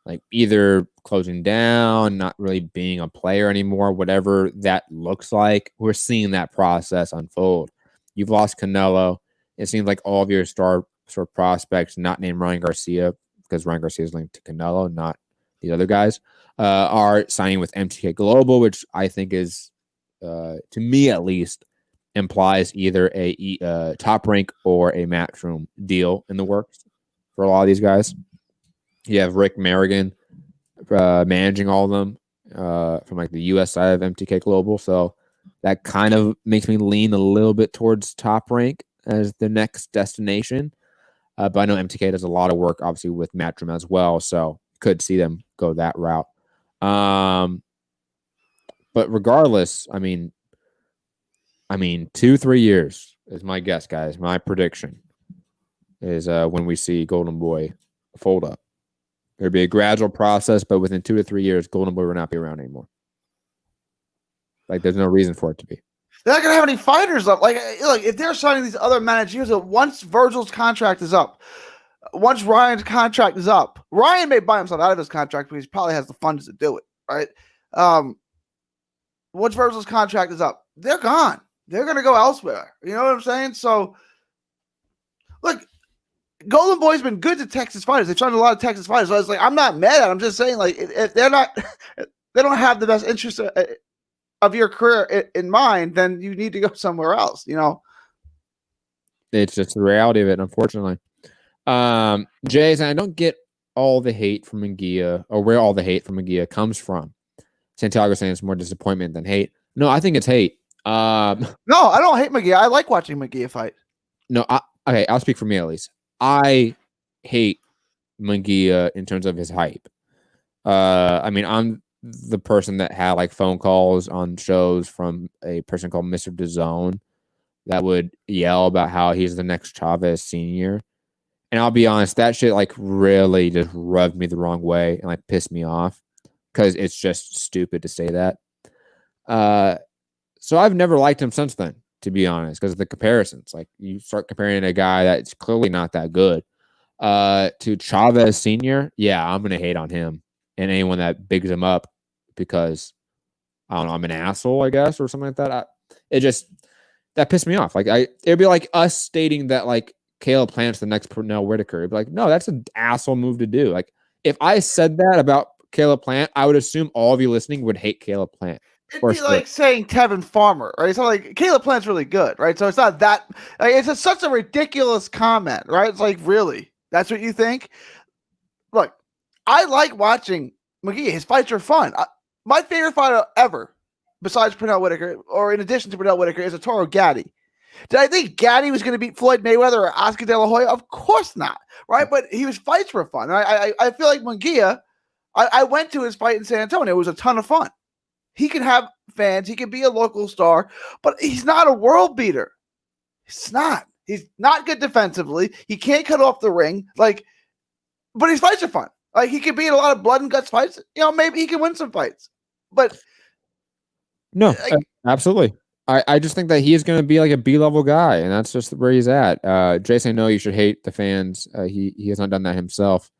like either closing down, not really being a player anymore, whatever that looks like. We're seeing that process unfold. You've lost Canelo. It seems like all of your star prospects, not named Ryan Garcia, because Ryan Garcia is linked to Canelo, not these other guys, are signing with MTK Global, which I think is, to me at least, implies either a Top Rank or a Matchroom deal in the works for a lot of these guys. You have Rick Merrigan managing all of them from like the US side of MTK Global, so that kind of makes me lean a little bit towards Top Rank as the next destination. But I know MTK does a lot of work, obviously, with Matchroom as well, so could see them go that route. But regardless, I mean, 2-3 years is my guess, guys. My prediction is when we see Golden Boy fold up. There'll be a gradual process, but within 2 to 3 years, Golden Boy will not be around anymore. Like, there's no reason for it to be. They're not going to have any fighters up. Like, if they're signing these other managers, once Virgil's contract is up, once Ryan's contract is up, Ryan may buy himself out of his contract because he probably has the funds to do it, right? Once Virgil's contract is up, they're gone. They're going to go elsewhere. You know what I'm saying? So, look, Golden Boy's been good to Texas fighters. They've signed a lot of Texas fighters. So I was like, I'm not mad at it. I'm just saying, like, if they're not, they don't have the best interest of your career in mind, then you need to go somewhere else, It's just the reality of it, unfortunately. Jays, I don't get all the hate from Munguia, or where all the hate from Munguia comes from. Santiago saying it's more disappointment than hate. No, I think it's hate. No, I don't hate Munguia. I like watching Munguia fight. No, okay, I'll speak for me at least. I hate Munguia in terms of his hype. I'm the person that had like phone calls on shows from a person called Mr. DAZN that would yell about how he's the next Chavez Sr. And I'll be honest, that shit like really just rubbed me the wrong way and like pissed me off because it's just stupid to say that. So I've never liked him since then, to be honest, because of the comparisons. Like, you start comparing a guy that's clearly not that good to Chavez Sr., yeah, I'm going to hate on him and anyone that bigs him up because, I don't know, I'm an asshole, I guess, or something like that. That pissed me off. Like, it'd be like us stating that, like, Caleb Plant's the next Pernell Whitaker. It'd be like, no, that's an asshole move to do. Like, if I said that about Caleb Plant, I would assume all of you listening would hate Caleb Plant. It'd be like saying Tevin Farmer, right? So like Caleb Plant's really good, right? So it's not that. Like, it's such a ridiculous comment, right? It's like, really, that's what you think? Look, I like watching Munguia. His fights are fun. My favorite fighter ever, besides Pernell Whitaker, or in addition to Pernell Whitaker, is Arturo Gatti. Did I think Gatti was going to beat Floyd Mayweather or Oscar De La Hoya? Of course not, right? But his fights were fun. I feel like Munguia, I went to his fight in San Antonio. It was a ton of fun. He can have fans. He can be a local star, but he's not a world beater. He's not. He's not good defensively. He can't cut off the ring. But his fights are fun. Like, he can be in a lot of blood and guts fights. Maybe he can win some fights. But no, absolutely. I just think that he is going to be like a B-level guy, and that's just where he's at. Jason, no, you should hate the fans. He has not done that himself.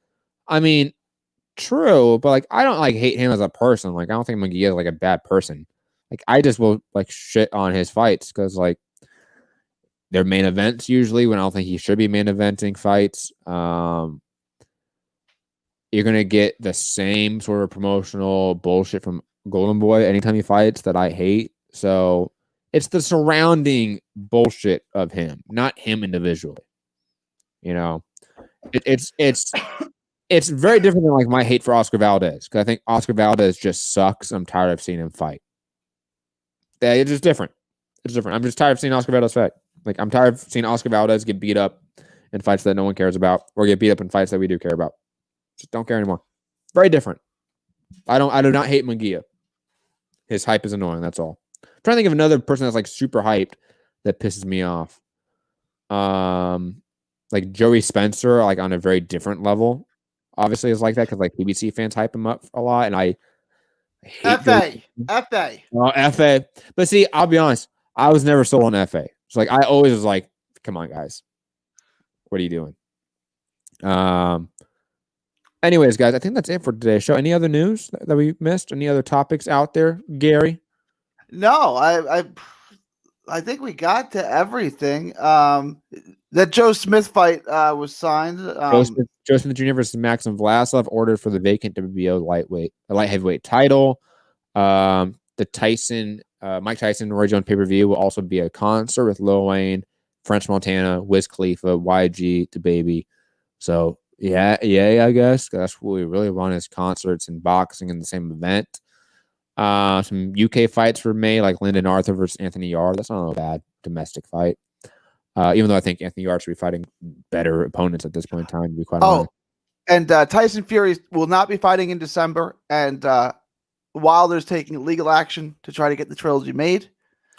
I mean, true, but I don't hate him as a person. I don't think Munguia is a bad person. I just will shit on his fights because they're main events usually when I don't think he should be main eventing fights. You're gonna get the same sort of promotional bullshit from Golden Boy anytime he fights that I hate. So it's the surrounding bullshit of him, not him individually. It's very different than my hate for Oscar Valdez, because I think Oscar Valdez just sucks. I'm tired of seeing him fight. Yeah, it's just different. It's different. I'm just tired of seeing Oscar Valdez fight. I'm tired of seeing Oscar Valdez get beat up in fights that no one cares about, or get beat up in fights that we do care about. Just don't care anymore. Very different. I do not hate Munguia. His hype is annoying. That's all. I'm trying to think of another person that's super hyped that pisses me off. Joey Spencer, on a very different level. Obviously, is like that because PBC fans hype him up a lot, and I hate FA. Oh, FA. But see, I'll be honest. I was never sold on FA. So I always was come on, guys. What are you doing? Anyways, guys, I think that's it for today's show. Any other news that we missed? Any other topics out there, Gary? No, I think we got to everything. That Joe Smith fight was signed. Joe Smith Jr. versus Maxim Vlasov ordered for the vacant WBO light heavyweight title. The Mike Tyson Roy Jones pay-per-view will also be a concert with Lil Wayne, French Montana, Wiz Khalifa, YG, DaBaby. So yeah, I guess that's what we really want is concerts and boxing in the same event. Some UK fights were made, like Lyndon Arthur versus Anthony Yarde. That's not a bad domestic fight. Even though I think Anthony Yarde should be fighting better opponents at this point in time, to be quite honest. And Tyson Fury will not be fighting in December, and Wilder's taking legal action to try to get the trilogy made.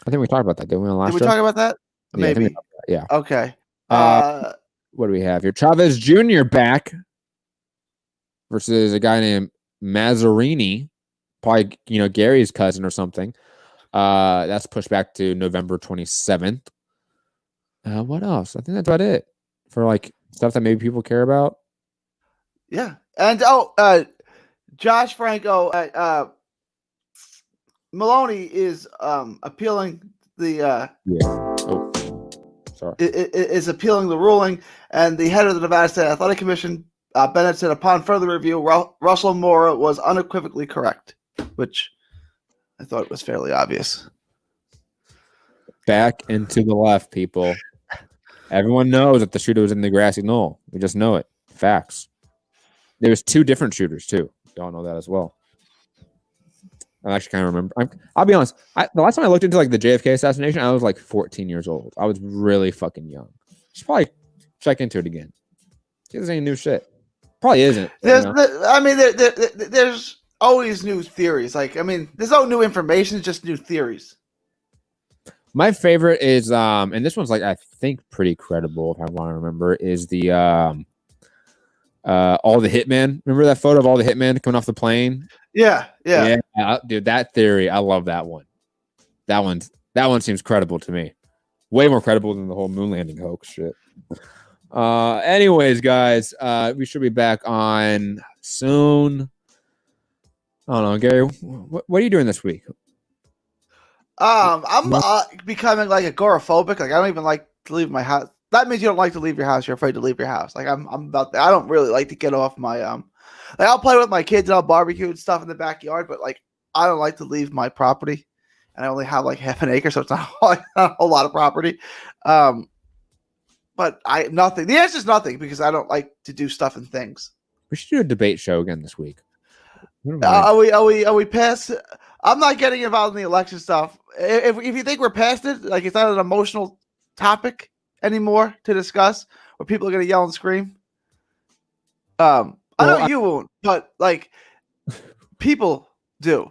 I think we talked about that, didn't we? Did we talk about that? Yeah, Maybe. Yeah. Okay. What do we have here? Chavez Jr. back versus a guy named Mazzarini, probably Gary's cousin or something. That's pushed back to November 27th. What else? I think that's about it for stuff that maybe people care about. Yeah, and Josh Franco, Maloney is appealing the. Is appealing the ruling, and the head of the Nevada State Athletic Commission, Bennett, said upon further review, Russell Mora was unequivocally correct, which I thought was fairly obvious. Back and to the left, people. Everyone knows that the shooter was in the grassy knoll. We just know it. Facts. There's two different shooters too. Y'all know that as well. I actually kind of remember. I'll be honest. The last time I looked into the JFK assassination, I was 14 years old. I was really fucking young. Should probably check into it again. See if there's any new shit. Probably isn't. There's always new theories. There's no new information. It's just new theories. My favorite is, and this one's I think pretty credible if I want to remember, is the all the hitmen. Remember that photo of all the hitmen coming off the plane? Yeah. Dude, that theory, I love that one. That one seems credible to me. Way more credible than the whole moon landing hoax shit. Anyways, guys, we should be back on soon. I don't know, Gary. What are you doing this week? I'm becoming agoraphobic. I don't even like to leave my house. That means you don't like to leave your house. You're afraid to leave your house. I'm about that. I don't really like to get off my I'll play with my kids and I'll barbecue and stuff in the backyard, but I don't like to leave my property, and I only have half an acre, so it's not a whole lot of property. But nothing. The answer is nothing because I don't like to do stuff and things. We should do a debate show again this week. Are we past? I'm not getting involved in the election stuff. If you think we're past it, it's not an emotional topic anymore to discuss where people are going to yell and scream. I know you won't, but like people do,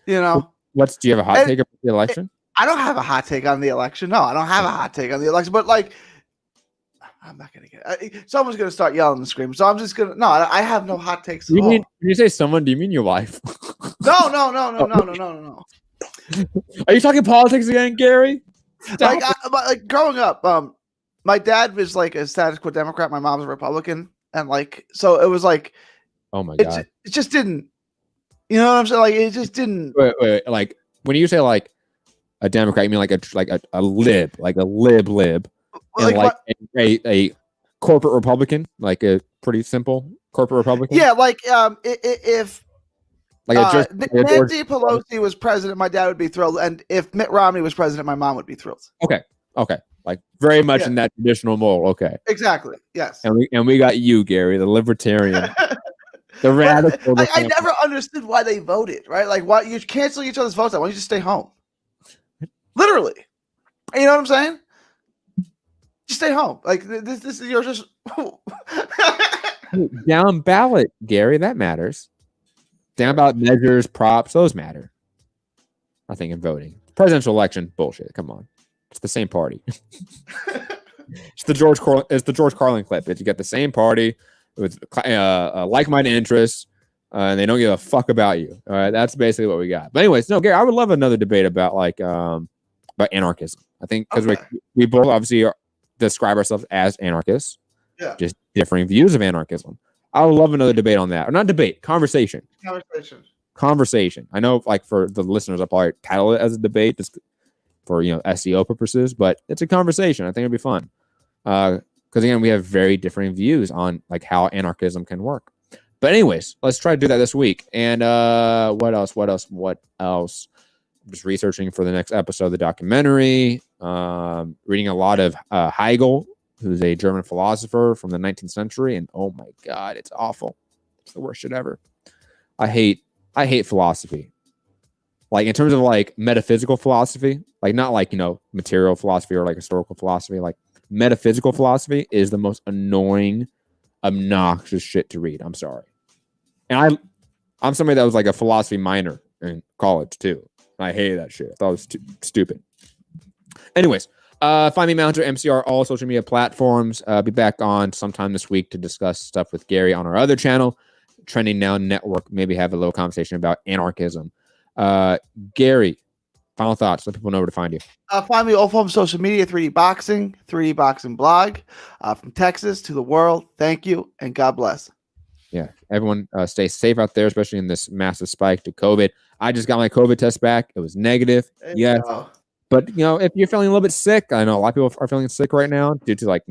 you know. Do you have a hot take about the election? I don't have a hot take on the election. No, I don't have a hot take on the election, but like, I'm not going to get someone's going to start yelling and screaming. So I'm just going to, no, I have no hot takes at all. When you say someone, do you mean your wife? No. Are you talking politics again, Gary? Like growing up, my dad was like a status quo Democrat. My mom's a Republican. And like, so it was like, oh my God, it just didn't, you know what I'm saying? Like, it just didn't. Wait. Like when you say like a Democrat, you mean like a lib, like a lib, and like a corporate Republican, like a pretty simple corporate Republican. Yeah, like if Nancy Pelosi was president, my dad would be thrilled, and if Mitt Romney was president, my mom would be thrilled. Okay, like very much in that traditional mold. Okay, exactly. Yes, and we got you, Gary, the libertarian, the radical. I never understood why they voted. Right, like why you cancel each other's votes out? Why don't you just stay home? Literally, you know what I'm saying? Just stay home. Like this is you're just down ballot, Gary. That matters. Down ballot measures, props, those matter. I think in voting, presidential election, bullshit. Come on, it's the same party. It's the George Carlin clip. You get the same party with like-minded interests, and they don't give a fuck about you. All right, that's basically what we got. But anyways, no, Gary, I would love another debate about about anarchism. I think because we both obviously describe ourselves as anarchists, just differing views of anarchism. I would love another debate on that, or not debate, conversation. I know, like for the listeners, I'll probably title it as a debate, just for SEO purposes, but it's a conversation. I think it'd be fun, because again, we have very differing views on like how anarchism can work. But anyways, let's try to do that this week. And what else? I'm just researching for the next episode of the documentary. Reading a lot of Hegel, who's a German philosopher from the 19th century, and oh my God, it's awful. It's the worst shit ever. I hate philosophy. Like in terms of like metaphysical philosophy, like not like material philosophy or like historical philosophy. Like metaphysical philosophy is the most annoying, obnoxious shit to read. I'm sorry, and I'm somebody that was like a philosophy minor in college too. I hated that shit. I thought it was stupid. Anyways, find me Mounter MCR all social media platforms. Be back on sometime this week to discuss stuff with Gary on our other channel, Trending Now Network. Maybe have a little conversation about anarchism. Gary, final thoughts. Let people know where to find you. Find me all from social media, 3D Boxing blog, from Texas to the world. Thank you and God bless. Yeah, everyone stay safe out there, especially in this massive spike to COVID. I just got my COVID test back. It was negative. Yes. But, if you're feeling a little bit sick, I know a lot of people are feeling sick right now due to like,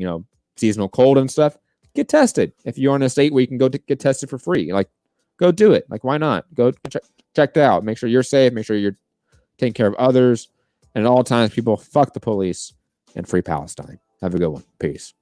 seasonal cold and stuff. Get tested. If you're in a state where you can go get tested for free, like go do it. Like, why not? Go check it out. Make sure you're safe. Make sure you're taking care of others. And at all times, people fuck the police and free Palestine. Have a good one. Peace.